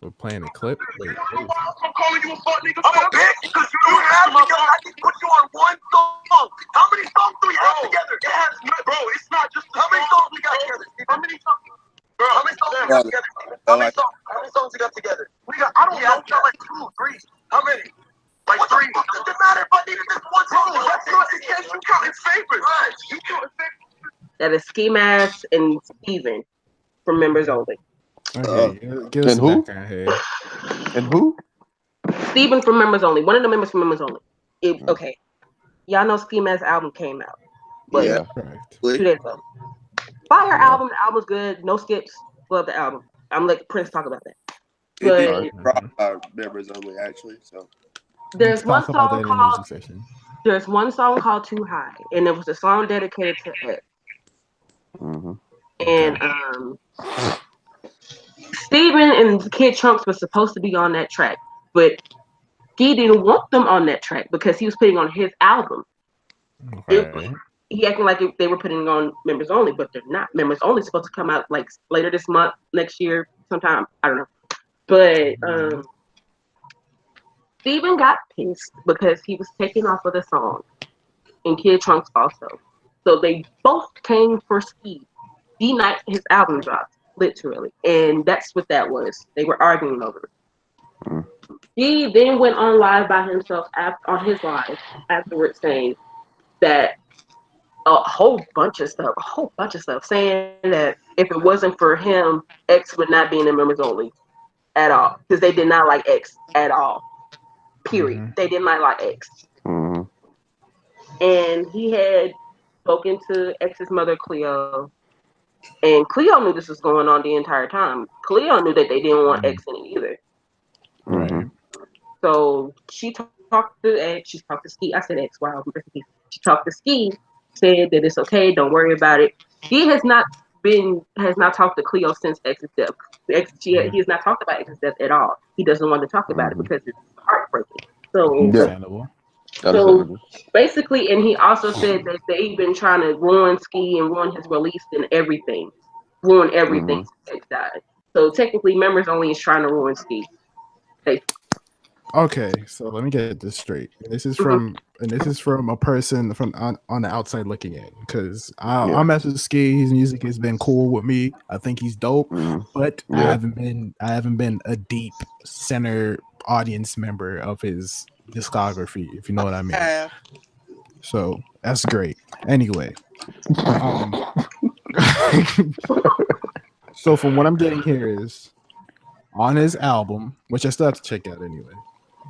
We're playing a clip. Wait, I'm calling you a fuck nigga. I'm a bitch because you have together. I can put you on one song. How many songs do we have together? It has, bro. It's not just how many songs we got together. How many songs? Bro, how many songs we got together? How many songs we got together? We got. I don't know. We got like 2, 3. How many? Like what 3. What does it matter if I needed this one song? That's not the case. You counting favorites. Right. You counting favorites. That is Ski Mask and Steven from Members Only. Okay, give us and a who? background here. And who? Steven from Members Only. One of the members from Members Only. Okay. Y'all know Ski Mask's album came out. But Yeah. Correct. 2 days ago. Fire album. The album's good. No skips. Love the album. I'm letting Prince talk about that. But It brought our members only, actually. So there's one Talk about that song in the called music section. There's one song called Too High, and it was a song dedicated to X. Mm-hmm. And Steven and Kid Trunks were supposed to be on that track, but he didn't want them on that track because he was putting on his album. Okay. He acting like they were putting on Members Only, but they're not. Members Only is supposed to come out like later this month, next year, sometime. I don't know. But Steven got pissed because he was taken off of the song, and Kid Trunks also. So they both came for Ski the night his album dropped, literally. And that's what that was. They were arguing over it. He then went on live by himself on his live afterwards saying that a whole bunch of stuff, saying that if it wasn't for him, X would not be in the Members Only at all. Because they did not like X at all. Period. Mm-hmm. They did not like X. Mm-hmm. And he had spoken to X's mother, Cleo. And Cleo knew this was going on the entire time. Cleo knew that they didn't want X in it either. Right. So she talked to X. She talked to Ski. I said X. Wow. She talked to Ski. Said that it's okay. Don't worry about it. He has not talked to Cleo since X's death. He has not talked about X's death at all. He doesn't want to talk about it because it's heartbreaking. So understandable. So basically, and he also said that they've been trying to ruin Ski and ruin his release and everything. Ruin everything since X died. So technically, Members Only is trying to ruin Ski. Okay, so let me get this straight. This is from a person from on the outside looking in, because I mess with Ski. His music has been cool with me. I think he's dope, but I haven't been a deep center audience member of his discography, if you know what I mean. So that's great. Anyway, so from what I'm getting here is on his album, which I still have to check out anyway.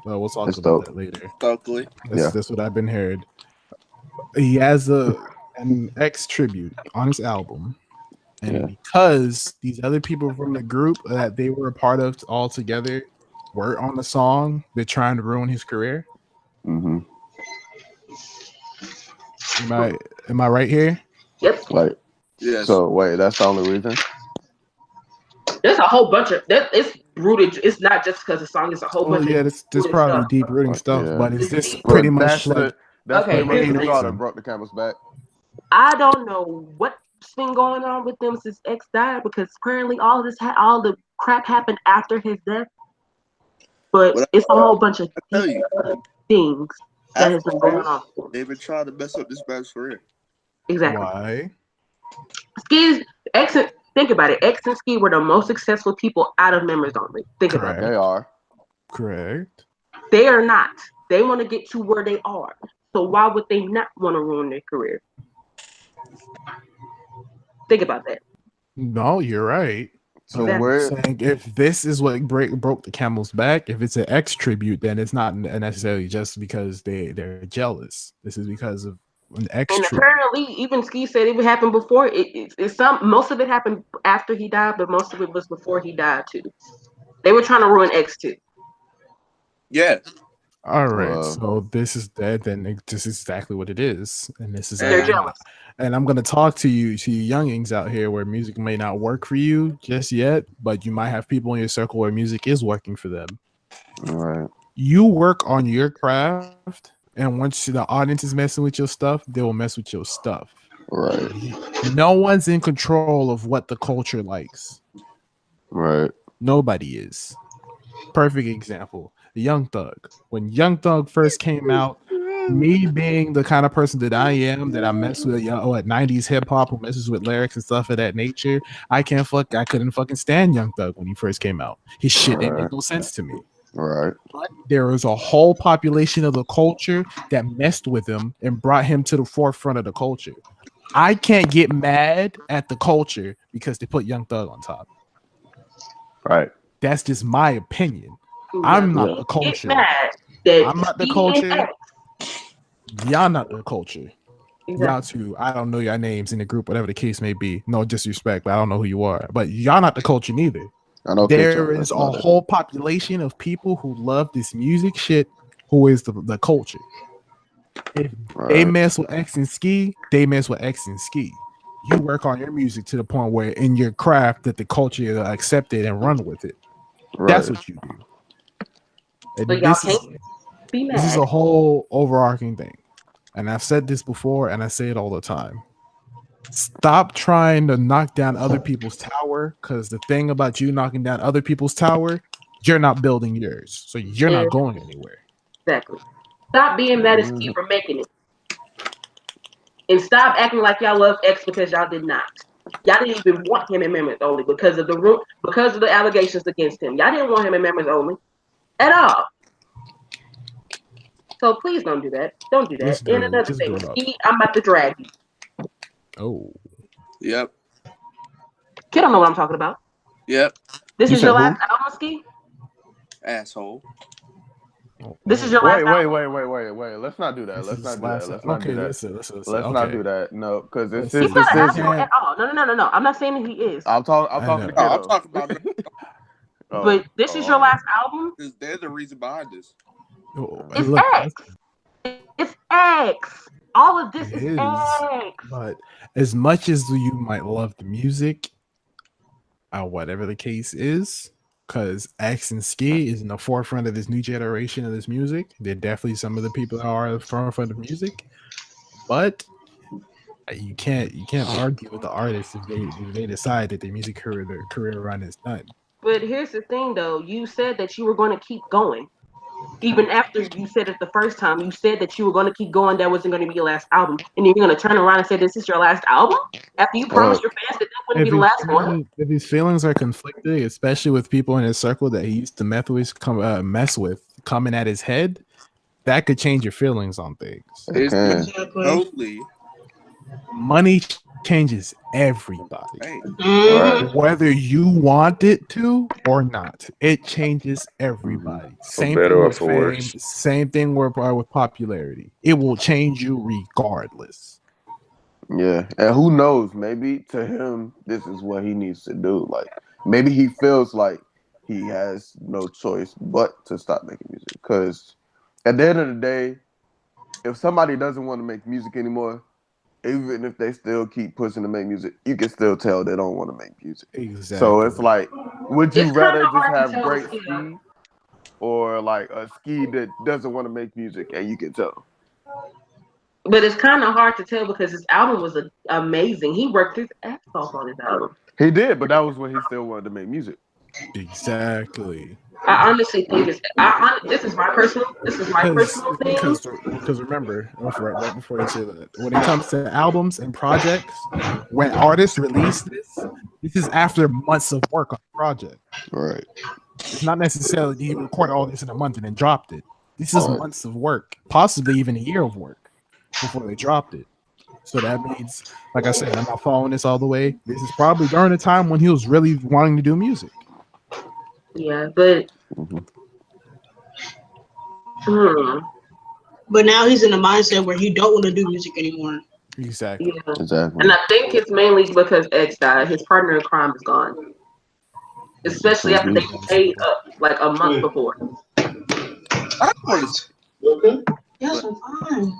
But we'll talk about that later. That's what I've been heard. He has an X tribute on his album, and because these other people from the group that they were a part of all together were on the song, they're trying to ruin his career. Mm-hmm. Am I right here? Yep. Like, so wait, that's the only reason? There's a whole bunch of that. It's rooted. It's not just because the song is a whole bunch. Yeah, there's probably deep rooting stuff, but it's just pretty much like pretty much the straw that brought the camel's back. I don't know what's been going on with them since X died, because apparently all the crap happened after his death. But it's a whole bunch of things that has been going on. They've been trying to mess up this man's career. Exactly. Why? Think about it. X and Ski were the most successful people out of Members Only. Think about it. They are. Correct. They are not. They want to get to where they are. So why would they not want to ruin their career? Think about that. No, you're right. So saying if this is what broke the camel's back, if it's an X tribute, then it's not necessarily just because they're jealous. This is because of an X tribute. Apparently, even Ski said it would happen before. Most of it happened after he died, but most of it was before he died too. They were trying to ruin X too. Yeah. All right, so this is that. Then this is exactly what it is, and this is. They're jealous. And I'm gonna talk to you youngings out here where music may not work for you just yet, but you might have people in your circle where music is working for them. All right. You work on your craft, and once the audience is messing with your stuff, they will mess with your stuff. Right. No one's in control of what the culture likes. Right. Nobody is. Perfect example. Young Thug. When Young Thug first came out, me being the kind of person that I am, that I mess with, at 90s hip hop, who messes with lyrics and stuff of that nature, I couldn't fucking stand Young Thug when he first came out. His shit didn't make no sense to me. Right. But there was a whole population of the culture that messed with him and brought him to the forefront of the culture. I can't get mad at the culture because they put Young Thug on top. Right. That's just my opinion. I'm not the culture. I'm not the culture. Y'all not the culture. Y'all two, I don't know your names in the group, whatever the case may be. No disrespect, but I don't know who you are. But y'all not the culture neither. I know there is a whole population of people who love this music shit who is the culture. If they mess with X and Ski, they mess with X and Ski. You work on your music to the point where in your craft that the culture accept it and run with it. That's what you do. And so y'all can't be mad. This is a whole overarching thing. And I've said this before and I say it all the time. Stop trying to knock down other people's tower, because the thing about you knocking down other people's tower, you're not building yours. So you're not going anywhere. Exactly. Stop being mad at Ski for making it. And stop acting like y'all love X because y'all did not. Y'all didn't even want him in members only because of the allegations against him. Y'all didn't want him in members only at all. So please don't do that. Don't do that. And another thing, Ski, I'm about to drag you. Oh. Yep. You don't know what I'm talking about. Yep. This is your last album, Ski? Asshole. This is your last album? Wait. Let's not do that. Let's not do that. Let's not do that. Let's not do that. No, because it's his decision. At all. No. I'm not saying that he is. I'm talking to Kiddo. I'm talking about it. But this is your last album? They're the reason behind this. It's X. It's X. All of this is X. But as much as you might love the music, whatever the case is, because X and Ski is in the forefront of this new generation of this music. They're definitely some of the people that are at the forefront of music. But you can't argue with the artists if they decide that their music career, their career run is done. But here's the thing, though. You said that you were going to keep going. Even after you said it the first time, you said that you were going to keep going. That wasn't going to be your last album. And you're going to turn around and say, this is your last album? After you promised your fans that wouldn't be the last one? If his feelings are conflicted, especially with people in his circle that he used to mess with coming at his head, that could change your feelings on things. Totally. Money changes everybody. Whether you want it to or not, it changes everybody. Same thing with fame, same thing with popularity. It will change you regardless. Yeah, and who knows? Maybe to him, this is what he needs to do. Like, maybe he feels like he has no choice but to stop making music. Because at the end of the day, if somebody doesn't want to make music anymore, even if they still keep pushing to make music, you can still tell they don't want to make music. Exactly. So it's like, would you rather just have great Ski or like a Ski that doesn't want to make music and you can tell? But it's kind of hard to tell because his album was amazing. He worked his ass off on his album. He did, but that was when he still wanted to make music. Exactly. I honestly think this is my personal thing. Because remember, right before you say that, when it comes to albums and projects, when artists release this is after months of work on the project. Right. It's not necessarily you recorded all this in a month and then dropped it. This is months of work, possibly even a year of work before they dropped it. So that means, like I said, I'm not following this all the way. This is probably during the time when he was really wanting to do music. Yeah, but but now he's in a mindset where he don't want to do music anymore. Exactly. Yeah. And I think it's mainly because X died. His partner in crime is gone. Especially after they paid up like a month before. Yes, I'm fine.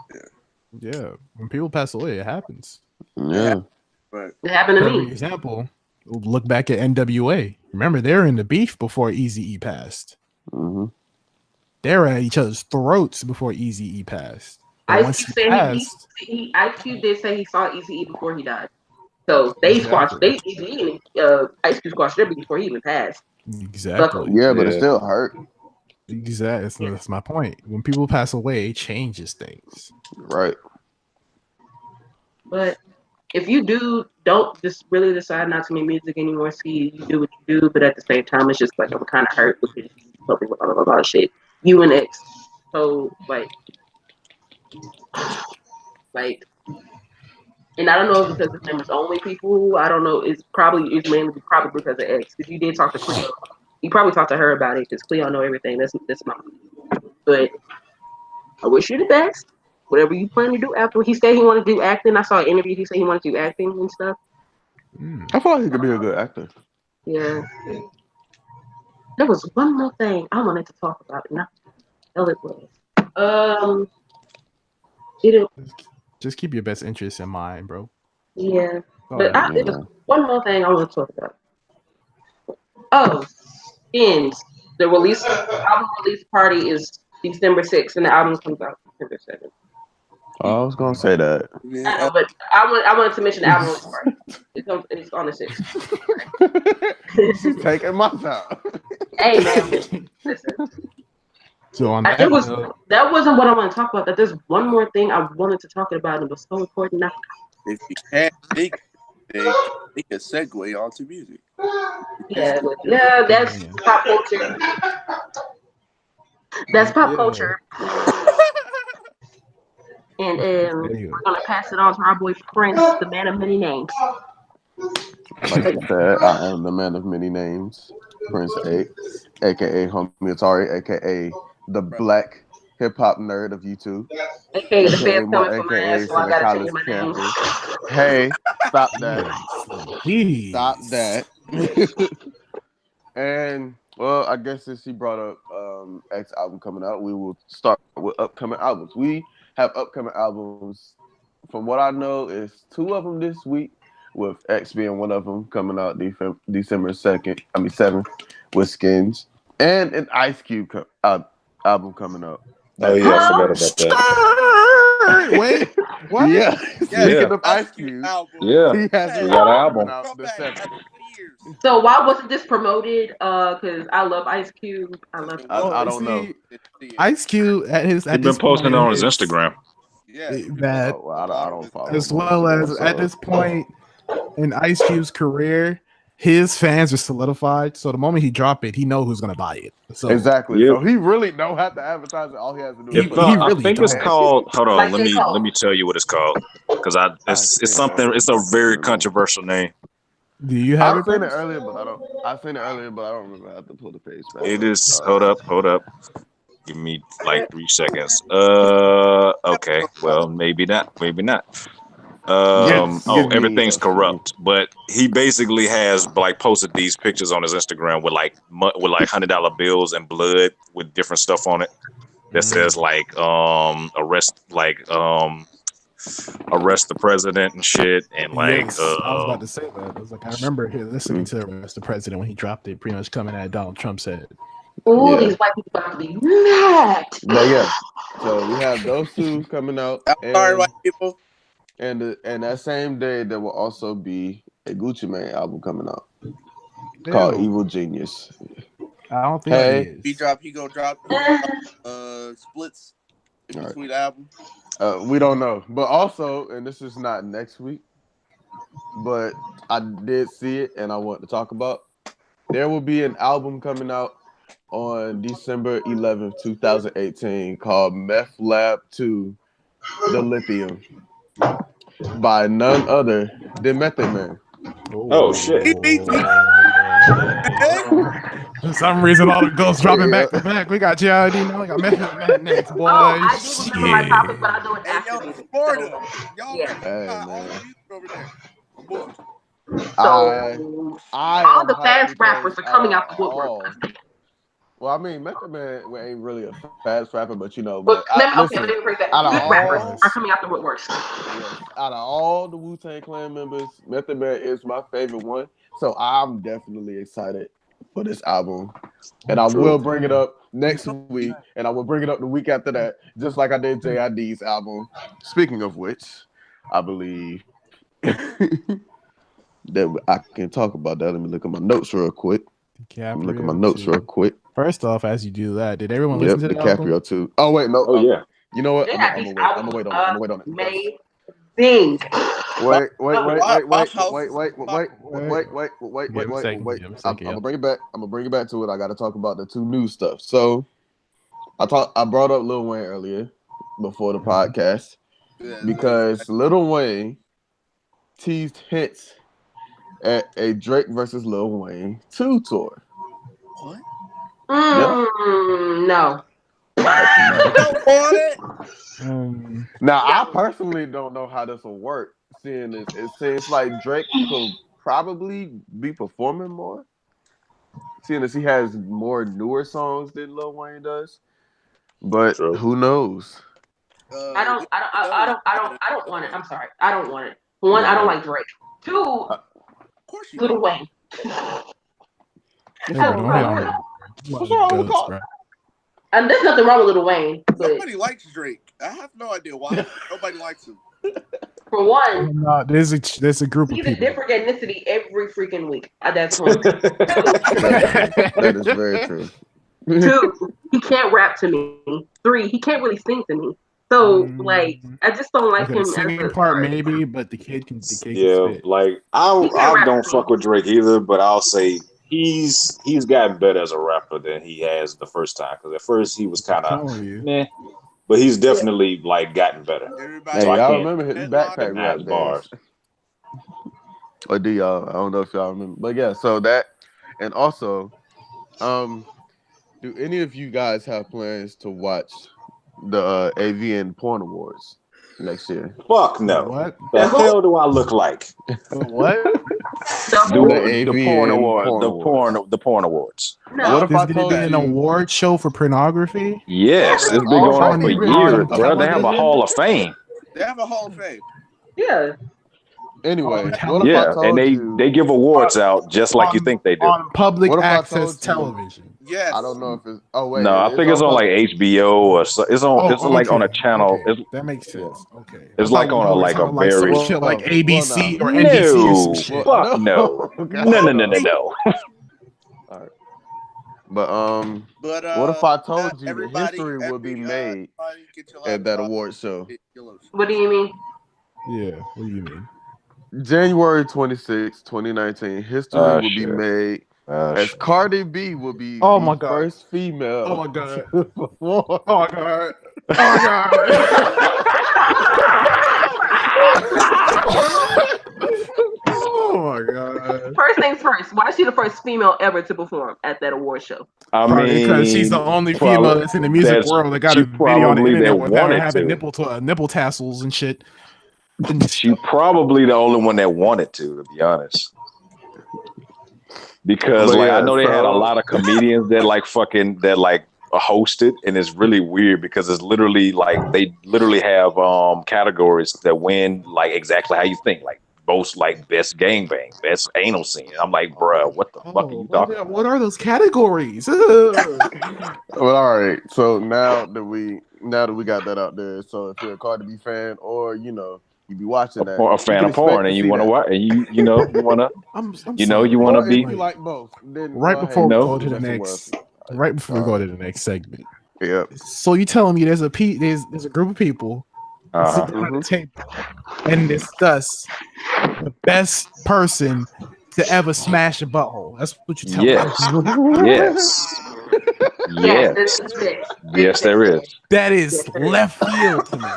Yeah, when people pass away, it happens. Yeah. Right. It happened to me. For example, look back at NWA. Remember, they're in the beef before Eazy-E passed. Mm-hmm. They're at each other's throats before Eazy-E passed. Ice Cube said Ice Cube did say he saw Eazy-E before he died. So they squashed Eazy-E and Ice Cube squashed everything before he even passed. Exactly. Yeah, but it still hurt. Exactly. That's my point. When people pass away, it changes things. Right. But if you don't just really decide not to make music anymore, see, you do what you do, but at the same time, it's just like I'm kind of hurt because you help me with a lot of shit. You and X. So, like, and I don't know if because his name is only people. I don't know. It's mainly probably because of X. Because you did talk to Cleo. You probably talked to her about it because Cleo know everything. That's my. But I wish you the best. Whatever you plan to do after. He said he wanted to do acting. I saw an interview. He said he wanted to do acting and stuff. I feel like he could be a good actor. Yeah. There was one more thing I wanted to talk about. And I hell it was. Just keep your best interests in mind, bro. Yeah. But there was one more thing I want to talk about. Oh, Skins. The album release party is December 6th, and the album comes out December 7th. I was gonna say that. I know, but I wanted to mention the album release party. It's on the 6th. She's taking my time. Hey man, listen. So on that wasn't what I want to talk about. That there's one more thing I wanted to talk about, and it was so important. If you can't think, they can segue onto music. Yeah, that's pop culture. That's pop culture. And we're gonna pass it on to our boy Prince, the man of many names. Like I said, I am the man of many names, Prince 8, aka Homie Atari, aka the black hip hop nerd of YouTube, aka the fans coming for my ass, so I gotta change my name. Hey, stop that! Please stop that! And well, I guess since he brought up X album coming out, we will start with upcoming albums. We have upcoming albums. From what I know, is 2 of them this week, with X being one of them coming out December 7th with Skins, and an Ice Cube album coming out. Oh yeah, I forgot about that. Wait, what? Yeah, speaking of Ice Cube, yeah, he has we got an album. out the 7th. So why wasn't this promoted? Because I love Ice Cube. I don't know. Ice Cube he's been posting it on his Instagram. Yeah, that I don't follow. As well as at this point in Ice Cube's career, his fans are solidified. So the moment he drop it, he know who's gonna buy it. So exactly. So he really don't have to advertise it. All he has to do is I think it's called. Hold on, let me tell you what it's called, because it's something. It's a very controversial name. Do you have I've seen it earlier, but I don't. I've seen it earlier, but I don't remember. I have to pull the page back. It is. Hold up. Give me like 3 seconds. Okay. Well, maybe not. Everything's corrupt. But he basically has like posted these pictures on his Instagram with like $100 bills and blood with different stuff on it that says like arrest the president and shit, and like yes, I was about to say that. I was like, I remember listening to arrest the president when he dropped it, pretty much coming at Donald Trump's head. Ooh, these white people about to be mad. But yeah, so we have those 2 coming out. Sorry, white people. And that same day, there will also be a Gucci Mane album coming out called Evil Genius. I don't think he gonna drop splits in between the album. We don't know, but also, and this is not next week, but I did see it and I want to talk about. There will be an album coming out on December 11th, 2018, called Meth Lab 2: The Lithium, by none other than Method Man. Oh shit! For some reason, all the ghosts dropping back to back. We got JID now. We got Method Man next, boy. I do remember my topic, but I do it after. All the fast rappers are coming out the woodwork. Well, I mean, Method Man ain't really a fast rapper, but you know. But let me rephrase that. Good rappers are coming out the woodworks. Yes, out of all the Wu-Tang Clan members, Method Man is my favorite one. So I'm definitely excited for this album. And I will bring it up next week, and I will bring it up the week after that, just like I did JID's album. Speaking of which, I believe that I can talk about that. Let me look at my notes real quick. First off, as you do that, did everyone listen to the DiCaprio album? too? Oh wait, no. Oh yeah. You know what? They I'm got gonna these wait. I'm albums gonna wait on it. I'm gonna wait on it. amazing. Wait. I'm gonna bring it back. I'm gonna bring it back to it. I gotta talk about the two new stuff. So I brought up Lil Wayne earlier before the podcast because Lil Wayne teased hints at a Drake versus Lil Wayne 2 tour. What? No. Don't want it. Now, I personally don't know how this will work, seeing this. It seems like Drake could probably be performing more, seeing as he has more newer songs than Lil Wayne does. But who knows? I don't want it. I'm sorry. I don't want it. One, I don't like Drake. Two, Of course you Lil do. Wayne. What's wrong with Cardi? And there's nothing wrong with Lil Wayne. But Nobody likes Drake. I have no idea why nobody likes him. for one, there's a group of he's people. a different ethnicity every freaking week. That's one. That is very true. 2, he can't rap to me. 3, he can't really sing to me. So I just don't like him. The singing part maybe, but the kid can spit. Like I don't fuck with Drake either, but I'll say he's gotten better as a rapper than he has the first time. Because at first he was kind of meh, but he's definitely like gotten better. Hey, y'all remember his backpack rap bars? Or do y'all? I don't know if y'all remember, but yeah. So that, and also, do any of you guys have plans to watch the AVN Porn Awards next year? Fuck no. What the hell do I look like? What? The porn award. The porn awards. No. What if I There's told gonna be an you? award show for pornography? Yes, it's been going on for years, bro. They have a Hall of Fame. They have a Hall of Fame. Yeah. Anyway, what if I told and you? they give awards out just like you think they do. On public What if I access told you- television. Yes. I don't know if it's. Oh wait, No, I think it's on like HBO or so. It's on. It's like on a channel. Okay. That makes sense. Okay. It's like on a like a very some shit like ABC or no, NBC or some shit. Fuck no. No. All right. But what if I told you the history would be made at that award show? What do you mean? Yeah. What do you mean? January 26, 2019, history will be made as Cardi B will be the first female. Oh my god. To perform. Oh my god. Oh my god. Oh my god. First things first. Why is she the first female ever to perform at that award show? I mean, because she's the only female that's in the music world that got a video on the internet without having nipple tassels and shit. She probably the only one that wanted to be honest. Because I know they had a lot of comedians that hosted, and it's really weird because it's literally like they literally have categories that win like exactly how you think, like both like best gangbang, best anal scene. I'm like, bruh, what the fuck are you talking about? What are those categories? Well, all right. So now that we got that out there, so if you're a Cardi B fan or you be watching that, or a fan of porn, and you want to watch, and you want to, you want to be like both. Then right before we go to the next, right before we go to the next segment. Yeah. So you telling me there's a group of people sit down at the table and discuss the best person to ever smash a butthole? That's what you tell me. Yes. Yes. Yes, there is. That is left field to me.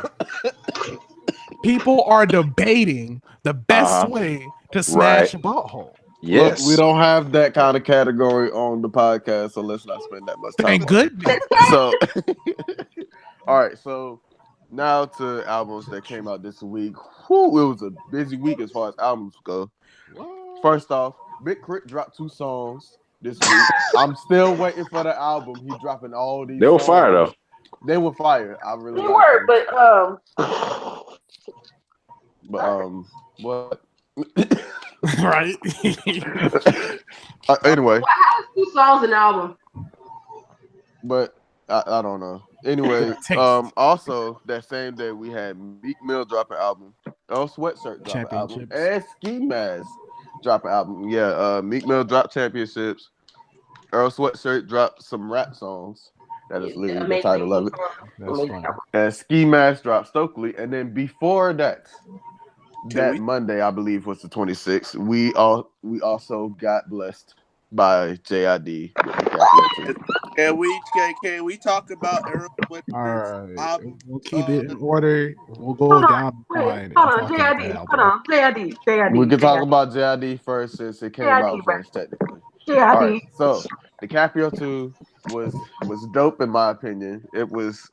People are debating the best way to smash a butthole. Yes. Look, we don't have that kind of category on the podcast, so let's not spend that much time. Thank goodness. So, all right. So now to albums that came out this week. Whew, it was a busy week as far as albums go. First off, Big Crit dropped 2 songs this week. I'm still waiting for the album. He dropping all these. They were fire though. They were fire. I really. They were, but what? Right. Anyway, What has 2 songs in the album? but I don't know. Anyway, also that same day we had Meek Mill drop an album, Sweatshirt drop an album, and Ski Mask drop an album. Yeah, Meek Mill dropped Championships. Earl Sweatshirt dropped some rap songs. That is literally the title of it. That's funny. And Ski Mask dropped Stokely, and then before that, that Monday I believe was the 26th. We also got blessed by JID. Can we talk about Earl Sweatshirt? All right, album? we'll keep it in order. We'll go down the line. Hold on, JID. We can talk about JID first since it came out first, technically. JID. All right, so DiCaprio 2 was dope in my opinion. It was.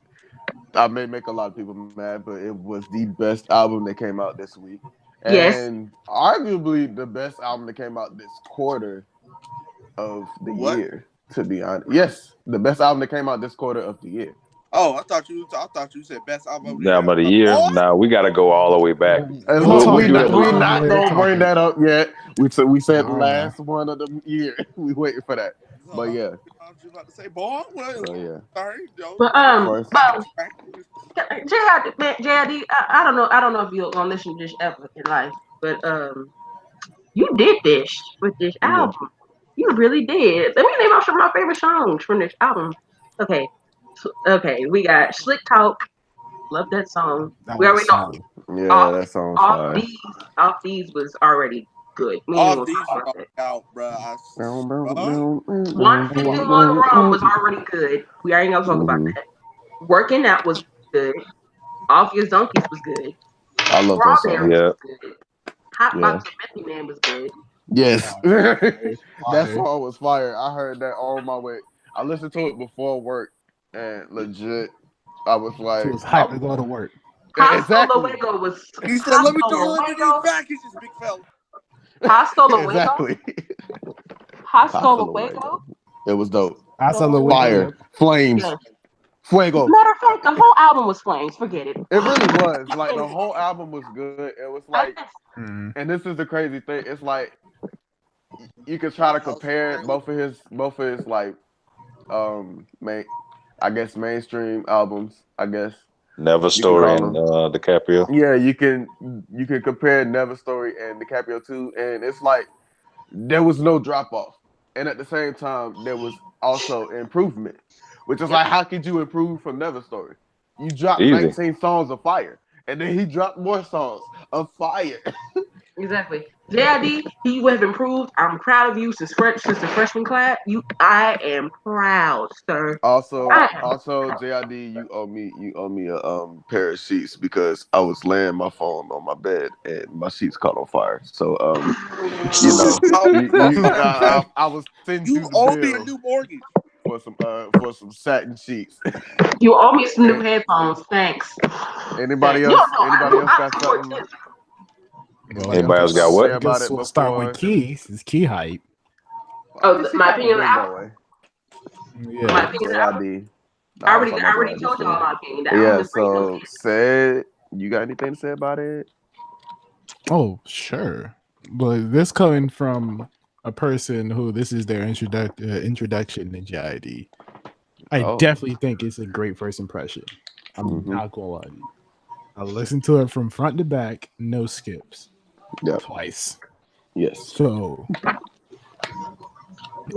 I may make a lot of people mad, but it was the best album that came out this week. And arguably the best album that came out this quarter of the year, to be honest. Yes, the best album that came out this quarter of the year. Oh, I thought you said best album of the year. Now we got to go all the way back. We're not gonna bring that up yet. We said last one of the year. We waiting for that. But yeah. I was about to say, boy. So yeah. Sorry, Joe. But JID, I don't know if you're gonna listen to this ever in life, but you did this with this album. You really did. Let me name out some of my favorite songs from this album. Okay, we got Slick Talk. Love that song. We already know. Yeah, that song. Off these was already good. All these are out, bro. 151 Wrong was already good. We already gonna talk about that. Working Out was good. Obvious Donkeys was good. I love that song. Yeah. Hot Box and Method Man was good. Yes. That song was fire. I heard that on my way. I listened to it before work, and legit, I was like, it was hype to go to work. Hostel Luego was. He said, "Let me do it in his back." He's just a big fella. Hostel Luego. Exactly. Hostel Luego. It was dope. Fire, flames, fuego. Matter of fact, the whole album was flames. Forget it. It really was. Like the whole album was good. It was like, and this is the crazy thing. It's like you could try to compare both of his like, mainstream albums. I guess. Never Story and DiCaprio. Yeah, you can compare Never Story and DiCaprio 2, and it's like there was no drop off, and at the same time there was also improvement, which is like how could you improve from Never Story? You dropped 19 songs of fire, and then he dropped more songs of fire. Exactly. JID, he would have improved. I'm proud of you since the freshman class. I am proud, sir. Also, JID, you owe me a pair of sheets because I was laying my phone on my bed and my sheets caught on fire. So I was sending you owe me a new mortgage for some satin sheets. You owe me some new headphones. Thanks. Anybody else got something? Anybody else got what? We'll start with Keys. It's Key hype. Oh, my opinion on Apple. Yeah. My opinion on Apple. I already told y'all my opinion. Yeah. So, said you got anything to say about it? Oh, sure. But this coming from a person who this is their introduction to JID. I definitely think it's a great first impression. I'm not gonna lie to you. I listened to it from front to back, no skips. Yeah, twice. Yes. So,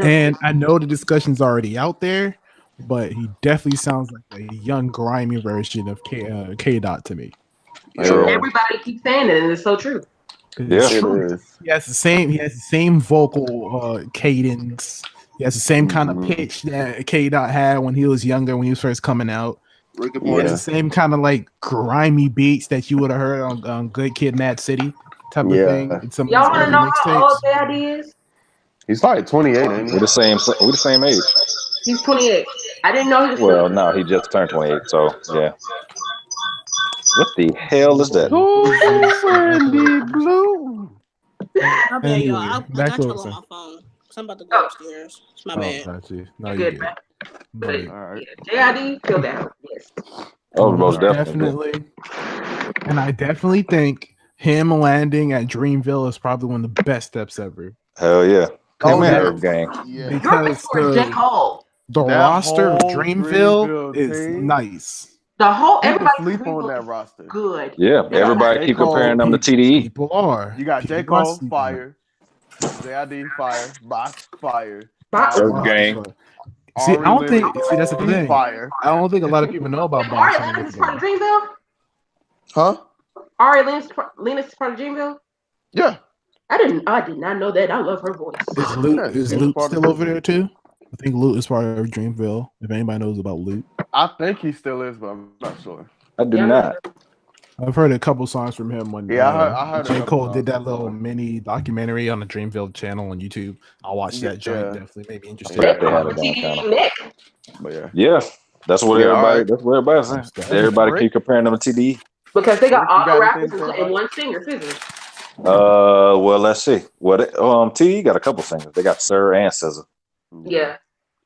and I know the discussion's already out there, but he definitely sounds like a young, grimy version of K Dot to me. Everybody keeps saying it, and it's so true. Yeah, it is. He has the same vocal cadence. He has the same kind of pitch that K Dot had when he was younger, when he was first coming out. He has the same kind of like grimy beats that you would have heard on Good Kid, Mad City type of thing. Y'all want to know how old Dad is? He's like 28, ain't he? We're the same age. He's 28. I didn't know he was. Well, no, he just turned 28. So yeah. What the hell is that? Blue. My bad, y'all. I got y'all on my phone. I'm about to go upstairs. It's my bad. Got you. No, you're good, man. But, all right. JID, feel that. Yes. Oh, most definitely. And I definitely think Him landing at Dreamville is probably one of the best steps ever. Hell yeah. Oh, Nerve gang. Yeah. Because J. Cole. the That roster of whole Dreamville Dreamville is team. nice. The whole People everybody sleep on that roster. good. Yeah, They got everybody J. keep Cole, comparing them to TDE. People are. You got J. People are Cole, sleeping on fire. JID, fire. Boss, fire. Nerve it. gang. See, I don't think. Lennox, See, that's the thing. Fire. I don't think a lot of people know about Ari Boss. Lennox is part of Dreamville? Huh? Ari Lennox is part of Dreamville? Yeah. I did not know that. I love her voice. Is Luke still over there too? I think Luke is part of Dreamville. If anybody knows about Luke, I think he still is, but I'm not sure. I do not. I've heard a couple songs from him. When I heard J. Cole did that little mini documentary on the Dreamville channel on YouTube. I watched that joint. Definitely made me interested. But yeah, that's what everybody. Right. That's what everybody's saying. Everybody keep comparing them to TDE because they got all the rappers and one singer, isn't it? Well, let's see. What TDE got a couple singers. They got Sir and SZA. Yeah.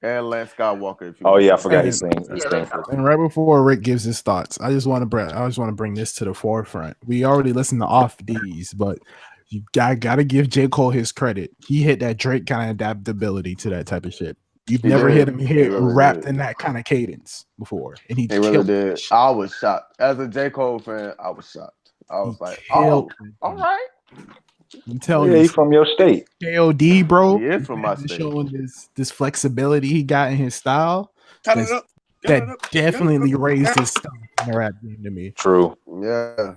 And Lance Skywalker. I forgot he sings. And right before Rick gives his thoughts, I just want to bring this to the forefront. We already listened to Off D's, but you gotta give J. Cole his credit. He hit that Drake kind of adaptability to that type of shit. You've never hit him rapped in that kind of cadence before, and he really did. I was shocked as a J. Cole fan. I was shocked. I was like, "Oh, all right." I'm telling you, he's from your state. KOD, bro. He is from my state. Showing this flexibility he got in his style. That definitely raised his stuff in the rap game to me. True. Yeah.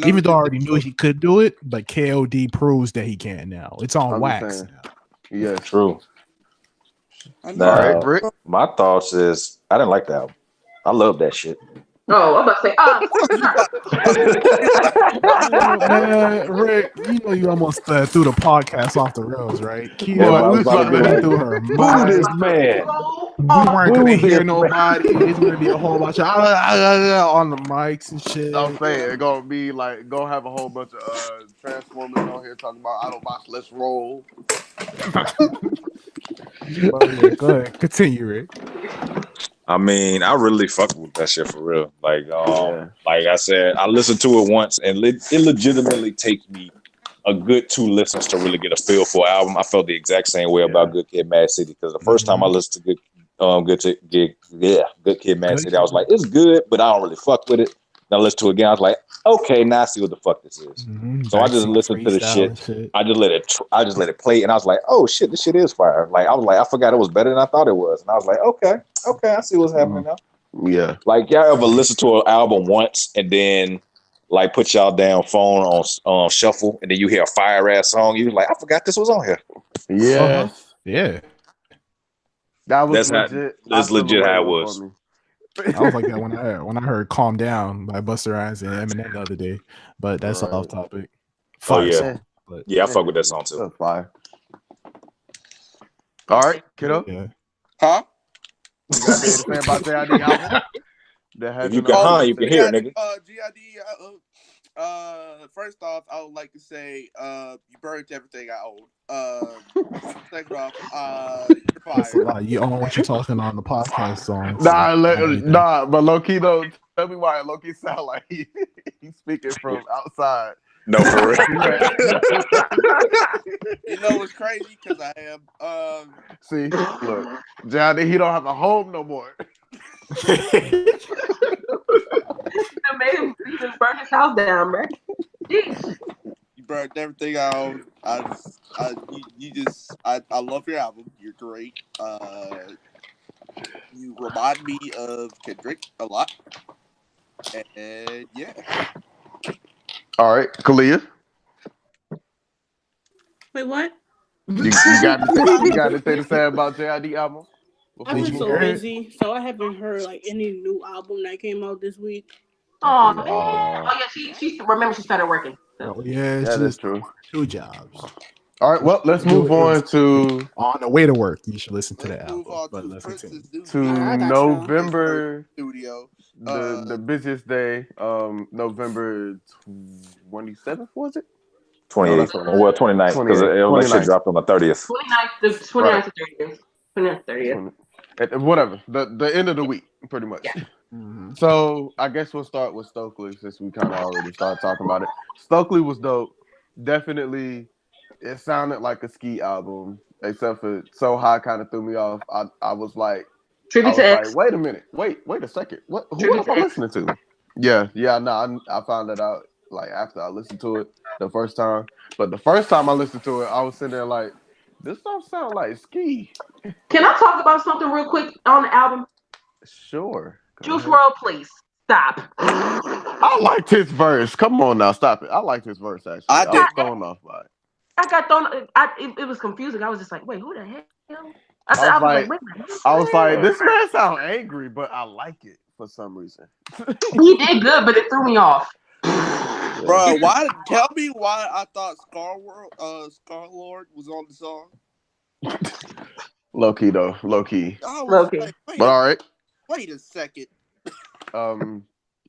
Even though I already knew he could do it, but KOD proves that he can now. It's on wax now. Yeah, true. Now, my thoughts is I didn't like that album. I love that shit. Oh, I'm about to say, man, Rick, you know you almost threw the podcast off the rails, right? Through her mind. This man. We weren't gonna hear nobody. It's gonna be a whole bunch of on the mics and shit. I'm saying it's gonna be like have a whole bunch of Transformers on here talking about Autobots. Let's roll. Go ahead, continue, Rick. I mean, I really fuck with that shit for real. Like I said, I listened to it once, and it legitimately takes me a good 2 listens to really get a feel for an album. I felt the exact same way about Good Kid, Mad City, because the first time I listened to Good Kid, Mad City, I was like, it's good, but I don't really fuck with it. Then I listened to it again, I was like, okay, now I see what the fuck this is. So I just listened to the shit. I just let it play, and I was like, oh shit, this shit is fire. Like I was like, I forgot it was better than I thought it was, and I was like, okay, I see what's happening now. Yeah. Like y'all ever listen to an album once and then like put y'all damn phone on shuffle, and then you hear a fire ass song, you like, I forgot this was on here. Yeah. Yeah. That's legit. That's legit how it was. I was like that when I heard "Calm Down" by Busta Rhymes and Eminem the other day, but that's off topic. Fire song, I fuck with that song too. That's fire. All right, kiddo. Yeah. Huh? You got anything to say about JID album? If you can, you can hear, nigga. GID. First off, I would like to say, you burned everything I own. Second off, That's a lot. You own what you're talking on the podcast song. Nah, but low key though, tell me why low key sound like he's speaking from outside. No, for real. You know what's crazy? Because I am. See, look, JID, he don't have a home no more. He just burned his house down, bro. Jeez. You burned everything out. I love your album. You're great. You remind me of Kendrick a lot. And yeah. All right, Kalia. Wait, what? You got anything to say about JID album? I've been so busy, so I haven't heard like any new album that came out this week. Oh man! Oh yeah, she remember she started working. So. Oh, yeah, that's true. 2 jobs. All right, well, let's move on to On the Way to Work. You should listen to that album. But let's continue to November studio. The busiest day, November 27th, was it? 28th. Well, 29th, because that shit dropped on the 30th. 29th to 30th. 29th to 30th. Whatever. The end of the week, pretty much. Yeah. So I guess we'll start with Stokely since we kind of already started talking about it. Stokely was dope. Definitely, it sounded like a ski album, except for So High kind of threw me off. I was like, Tribute to X. wait a minute, wait a second, what am I listening to? Yeah, no, I found that out like after I listened to it the first time. But the first time I listened to it, I was sitting there like, this don't sound like ski. Can I talk about something real quick on the album? Sure. Juice WRLD, please stop. I liked his verse. Come on now, stop it. I liked his verse actually. I was thrown off by it. I got thrown. It was confusing. I was just like, wait, who the hell? I was like, wait a minute. I was like, this man sounds angry, but I like it for some reason. He did good, but it threw me off. Bro, tell me why I thought Star-Lord was on the song. Low key though, low key. But all right. Wait a second.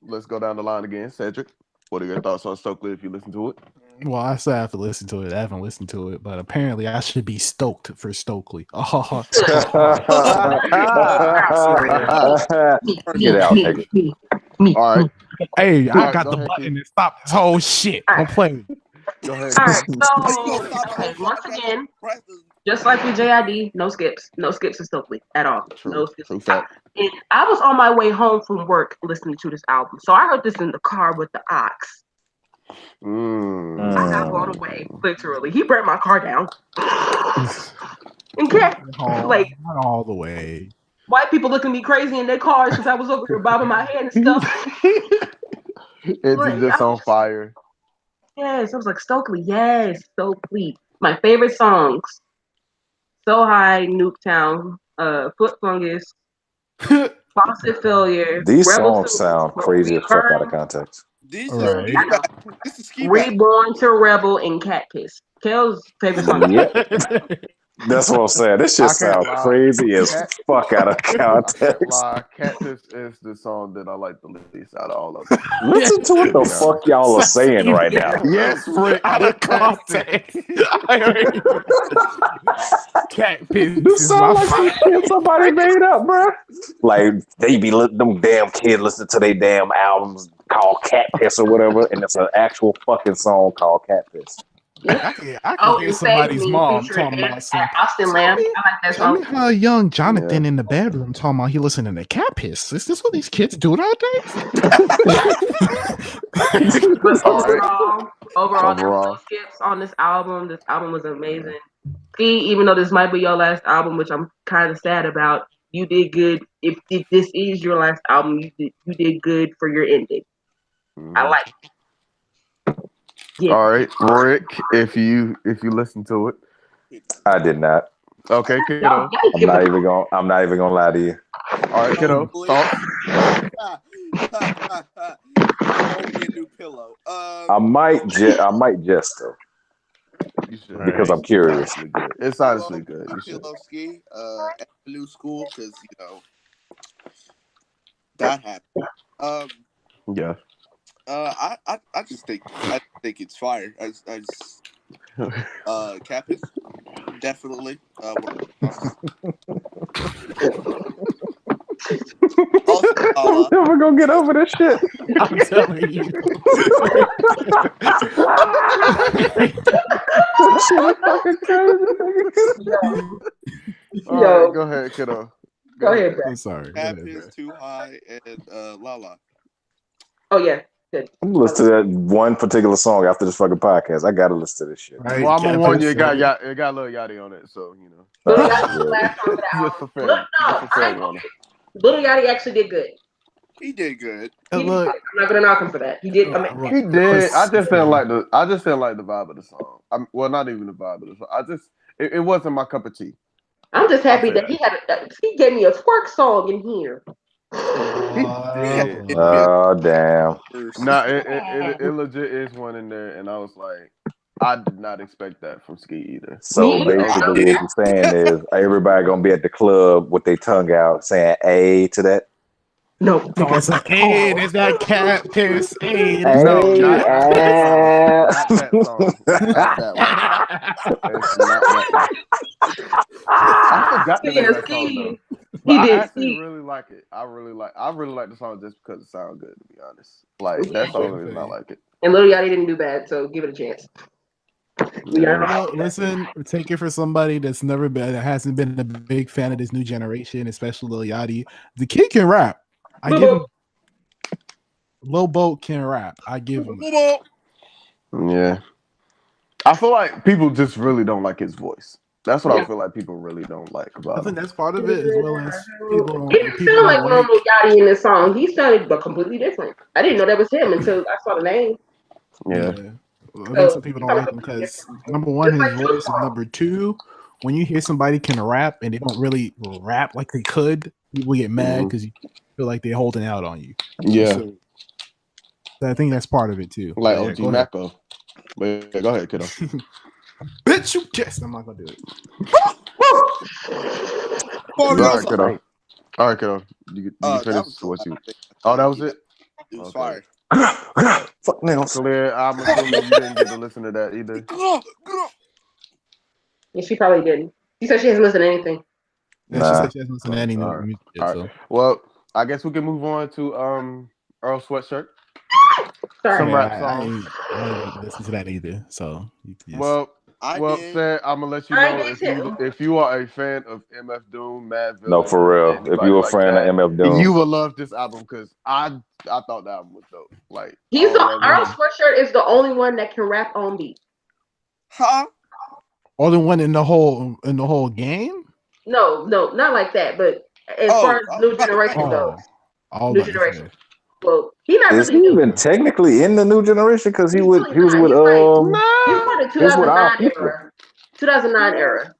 Let's go down the line again. Cedric, what are your thoughts on Stokely if you listen to it? Well, I still have to listen to it. I haven't listened to it, but apparently I should be stoked for Stokely. Oh. Get out, nigga. All right. Hey, I got the button to stop this whole shit. Don't play me. Go ahead. All right, so once again, just like with JID, no skips in Stokely at all. No skips. True fact. And I was on my way home from work listening to this album, so I heard this in the car with the ox. I got blown away, literally. He burnt my car down. And like not all the way. White people looking at me crazy in their cars because I was over here bobbing my head and stuff. It's just on fire. Yes, I was like, Stokely, yes, Stokely. My favorite songs: So High, Nuketown, Foot Fungus, Faucet Failure. These Rebel songs sound crazy as fuck out of context. This is Reborn to Rebel and Cat Piss. Kale's favorite song. Yeah. That's what I'm saying. This shit sounds crazy as fuck out of context. Cat Piss is the song that I like the least out of all of them. Listen to what the fuck y'all are saying right now. Yes, Rick. Out of context. Cat Piss. This sounds like some shit somebody made up, bro. Like they be them damn kids listen to their damn albums called Cat Piss or whatever, and it's an actual fucking song called Cat Piss. I can hear somebody's mom talking about something. Austin Lamb. I like that Tell song. me how young Jonathan in the bedroom talking about he listening to Cat Piss. Is this what these kids do nowadays? But overall, there were no skips on this album. This album was amazing. Even though this might be your last album, which I'm kind of sad about, you did good. If this is your last album, you did good for your ending. I like it. Yeah. All right, Rick, if you listen to it. I did not. Okay, kiddo. I'm not even gonna lie to you. All right, kiddo. Thoughts? New pillow. I might just though. Because I'm curious. It's honestly good. You should. Pillow ski, at new school, because that happened. Yeah. I just think it's fire. I just Capis definitely. I'm never gonna get over this shit. I'm telling you. This shit is fucking crazy. All right, go ahead, kiddo. Go ahead, bro. I'm sorry. Capis, Too High, and Lala. Oh yeah. Good. I'm gonna listen to that one particular song after this fucking podcast. I gotta listen to this shit. Right, well, I'm gonna warn you, it got Lil Yachty on it, so you know. Lil Yachty actually did good. He did good. I'm not gonna knock him for that. He did. He did. I just didn't like the vibe of the song. Well, not even the vibe of the song. It wasn't my cup of tea. I'm just happy that he gave me a twerk song in here. Oh damn! Nah, it legit is one in there, and I was like, I did not expect that from Ski either. So basically, what you're saying is everybody gonna be at the club with their tongue out saying "a" to that. No, it's like, hey, there's that cat piss. Hey, no, not that song. Not that one. It's not that one. I forgot the name of that song, though. But He I did. actually really like it. I really like the song just because it sounds good. To be honest, like that's the only reason I like it. And Lil Yachty didn't do bad, so give it a chance. Listen, take it for somebody that hasn't been a big fan of this new generation, especially Lil Yachty. The kid can rap. I give him. Lil Boat can rap. I give him. Yeah, I feel like people just really don't like his voice. That's what I feel like people really don't like about him. I think that's part of it, as well as people. He didn't sound like normal Yachty in this song. He sounded completely different. I didn't know that was him until I saw the name. Yeah. I think some people don't like him because number one, his voice, and number two, when you hear somebody can rap and they don't really rap like they could, people get mad because you feel like they're holding out on you. Yeah. So I think that's part of it too. Like OG Macko. But yeah, go ahead, kiddo. Bitch, you guessed. I'm not gonna do it. All right, kiddo. You finished what you? Oh, that was it. It was fire. Fuck nails. Clear. I'm assuming you didn't get to listen to that either. Yeah, she probably didn't. She said she hasn't listened to anything. Yeah, she said she hasn't listened to any new music yet, so. Well, I guess we can move on to Earl Sweatshirt. Some rap songs. I didn't listen to that either. So well, Sam, I'm gonna let you know if you are a fan of MF Doom, Mad Villain. No, for real. If you're a fan of MF Doom, you will love this album because I thought the album was dope. Like he's Earl Sweatshirt is the only one that can rap on beat. Huh? Only one in the whole game? No, not like that. But as far as new generation goes, new generation. Well, is he even technically in the new generation? Because he was with he's part of 2009 era. 2009 era.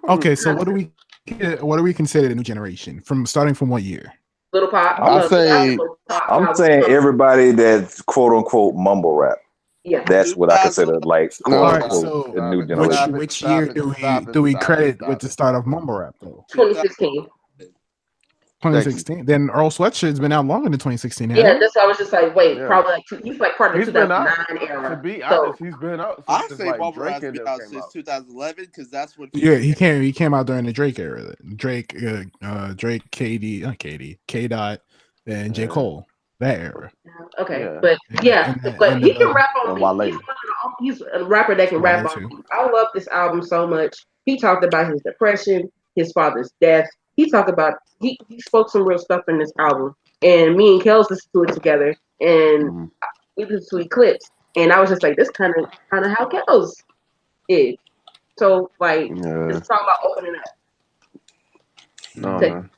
Okay, so what do we consider the new generation? Starting from what year? Little Pop. I'm saying everybody that's quote unquote mumble rap. Yeah, that's what I consider like quote unquote the new generation. Which year do we credit with the start of mumble rap though? 2016. 2016. Then Earl Sweatshirt's been out longer than 2016. Yeah, that's why I was just like, wait, probably he's like part of the 2009 era. To be honest, he's been out. I say Bumble Rap's been out since 2011 because that's when. Yeah, he came out during the Drake era. Drake, K Dot, and J Cole. That era. Okay, but he can rap on beat. He's a rapper that can rap on beat. I love this album so much. He talked about his depression, his father's death. He talked about he spoke some real stuff in this album, and me and Kels listened to it together, and we listened to Eclipse, and I was just like, this kind of how Kels is. So like, it's talking about opening up.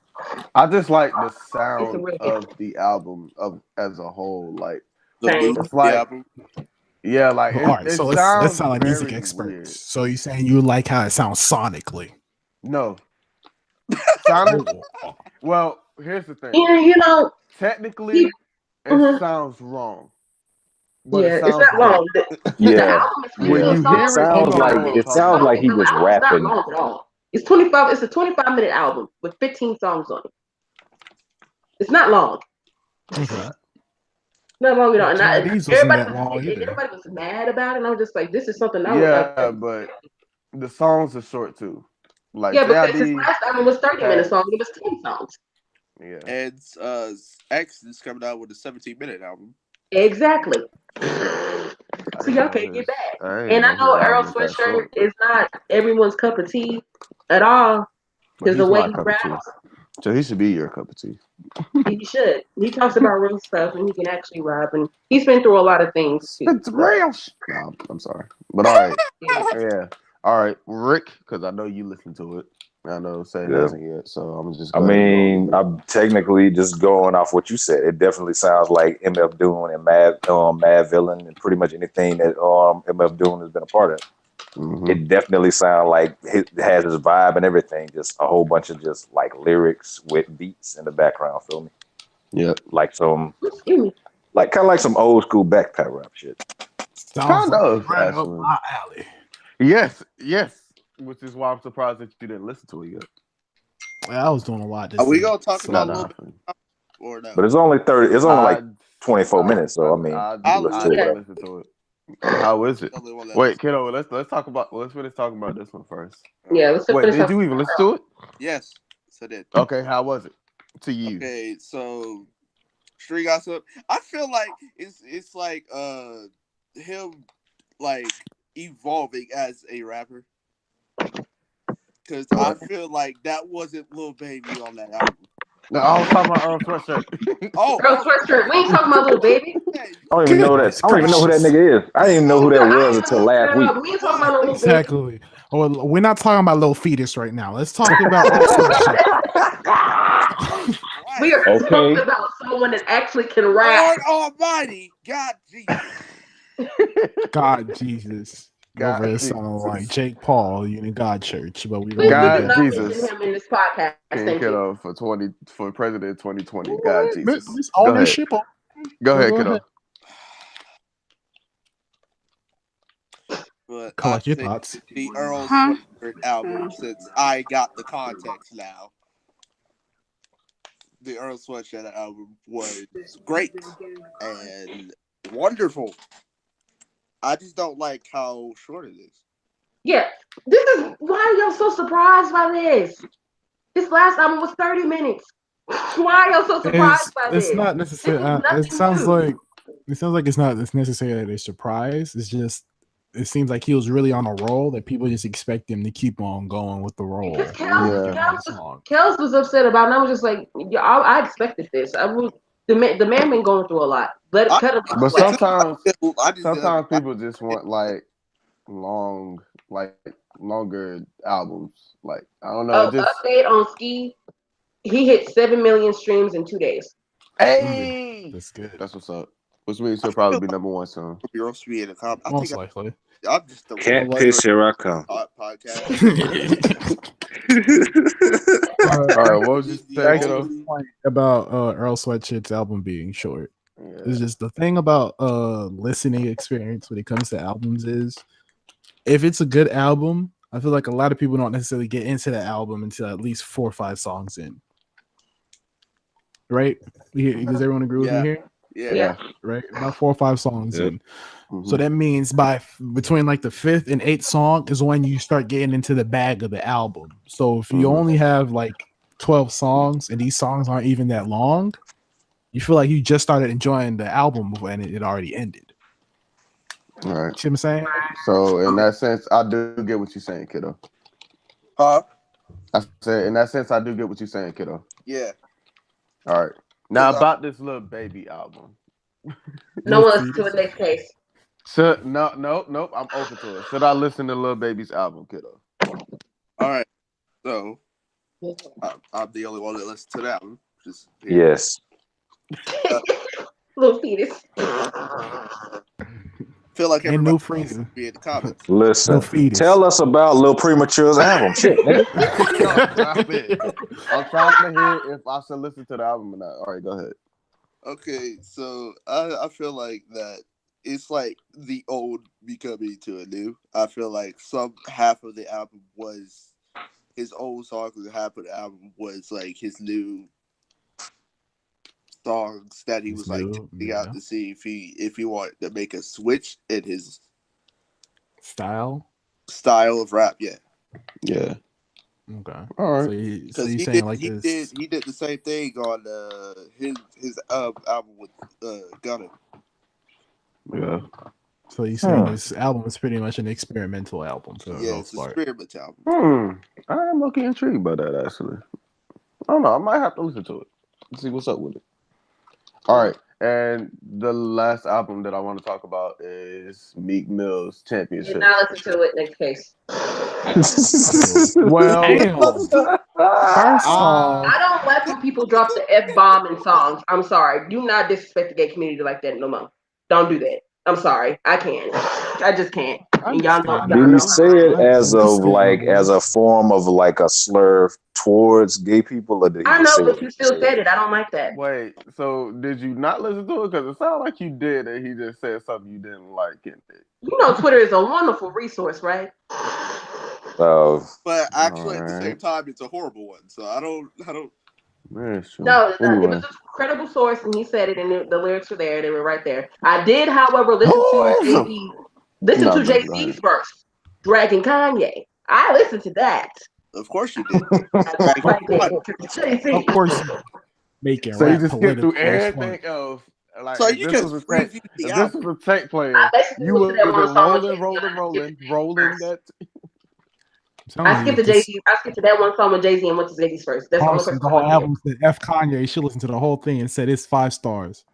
I just like the sound of the album as a whole. Like it's like album. Yeah, like all right. So let's sound like music experts. Weird. So you're saying you like how it sounds sonically? No. Well, here's the thing. Yeah, technically, it sounds wrong. But it's not long. When you hear it sounds like he was rapping. It's not long at all. It's 25. It's a 25-minute album with 15 songs on it. It's not long. Okay. Not long at all. And everybody was mad about it. And I was just like, this is something I would like. But the songs are short too. Like because his last album was 30-minute songs. It was 10 songs. Yeah. And X is coming out with a 17-minute album. Exactly. So y'all can't get back. And I know Earl Sweatshirt is not everyone's cup of tea at all. Because the way he raps. So he should be your cup of tea. He should. He talks about real stuff and he can actually rap. And he's been through a lot of things. It's real. No, I'm sorry. But all right. Yeah. All right, Rick, because I know you listen to it. I know Say hasn't yet, so I'm just. I'm technically just going off what you said. It definitely sounds like MF Doom and Mad Villain and pretty much anything that MF Doom has been a part of. Mm-hmm. It definitely sounds like it has his vibe and everything. Just a whole bunch of just like lyrics with beats in the background. Feel me? Yeah, like some, like kind of like some old school backpack rap shit. Kind of right up my alley. Yes. Which is why I'm surprised that you didn't listen to it yet. Well, I was doing a lot. Are we gonna talk about a little bit or no? But it's only 30. It's only like 24 minutes. So I mean, I'll listen to it. How is it? Wait, kiddo. Let's finish talking about this one first. Yeah, let's wait. Did you even listen to it? Yes. So then, Okay, how was it to you? Okay, so Street Gossip. I feel like it's like him like evolving as a rapper. Because I feel like that wasn't Lil Baby on that album. No, I was talking about Earl Sweatshirt. Earl Sweatshirt. We ain't talking about Lil Baby. I don't even know that. I don't even know who that nigga is. I didn't even know who that was until last week. We ain't talking about Lil Baby. Exactly. Well, we're not talking about Lil Fetus right now. Let's talk about Earl Sweatshirt. We are talking about someone that actually can rap. Lord Almighty, God Jesus. God Jesus. Over it sounding like Jake Paul, Unit God Church, but we don't God Jesus. Him in this podcast. King Kiddo for president 2020. God Jesus. This ownership. Go ahead, Kiddo. But Collect your thoughts. The Earl Sweatshirt album, since I got the context now. The Earl Sweatshirt album was great and wonderful. I just don't like how short it is. Yeah, this is why y'all so surprised by this. This last album was 30 minutes. Why are y'all so surprised by this? It's not necessarily. It sounds like it's not necessarily a surprise. It's just it seems like he was really on a roll that people just expect him to keep on going with the roll. Kels was upset about it, and I was just like, yeah, I expected this. The man been going through a lot. Let it cut him. But sometimes people just want like longer albums. Like I don't know. Update on Ski. He hit 7 million streams in 2 days. Hey, that's good. That's what's up. Which means he'll probably be number one soon. Most likely. I'm just the Catfish, here I come. Podcast. All right, what was you saying about Earl Sweatshirt's album being short? Yeah. It's just the thing about listening experience when it comes to albums is if it's a good album, I feel like a lot of people don't necessarily get into the album until at least 4 or 5 songs in. Right? Does everyone agree with me here? Yeah. Right? About 4 or 5 songs in. Mm-hmm. So that means between like the 5th and 8th song is when you start getting into the bag of the album. So if you only have like 12 songs and these songs aren't even that long, you feel like you just started enjoying the album when it already ended. All right. See what I'm saying? So in that sense, I do get what you're saying, kiddo. Huh? I said in that sense, I do get what you're saying, kiddo. Yeah. All right. Now about this Lil Baby album. No one listens to it next case. Nope. I'm open to it. Should I listen to Lil Baby's album, kiddo? All right. So I'm the only one that listens to that one. Yes. Little fetus. Feel like and no freezing. Be in the comments. Listen, tell us about Lil Premature's album. Shit, nigga. I'm trying to hear if I should listen to the album or not. All right, go ahead. Okay, so I feel like that it's like the old becoming to a new. I feel like half of the album was his old songs, and half of the album was like his new songs that he was like testing out to see if he wanted to make a switch in his style of rap. Yeah. Okay. All right. So you saying like he did the same thing on his album with Gunna. Yeah. So you saying this album is pretty much an experimental album for the most part. Experimental album. I'm looking intrigued by that actually. I don't know. I might have to listen to it. See what's up with it. All right, and the last album that I want to talk about is Meek Mill's Championship. Did not listen to it next case. Well, I don't like when people drop the F-bomb in songs. I'm sorry. Do not disrespect the gay community like that no more. Don't do that. I'm sorry. I can't. I just can't. And y'all know. Do you say it as a form of like a slur towards gay people, or did I know, but you still said it. I don't like that. Wait, so did you not listen to it? Because it sounded like you did, and he just said something you didn't like in it. You know, Twitter is a wonderful resource, right? But actually, at the same time, it's a horrible one. So I don't. No, it was a credible source, and he said it, and the lyrics were there. They were right there. I did, however, listen to Jay-Z's verse, dragging Kanye. I listened to that. Of course you did. Of course, making So you rap just skip through political as fuck. everything else. Like So if you this just was a tape, previewed the if this album. was a tape player, I basically you listened would to have that been one song with rolling that. I skipped to Jay-Z. I skipped to that one song with Jay-Z and went to Jay-Z first. That's the only Honestly, person the whole album said F Kanye. She listened to the whole thing and said it's 5 stars.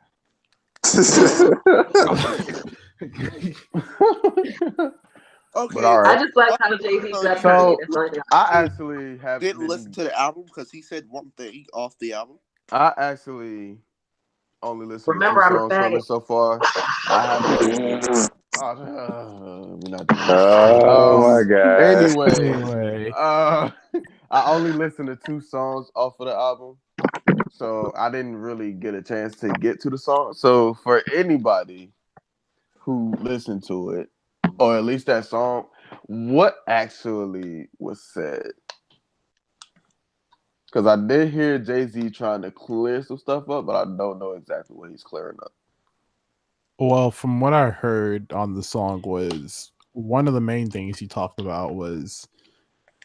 Okay, But all right. I just like how Jay-Z got So Kanye. That's the only thing I actually have didn't been, listen to the album because he said one thing off the album. I actually only listened Remember, to I'm 2 a songs from faggot. it so far. I have. We're not doing Oh my god. Anyway, I only listened to 2 songs off of the album, so I didn't really get a chance to get to the song. So for anybody who listened to it, or at least that song, what actually was said? Because I did hear Jay-Z trying to clear some stuff up, but I don't know exactly what he's clearing up. Well, from what I heard on the song was one of the main things he talked about was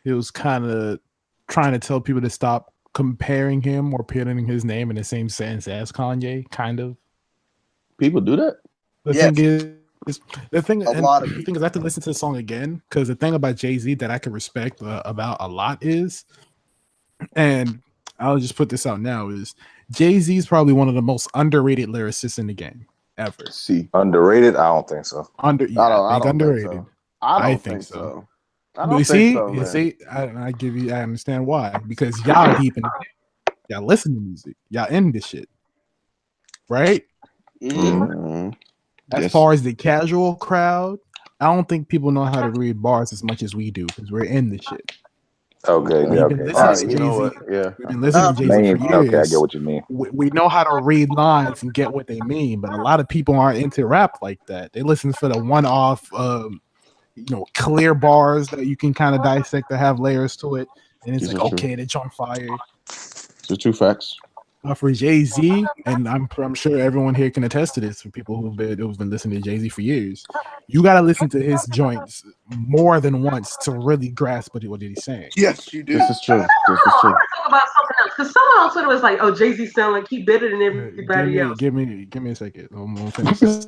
he was kind of trying to tell people to stop comparing him or putting his name in the same sentence as Kanye, kind of. People do that? The Yes. thing is, the thing A lot of the thing is, I have to listen to the song again because the thing about Jay-Z that I can respect about a lot is, and I'll just put this out now, is Jay-Z is probably one of the most underrated lyricists in the game ever. See, Underrated? I don't think so. I think underrated. Think so. I don't think so. I don't think so, man. See, I understand why. Because y'all deep in y'all listen to music. Y'all in this shit. Right? Mm-hmm. As far as the casual crowd, I don't think people know how to read bars as much as we do because we're in this shit. Okay, yeah, okay. We've been listening to Jay-Z for years. Okay, I get what you mean. We know how to read lines and get what they mean, but a lot of people aren't into rap like that. They listen for the one-off, clear bars that you can kind of dissect that have layers to it, and it's like, okay, they're on fire. The 2 facts. For Jay-Z, and I'm sure everyone here can attest to this for people who've been listening to Jay-Z for years. You got to listen to his joints more than once to really grasp what he's saying. Yes, you do. This is true. I want to talk about something else because someone on Twitter was like, "Oh, Jay-Z sound like he better than everybody else." Give me a second. I'm gonna finish this.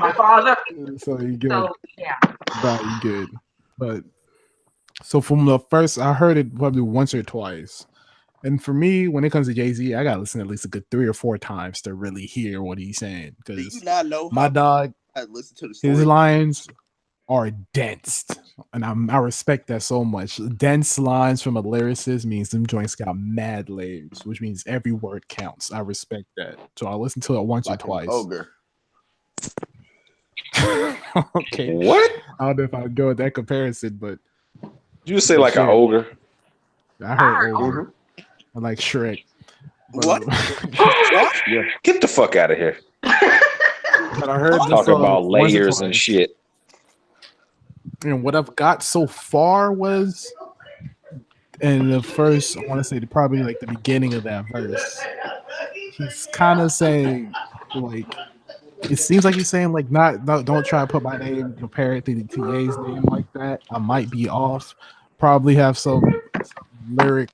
My father. So you good? So, yeah. But you good? But so from the first, I heard it probably once or twice. And for me, when it comes to Jay-Z, I gotta listen at least a good 3 or 4 times to really hear what he's saying. Because my dog, his lines are dense, and I respect that so much. Dense lines from a lyricist means them joints got mad layers, which means every word counts. I respect that, so I listen to it once or twice. Ogre. Okay. What? I don't know if I'd go with that comparison, but you just say like an ogre. I heard ogre. I like Shrek. What? Yeah. Get the fuck out of here. But I heard talking about layers and shit. And what I've got so far was in the first, I want to say probably like the beginning of that verse. He's kind of saying like, it seems like he's saying like, don't try to put my name, compare it to TA's name like that. I might be off. Probably have some lyric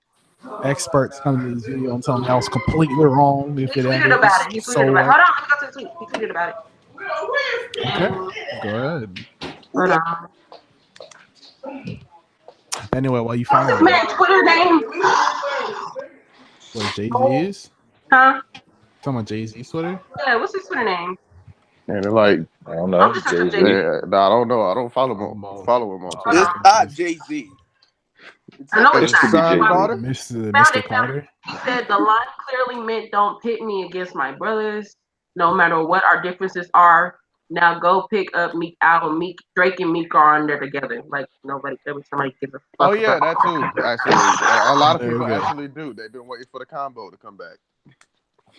experts come to this video and tell me I was completely wrong. If it tweeted about it. He tweeted about it. Hold on, let me go to the tweet. He tweeted about it. Okay, go ahead. Hold on. Anyway, while you find this man's Twitter name? What Jay-Z is? Huh? Talking about Jay-Z's Twitter? Yeah, what's his Twitter name? And they're like, I don't know. Jay-Z. Yeah, no, I don't know. I don't follow him on Twitter. It's not Jay-Z. I know it's not. Carter? Mr. Carter. He said the line clearly meant don't pit me against my brothers, no matter what our differences are. Now go pick up Meek album. Drake and Meek are on there together. Like somebody gives a fuck. Oh yeah, that too. Actually, a lot of people actually do. They've been waiting for the combo to come back.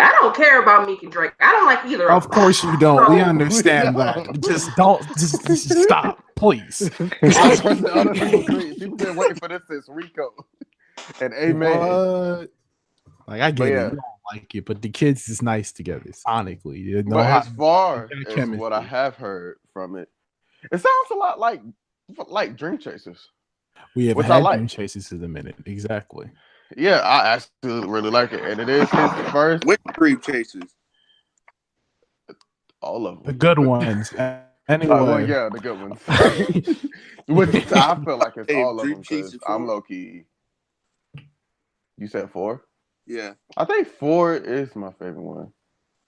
I don't care about Meek and Drake. I don't like either of them. Of course you don't. We understand that. Just stop, please. People been waiting for this since Rico and Amen. Like I get it, you don't like it, but the kids is nice together sonically. But as far as what I have heard from it, It sounds a lot like Dream Chasers. We have Which had I like. Dream Chasers in a minute. Exactly. Yeah, I actually really like it, and it is his first. Which Dream Chasers? All of them. The good ones. Anyway. Well, yeah, the good ones. Which I feel like it's all of them because I'm low key. You said 4? Yeah. I think 4 is my favorite one.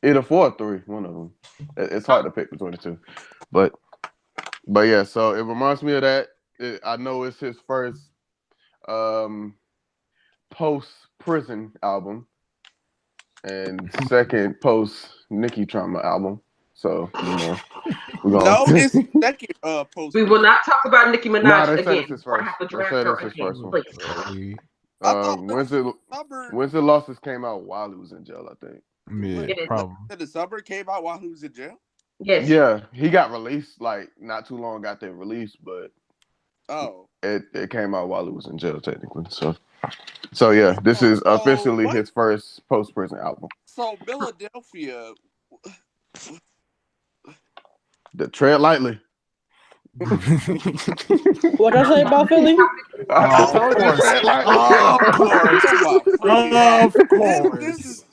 Either 4 or 3, one of them. It's hard to pick between the two, but yeah. So it reminds me of that. I know it's his first post prison album and second post Nicki trauma album. So we're gonna. No, it's second post. We will not talk about Nicki Minaj they said again. it's his first. They said it's his first one. Wednesday Losses came out while he was in jail, I think. Yeah, probably. The Summer came out while he was in jail? Yes. Yeah, he got released like not too long after released, but it came out while he was in jail technically. So yeah, this is officially his first post prison album. So Philadelphia, the tread lightly. What I say about Philly? Of course.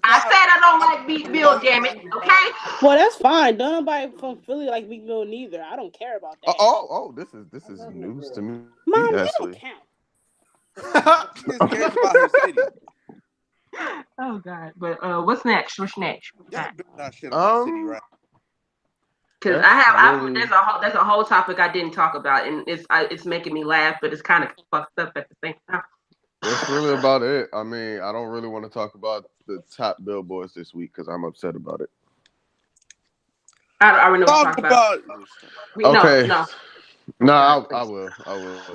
I said I don't like Meek Mill, damn it. Okay. Well, that's fine. Nobody from Philly like Meek Mill neither. I don't care about that. This is news to me. Mom, that don't count. Oh God! But what's next? What's next? Because there's a whole topic I didn't talk about, and it's making me laugh, but it's kind of fucked up at the same time. That's really about it. I mean, I don't really want to talk about the top billboards this week because I'm upset about it. I already know what you're talking about. Okay. No, I will.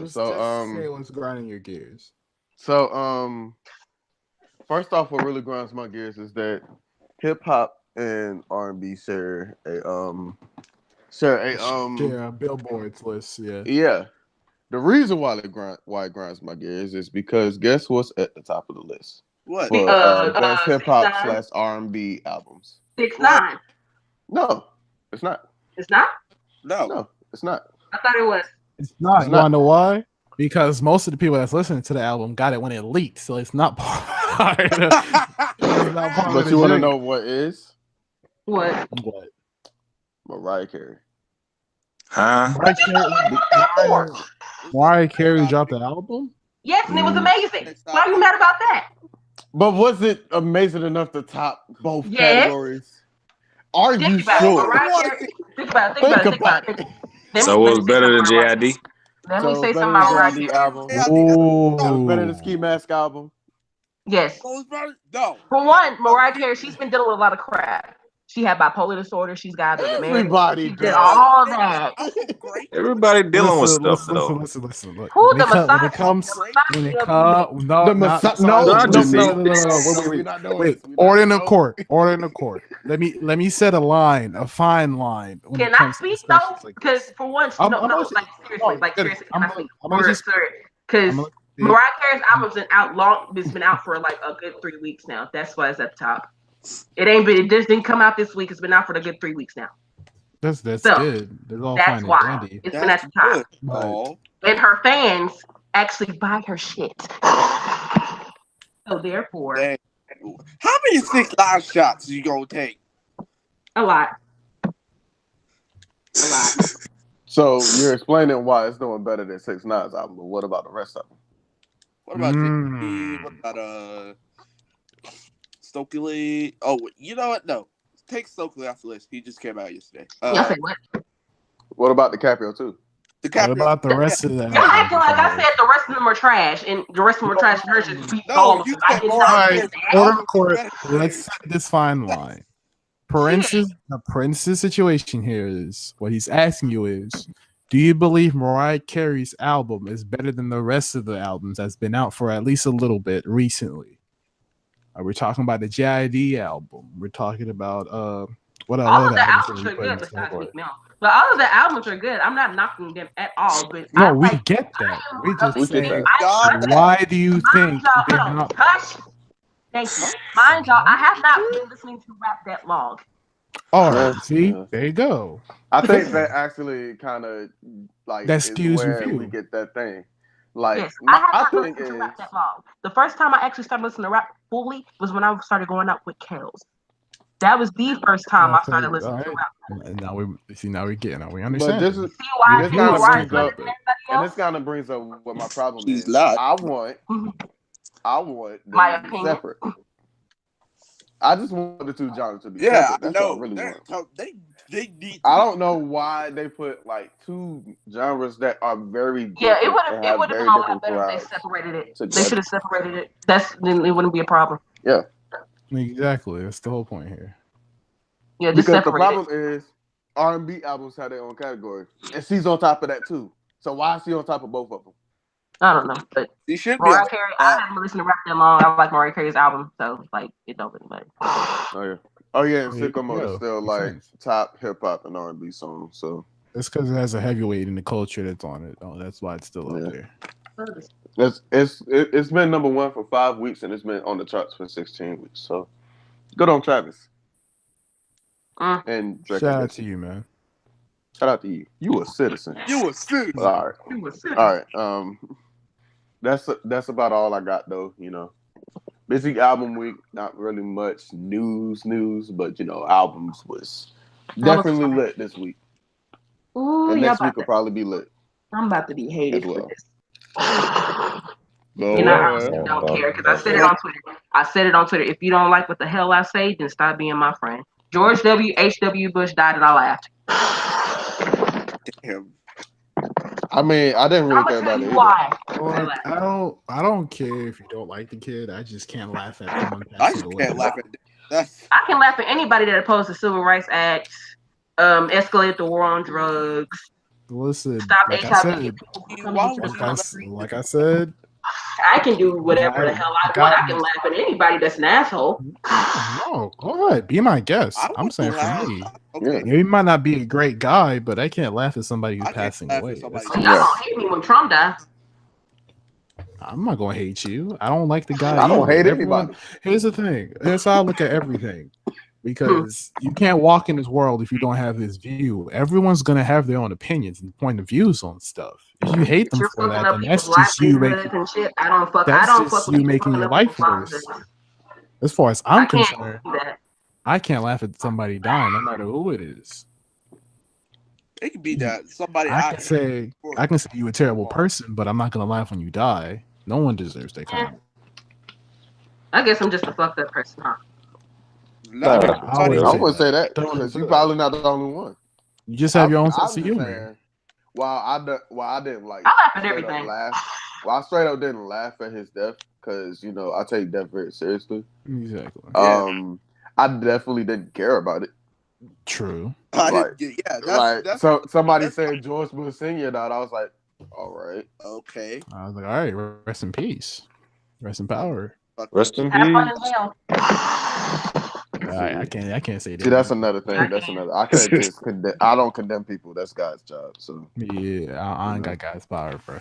Just So say what's grinding your gears. So first off, what really grinds my gears is that hip hop and R&B share a billboards list. Yeah. The reason why it grinds my gears is because guess what's at the top of the list? What? For best hip hop / R&B albums. 6ix9ine. No, it's not. It's not? No, it's not. I thought it was. It's not. You want to know why? Because most of the people that's listening to the album got it when it leaked, so it's not part of But you want to know what is? What? Mariah Carey. Huh? Mariah Carey dropped the album? Yes, and it was amazing. Why are you mad about that? But was it amazing enough to top both categories? Are you sure? Think about it. So it was better than JID? Let me say something about Mariah Carey album. Ooh. Better than Ski Mask album? Yes. No. For one, Mariah Carey, she's been dealing with a lot of crap. She had bipolar disorder. She's got everybody did all that. Everybody dealing with stuff though. Listen. Look, who the Wait. Order in the court. Let me set a fine line. Can I speak though? Because for once, seriously. Because Mariah Carey's album's been out long. It's been out for like a good 3 weeks now. That's why it's at the top. It just didn't come out this week. It's been out for a good 3 weeks now. That's good. That's why it's been at the top. And her fans actually buy her shit. So therefore, how many 6ix9ine shots you gonna take? A lot. So you're explaining why it's doing better than 6ix9ine's album, but what about the rest of them? What about what about Stokely? Oh, you know what? No, take Stokely off the list. He just came out yesterday. What about DiCaprio too? What about the rest of them? Y'all acting like I said the rest of them are trash, and the rest of them are trash. All of them. I did not court. Let's set this fine line. The Prince's situation here is what he's asking you is: do you believe Mariah Carey's album is better than the rest of the albums that's been out for at least a little bit recently? We're talking about the JID album. We're talking about what else? All of the albums are good besides Meek Mill. But all of the albums are good. I'm not knocking them at all. But no, we get that. We just say, why do you think they're not? Hush. Thank you. Mind y'all, I have not been listening to rap that long. All right, see, there you go. I think that actually kind of like that is skews your where view. we get that thing. Like Yes, I have my not thing listened to is, rap that long. The first time I actually started listening to rap fully was when I started going out with Kels. That was the first time I started listening to rap. And now we but understand. this is See why this see kind of why brings it's better up, than everybody and else? this kind of brings up what my problem She's is. loud. I want My them to be opinion. separate. I just want the two genres to be Yeah, separate. That's I know. what I really want. They need. I don't know why they put like two genres that are very different. Yeah, it would and have very been a lot different better if they crowds separated it. together. They should have separated it. Then it wouldn't be a problem. Yeah, exactly. That's the whole point here. Yeah, just because the separate problem is R&B albums have their own category, and she's on top of that too. So why is she on top of both of them? I don't know, but She should be. Mariah Carey. I haven't listened to rap that long. I like Mariah Carey's album, so like it don't really matter. Oh yeah, and Sicko Mode is still like sense. top hip hop and R&B song. So It's because it has a heavyweight in the culture that's on it. Oh, that's why it's still up there. It's been number one for 5 weeks, and it's been on the charts for 16 weeks. So good on Travis. And Drake, shout out to you, man. Shout out to you. You a citizen. You a citizen. All right. You a citizen. All right. That's about all I got though. You know, busy album week. Not really much news, but you know, albums was definitely lit this week. Ooh, and next week will probably be lit. I'm about to be hated as well. for this. Go You know, I ahead. don't care because I said it on Twitter. If you don't like what the hell I say, then stop being my friend. George H.W. Bush died and I laughed. Damn. I mean, I didn't really care about it either. Why? I don't care if you don't like the kid. I just can't laugh at someone. I just can't laugh at that. I can laugh at anybody that opposed the Civil Rights Act, escalate the war on drugs. Listen, stop like HIV. like I said, I can do whatever the hell I want. I can laugh at anybody that's an asshole. No, go ahead. Be my guest. I'm saying for me. Okay. He might not be a great guy, but I can't laugh at somebody who's passing away. Y'all don't hate me when Trump died. I'm not gonna hate you. I don't like the guy. I don't hate anybody. Here's the thing. Here's how I look at everything. Because you can't walk in this world if you don't have this view. Everyone's gonna have their own opinions and point of views on stuff. If you hate them for that, then that's just you making. I don't fuck you making your life worse. As far as I'm concerned, I can't laugh at somebody dying, no matter who it is. It could be that somebody. I can say you're a terrible person, but I'm not gonna laugh when you die. No one deserves that kind of. I guess I'm just a fucked up person, huh? No, I wouldn't say that because you're probably not the only one. You just have your own sense of humor. While I didn't like. I laugh at everything. I straight up didn't laugh at his death because you know I take death very seriously. Exactly. I definitely didn't care about it. True. So somebody said George Bush Sr. died. I was like, all right, okay. I was like, all right, rest in peace, rest in power, rest in peace. I can't say that. See, that's another thing. That's another. I can't just condemn. I don't condemn people. That's God's job. So yeah, I ain't got God's power, bro.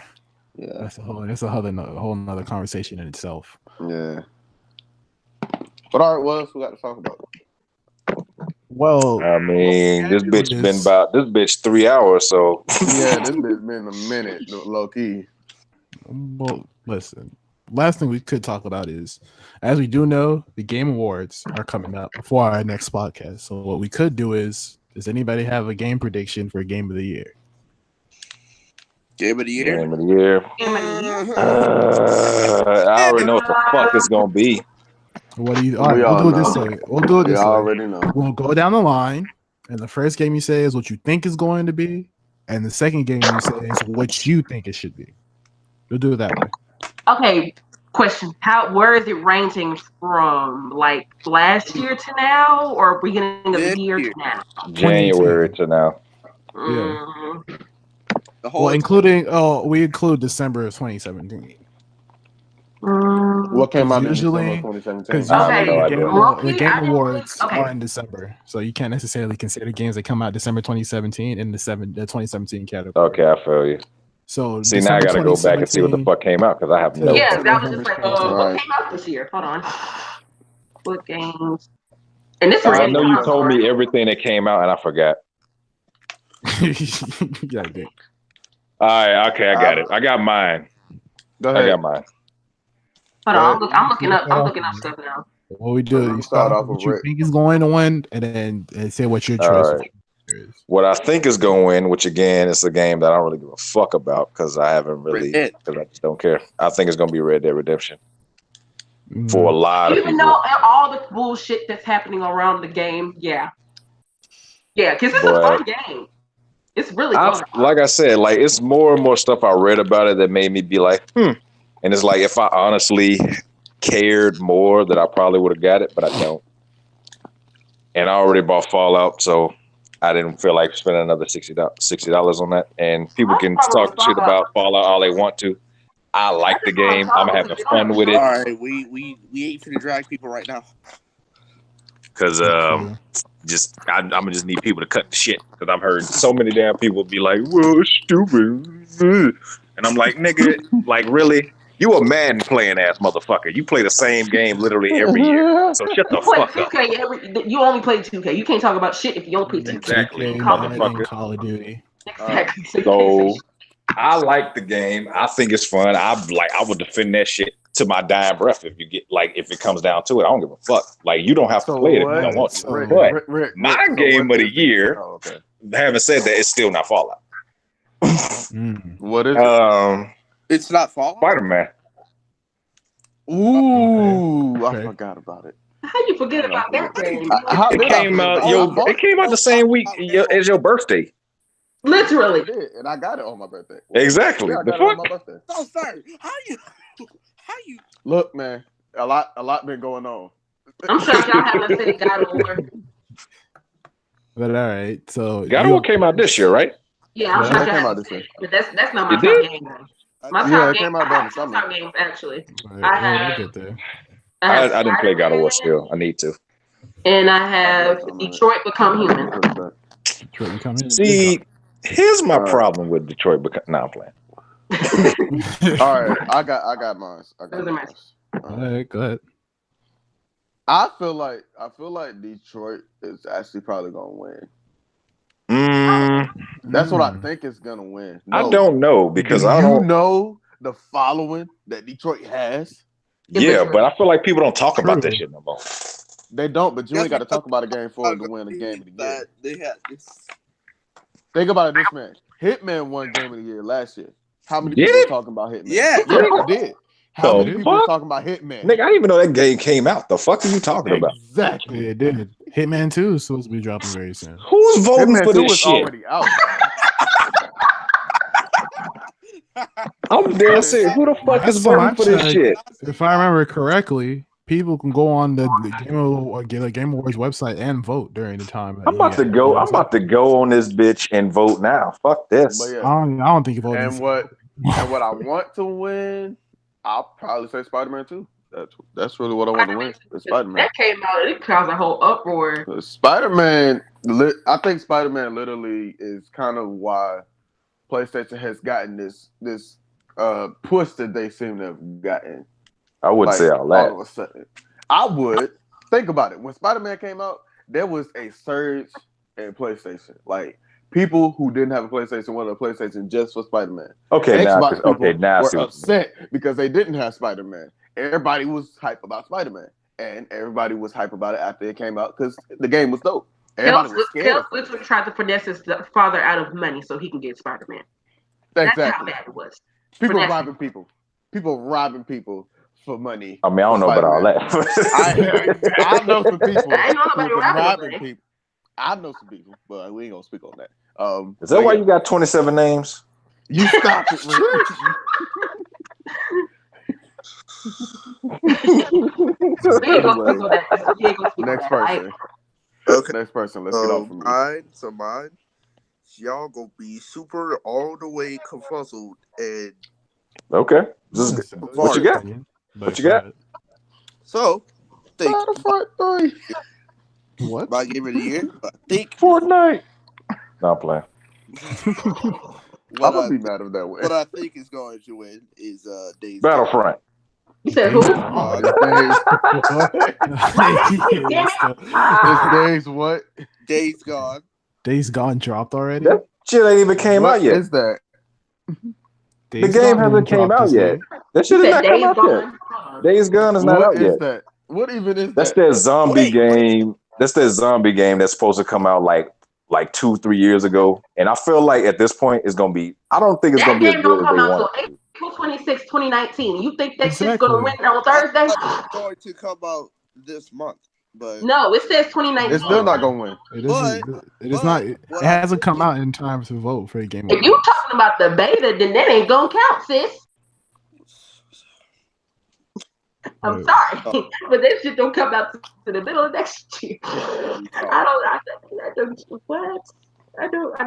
Yeah, that's a whole nother conversation in itself. Yeah. But all right, what else we got to talk about? Well, I mean, this bitch 3 hours. So yeah, this bitch been a minute, low key. Well, listen. Last thing we could talk about is, as we do know, the Game Awards are coming up before our next podcast. So what we could do is, does anybody have a game prediction for Game of the Year? Game of the Year? Game of the Year. I already know what the fuck it's going to be. What do you? All right, we'll do it this way. We'll do it this way. Already know. We'll go down the line, and the first game you say is what you think is going to be, and the second game you say is what you think it should be. We'll do it that way. Okay, question. Where is it ranging from? Like last year to now, or beginning of the year to now? January to now. Yeah. We include December of 2017. What came out usually in 2017? The Game Awards are in December, so you can't necessarily consider games that come out December 2017 in the 2017 category. Okay, I feel you. So see, now I gotta go back and see what the fuck came out because I have no. Yeah, that was just like, what came out this year? Hold on. What games? And this I know you told me everything that came out, and I forgot. Yeah, dude. All right, okay, I got it. I got mine. Go ahead. I got mine. Hold on, I'm looking up stuff now. What we do? You start start off off with what you Rick. think is going to win, and then say what your All choice right. is. What I think is going to win, which again is a game that I don't really give a fuck about because I haven't really, because I just don't care. I think it's going to be Red Dead Redemption for a lot of people. Even though all the bullshit that's happening around the game, yeah, because it's a fun game. It's really fun. Like I said, like it's more and more stuff I read about it that made me be like, And it's like if I honestly cared more, that I probably would have got it, but I don't. And I already bought Fallout, so I didn't feel like spending another $60 on that. And people can talk shit about Fallout all they want to. I like the game. I'm having fun with it. All right, we ain't finna drag people right now. Because I'm gonna just need people to cut the shit. Because I've heard so many damn people be like, "Well, it's stupid," and I'm like, "Nigga, like really? You a man playing ass motherfucker. You play the same game literally every year. So shut the fuck up." You only play 2K. You can't talk about shit if you only play 2K. Exactly, motherfucker. Call of Duty. Exactly. So I like the game. I think it's fun. I would defend that shit to my dying breath if it comes down to it. I don't give a fuck. Like you don't have to play it if you don't want to. But my game of the year, having said that, it's still not Fallout. What is it? It's not Fallout? Spider-Man. Ooh, I forgot about it. How you forget about that game? It came out the same week as your birthday. Literally. And I got it on my birthday. Exactly. Yeah, I got it on my birthday. So, sir, how you? Look, man, a lot been going on. I'm sure y'all haven't seen God of War. But all right, so God of War came out this year, right? Yeah, I'm sure y'all haven't seen it. But that's not my top game. My top game, I have two top games actually. I get there. I didn't play God of War still. I need to. And I have Detroit Become Human. See, here's my problem with Detroit Become. No, I'm playing. All right, I got mine. All right, go ahead. I feel like Detroit is actually probably gonna win. That's what I think is gonna win. No. I don't know because I don't know the following that Detroit has. Yeah, but I feel like people don't talk about that shit no more. They don't, but you ain't got to talk about a game for it to win a game of the year. They had this. Think about it this man. Hitman won Game of the Year last year. How many people are talking about Hitman? Yeah, it did. How many people are talking about Hitman? Nigga, I didn't even know that game came out. The fuck are you talking about? Exactly. It did. Hitman 2 is supposed to be dropping very soon. Who's voting for this shit? Already out. I'm dead serious. Who the fuck is voting for this shit? If I remember correctly, people can go on the Game Awards website and vote during the time. I'm about to go on this bitch and vote now. Fuck this. Yeah. I don't think you voted. And what I want to win, I'll probably say Spider-Man 2. That's really what I want to win. Spider-Man. That came out. It caused a whole uproar. Spider-Man. I think Spider-Man literally is kind of why PlayStation has gotten this push that they seem to have gotten. I wouldn't say all that. All of a sudden, I would think about it. When Spider-Man came out, there was a surge in PlayStation. Like people who didn't have a PlayStation wanted a PlayStation just for Spider-Man. Okay, now were upset because they didn't have Spider-Man. Everybody was hype about Spider-Man, and everybody was hype about it after it came out because the game was dope. Everybody was scared. Literally tried to finesse his father out of money so he can get Spider-Man. Exactly. That's how bad it was. People robbing people. People robbing people for money. I mean, I don't know about all that. I know some people. I ain't know nobody robbing people. I know some people, but we ain't gonna speak on that. Is that why you got 27 names? You stop it, Rick. Next person. Okay. Next person. Let's get off of me. Mine. Y'all gonna be super all the way confuzzled and okay. What you got? What you got? So, Battlefront 3. What? My game of the year? I think Fortnite. No, I'm playing. I'm gonna be mad if that way. What I think is going to win is Days Battlefront. You said who? Days what? Days Gone. Days Gone dropped already? That shit ain't even came out yet. What is that? The game hasn't came out yet. That shit is not come out yet. Days Gone is not out yet. What is that? What even is That's that? that zombie game. That's that zombie game that's supposed to come out like 2-3 years ago. And I feel like at this point it's gonna be. I don't think it's gonna be as good as they want. April 26, 2019. You think that shit's gonna win on Thursday? It's going to come out this month, but no, it says 2019. It's still not gonna win. It is not. It hasn't come out in time to vote for a game. If you talking about the beta, then that ain't gonna count, sis. I'm sorry, but that shit don't come out to the middle of next year. I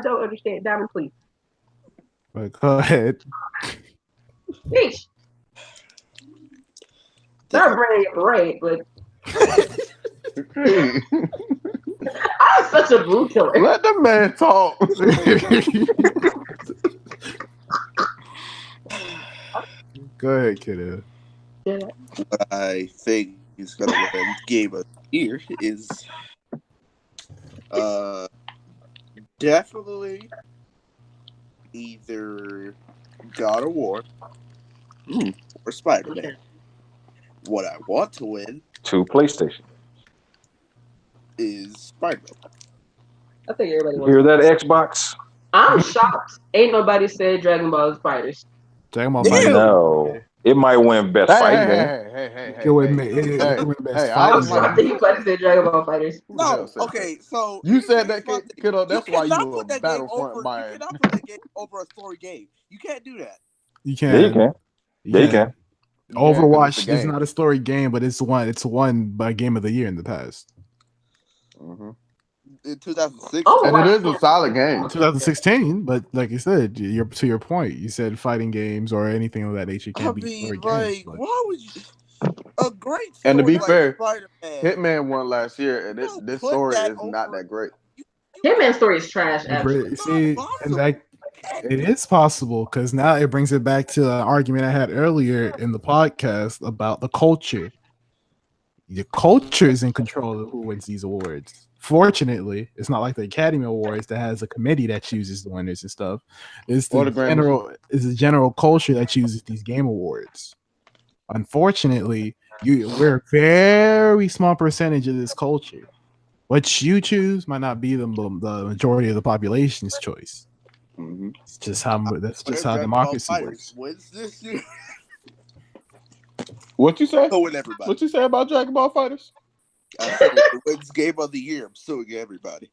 don't understand. Diamond, please. But go ahead. Yeesh. Not bringing it right, but I'm such a blue killer. Let the man talk. Go ahead, kiddo. What I think is going to win Game of the Year is definitely either God of War or Spider-Man. What I want to win 2 PlayStation is Spider-Man. I think everybody wants. Hear that, Xbox? I'm shocked. Ain't nobody said Dragon Ball Fighters. Dragon Ball Fighters. No. It might win Best Fight Game. It would win Best Fight. I'm shocked that you said Dragon Ball Fighters. No, okay, so you said that, kiddo. That's why you were Battlefront buying. You cannot put that game over a story game. You can't do that. You can. Yeah, you can. Yeah, you can. Overwatch is not a story game, but it's won by Game of the Year in the past. Mm-hmm. In 2006, and it is a solid game. 2016, but like you said, to your point, you said fighting games or anything of that nature can't be story games. But why would you? A great story, and to be like fair, Spider-Man. Hitman won last year, and this story is not that great. Hitman story is trash. See, and that it is possible because now it brings it back to an argument I had earlier in the podcast about the culture. The culture is in control of who wins these awards. Fortunately, it's not like the Academy Awards that has a committee that chooses the winners and stuff. It's the general culture that chooses these game awards. Unfortunately, we're a very small percentage of this culture. What you choose might not be the majority of the population's choice. Mm-hmm. It's just how democracy works. Wins this year. What you say? So with everybody. What you say about Dragon Ball Fighters? I said it wins Game of the Year. I'm suing everybody.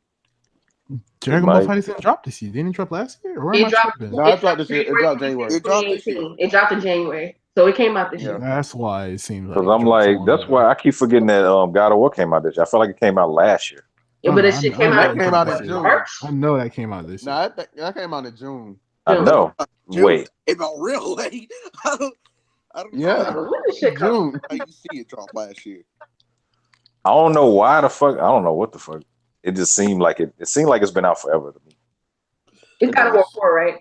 Dragon Ball Fighters didn't drop this year. Didn't it drop last year? Or it dropped this year. It dropped January. It dropped in January. So it came out this year. That's why it seems like. Because I'm like, that's why I keep forgetting that God of War came out this year. I feel like it came out last year. Yeah, but it came out in June. I know that came out this year. No, that came out in June. I know. Wait. It got real late. I don't know. When did shit come? June. How you see it drop last year? I don't know why the fuck. I don't know what the fuck. It just seemed like it. It seemed like it's been out forever to me. It's God of War 4, right?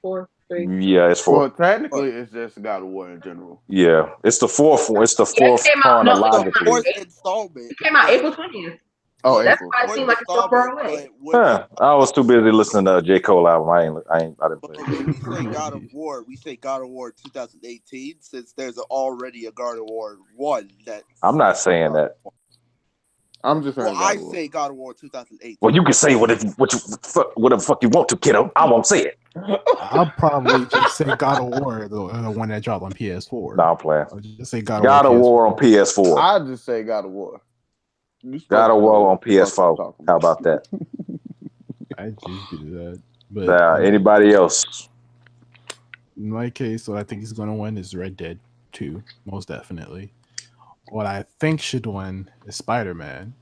4, 3. Yeah, it's 4. Well, technically, it's just God of War in general. Yeah, it's the fourth one. It's the fourth chronologically. It came out April 20th. Oh, that's why it seemed like it's so far away. I was too busy listening to J. Cole album. I didn't play it. When we say God of War, we say God of War 2018 since there's already a God of War 1 that. I'm not saying that. I'm just saying. Well, I say God of War 2018. Well, you can say whatever the fuck you want to, kiddo. I won't say it. I'll probably just say God of War, the one that dropped on PS4. Nah, I'm playing. I'll just say God of War on PS4. I'll just say God of War. God of War on PS4. How about that? I just do that. But anybody else? In my case, what I think is going to win is Red Dead 2, most definitely. What I think should win is Spider-Man.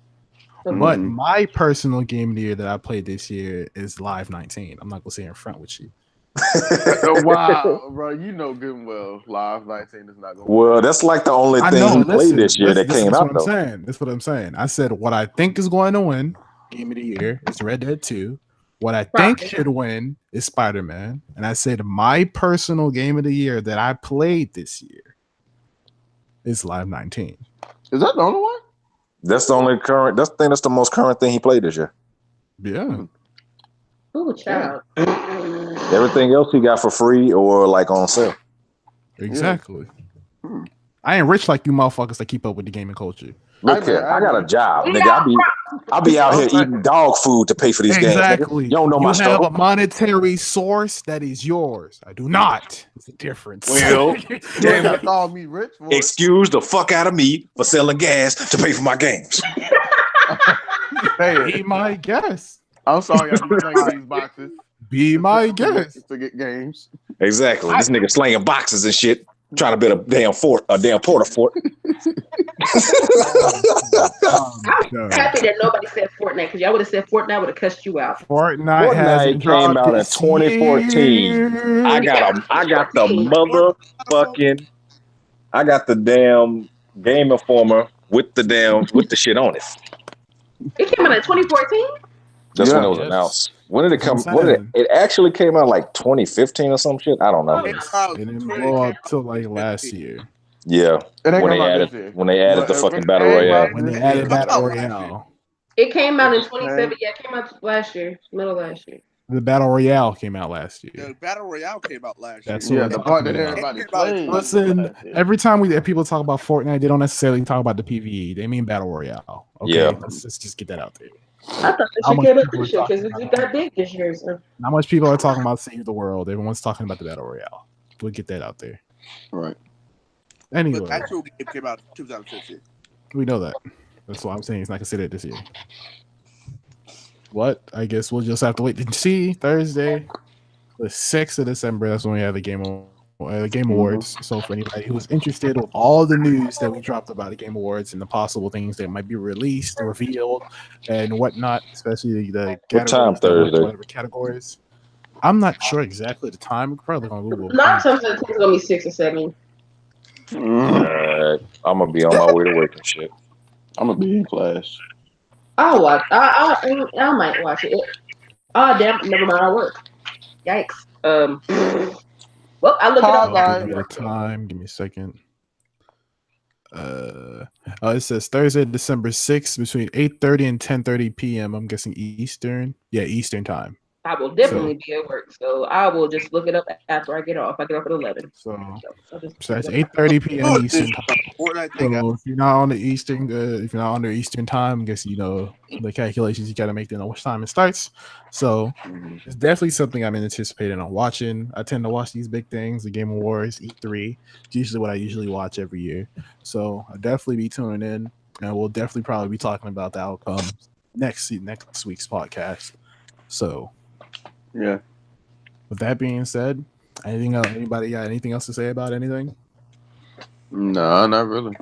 But my personal game of the year that I played this year is Live 19. I'm not going to say in front with you. Wow, bro, you know good and well Live 19 is not going to win. Well, that's like the only thing you played this year that came out, though. That's what I'm saying. I said what I think is going to win game of the year is Red Dead 2. What I think should win is Spider-Man. And I said my personal game of the year that I played this year is Live 19. Is that the only one? That's the only current. That's the most current thing he played this year. Yeah. Ooh, child. Everything else he got for free or like on sale. Exactly. I ain't rich like you motherfuckers that keep up with the gaming culture. Look here, I got a job, nigga. I'll be out here eating dog food to pay for these games. Exactly. You don't know my You stuff. have a monetary source that is yours. I do not. It's a difference. Well, damn it. Call me rich. Boy. Excuse the fuck out of me for selling gas to pay for my games. Be my guest. I'm sorry, I be playing these boxes. Be my guest. To get games. Exactly. This nigga slinging boxes and shit, trying to build a damn porta fort. I'm happy that nobody said Fortnite, because y'all would have said Fortnite, I would have cussed you out. Fortnite came out in 2014. I got the damn Game Informer with the shit on it. It came out in 2014? That's when it was announced. When did it come? It actually came out like 2015 or some shit. I don't know. It didn't blow up till like last year. Yeah, when they added the fucking battle royale. When they added battle royale. It came out in 27. Yeah, it came out last year, middle of last year. The battle royale came out last year. The battle royale came out last year. That's the part that everybody played. Listen, every time people talk about Fortnite, they don't necessarily talk about the PvE. They mean battle royale. Okay, yeah. Let's just get that out there. I thought they should get up this year because it got big this year. So. Not much people are talking about Save the World. Everyone's talking about the battle royale. We'll get that out there. Right. But Anyway, the actual game came out in 2015. We know that. That's why I'm saying it's not considered this year. What? I guess we'll just have to wait to see. Thursday, the 6th of December. That's when we have the Game Awards. So for anybody who's interested with all the news that we dropped about the Game Awards and the possible things that might be released, revealed, and whatnot, especially the what time Thursday? Whatever categories. I'm not sure exactly the time. We're probably on Google. Not something it's gonna be 6 or 7. Alright, I'm gonna be on my way to work and shit. I'm gonna be in class. I'll watch. I might watch it. Oh damn! Never mind. I work. Yikes. Well, I look it up. Give me a time. Give me a second. It says Thursday, December 6th, between 8:30 and 10:30 p.m. I'm guessing Eastern. Yeah, Eastern time. I will definitely be at work, so I will just look it up after I get off. I get off at 11. So it's 8:30 p.m. Eastern time. So if you're not on the Eastern time, I guess you know the calculations you got to make to know which time it starts. So it's definitely something I'm anticipating on watching. I tend to watch these big things, the Game Awards, E3. It's usually what I usually watch every year. So I'll definitely be tuning in, and we'll definitely probably be talking about the outcomes next week's podcast. So. Yeah. With that being said, anything else? Anybody got anything else to say about anything? No, not really.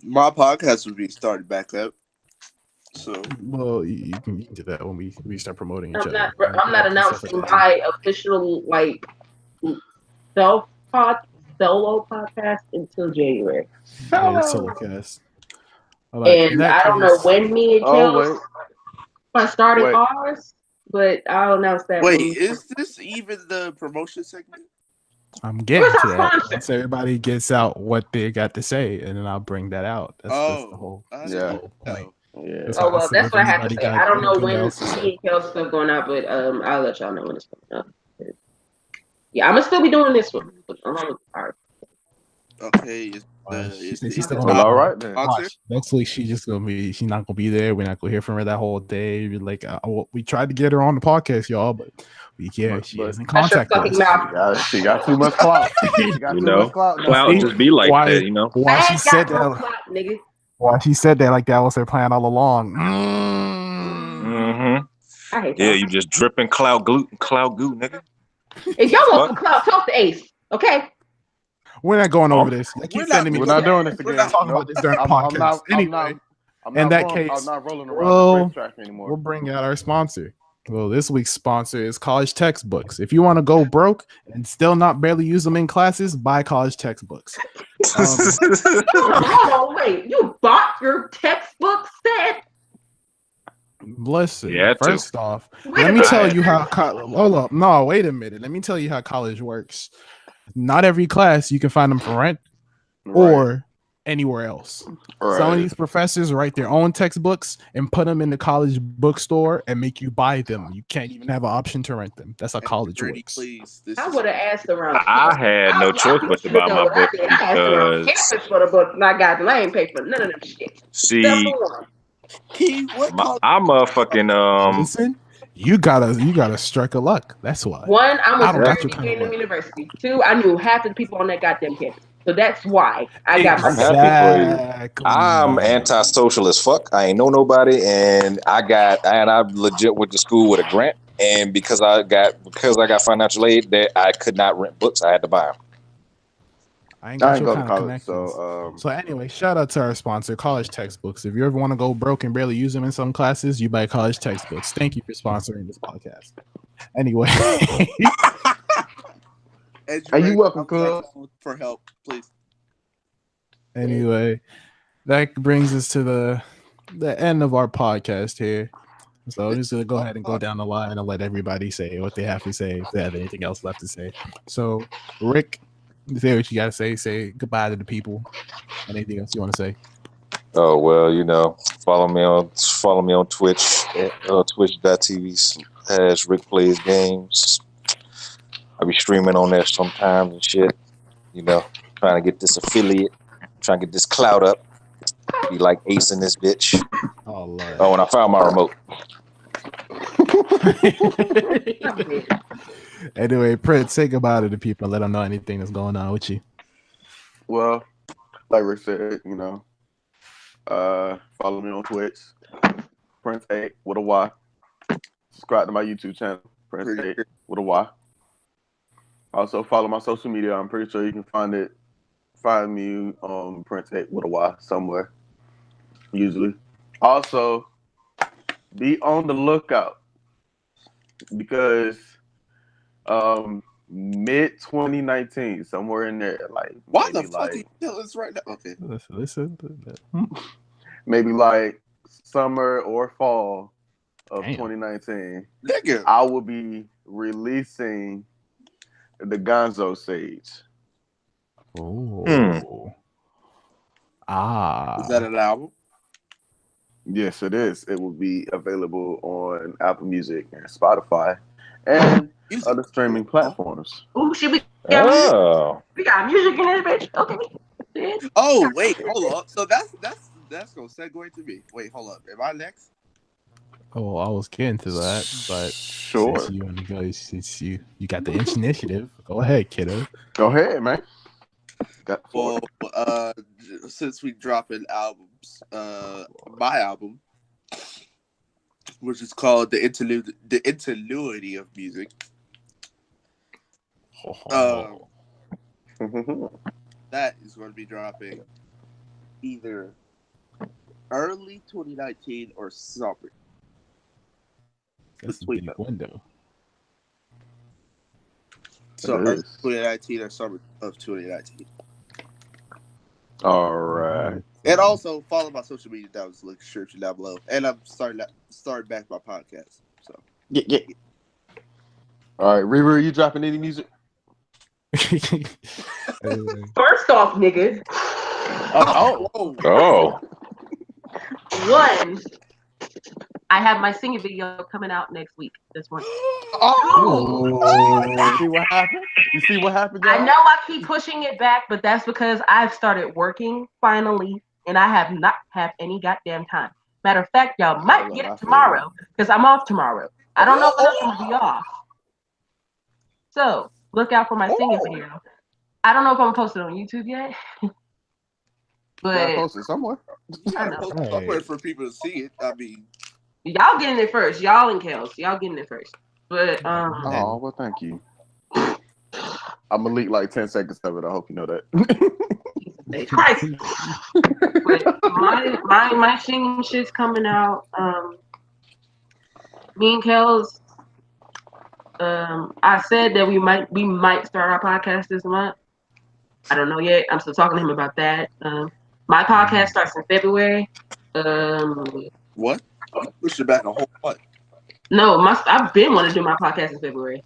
My podcast will be started back up. So well, you can do that when we start promoting each other. I'm not announcing my official solo podcast until January. Solo cast. And I don't know when me and Kels are starting ours. But I'll announce that. Wait, is this even the promotion segment? I'm getting to that. Once everybody gets out what they got to say, and then I'll bring that out. That's the whole point. Yeah. Oh well, that's what I have to say. I don't know when me and Kel's stuff going out, but I'll let y'all know when it's coming up. Yeah, I'm gonna still be doing this one. Okay. She's still gonna all right then. Next week she's not gonna be there. We're not gonna hear from her that whole day. Like we tried to get her on the podcast, y'all, but we can't. She doesn't contact us. She got too much clout. Clout just be like that, you know. Why she said that? Why she said that like that was her plan all along? I hate that. You just dripping cloud goo, nigga. If y'all want some clout, talk to Ace, okay? We're not going over this. We're not doing this again. We're not talking about this during podcast. Anyway, in that case, I'm not rolling around the track anymore. We'll bring out our sponsor. Well, this week's sponsor is college textbooks. If you want to go broke and still not barely use them in classes, buy college textbooks. Oh, wait. You bought your textbook set? Listen, first off, let me tell you how hold up. No, wait a minute. Let me tell you how college works. Not every class you can find them for rent. or anywhere else. Right. Some of these professors write their own textbooks and put them in the college bookstore and make you buy them. You can't even have an option to rent them. That's how college works. Please, I would have asked around. I had no choice but to buy my book I asked around because campus for the book, and I got them. I ain't paid for none of them shit. see, I'm a fucking Listen, you gotta strike a luck. That's why. One, I I don't was got your in kind of luck. university. Two, I knew half of the people on that goddamn campus. So that's why I got my. I'm happy for you. I'm antisocial as fuck. I ain't know nobody, and I legit went to school with a grant, and because I got financial aid, that I could not rent books, I had to buy them. I ain't got your go kind to of college, connections. So anyway, shout out to our sponsor, College Textbooks. If you ever want to go broke and barely use them in some classes, you buy College Textbooks. Thank you for sponsoring this podcast. Anyway. Are you welcome, cuz? For help, please. Anyway, that brings us to the end of our podcast here. So I'm just gonna go ahead and go down the line and let everybody say what they have to say if they have anything else left to say. So, Rick, say what you gotta say. Say goodbye to the people. Anything else you want to say? Oh well, follow me on Twitch at twitch.tv/ Rick Plays Games. I'll be streaming on there sometimes and shit. Trying to get this affiliate, trying to get this clout up. Be like Ace in this bitch. Oh Lord. Oh, and I found my remote. Anyway, Prince, say goodbye to the people. Let them know anything that's going on with you. Well, like Rick said, follow me on Twitch, Prince8 with a Y. Subscribe to my YouTube channel, Prince8 with a Y. Also follow my social media. I'm pretty sure you can find me on Prince8 with a Y somewhere. Usually. Also, be on the lookout because mid 2019, somewhere in there, like why the fuck are you telling us right now? Okay, listen. Maybe like summer or fall of 2019, nigga, I will be releasing the Gonzo Sage. Oh, is that an album? Yes, it is. It will be available on Apple Music and Spotify and other streaming platforms. Ooh, shit, we got music in this bitch. Okay. Oh wait, hold on. So that's gonna segue to me. Wait, hold up. Am I next? Oh, I was getting to that, but sure. Since you want to go, since you got the initiative, go ahead, kiddo. Go ahead, man. Well, since we dropping albums, my album, which is called the Interlude of Music. That is going to be dropping either early 2019 or summer. That's a big window. So early 2019 or summer of 2019. All right. And also follow my social media down in the description down below. And I'm starting back my podcast. So yeah. All right, Riri, you dropping any music? First off, nigga. Oh. One, I have my singing video coming out next week. This one. You see what happened? Y'all? I know I keep pushing it back, but that's because I've started working finally, and I have not have any goddamn time. Matter of fact, y'all might get it tomorrow because I'm off tomorrow. I don't know when I'm gonna be off. So look out for my singing video. I don't know if I'm gonna post it on YouTube yet. But post it somewhere. I know. Somewhere for people to see it. I mean, y'all getting it first. Y'all and Kels. Y'all getting it first. But oh well, thank you. I'm gonna leak like 10 seconds of it. I hope you know that. Christ. But my singing shit's coming out. Me and Kels. I said that we might start our podcast this month. I don't know yet. I'm still talking to him about that. My podcast starts in February. What? Push it back a whole month. No, I've been wanting to do my podcast in February.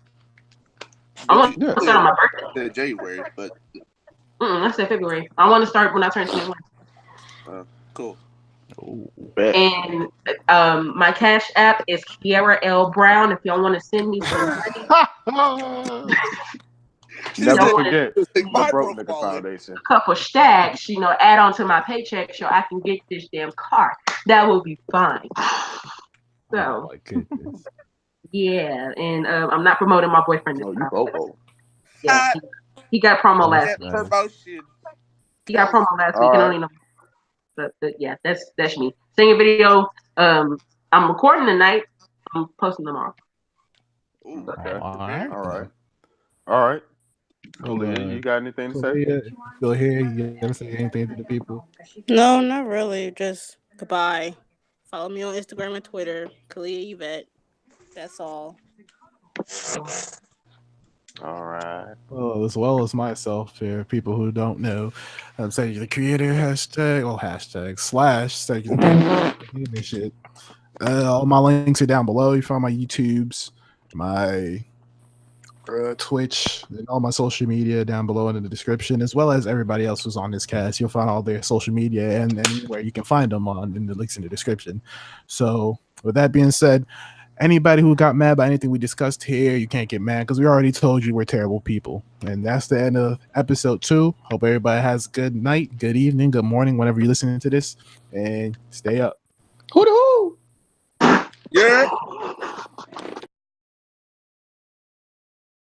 I want to start on my birthday. January, but I said February. I want to start when I turn 21. Cool. And my Cash App is Kiara L. Brown. If y'all want to send me some money. Never forget the Broke Nigga Foundation. A couple stacks, add on to my paycheck so I can get this damn car. That will be fine. So, oh my goodness. Yeah, and I'm not promoting my boyfriend this time. Yeah, he got promo last week. Promotion. He got promo last week. And only know. But yeah, that's me. Singing video. I'm recording tonight. I'm posting tomorrow. Ooh, okay. All right. Kalia, you got anything to say? Go ahead. You gotta say anything to the people? No, not really. Just goodbye. Follow me on Instagram and Twitter, Kalia Yvette. That's all. All right. Well, as well as myself, for people who don't know, I'm saying the creator hashtag / shit. All my links are down below. You find my YouTubes, my Twitch, and all my social media down below in the description, as well as everybody else who's on this cast. You'll find all their social media and anywhere you can find them in the links in the description. So, with that being said, anybody who got mad by anything we discussed here, you can't get mad because we already told you we're terrible people. And that's the end of episode 2. Hope everybody has a good night, good evening, good morning, whenever you're listening to this, and stay up. Hoo-hoo! Yeah.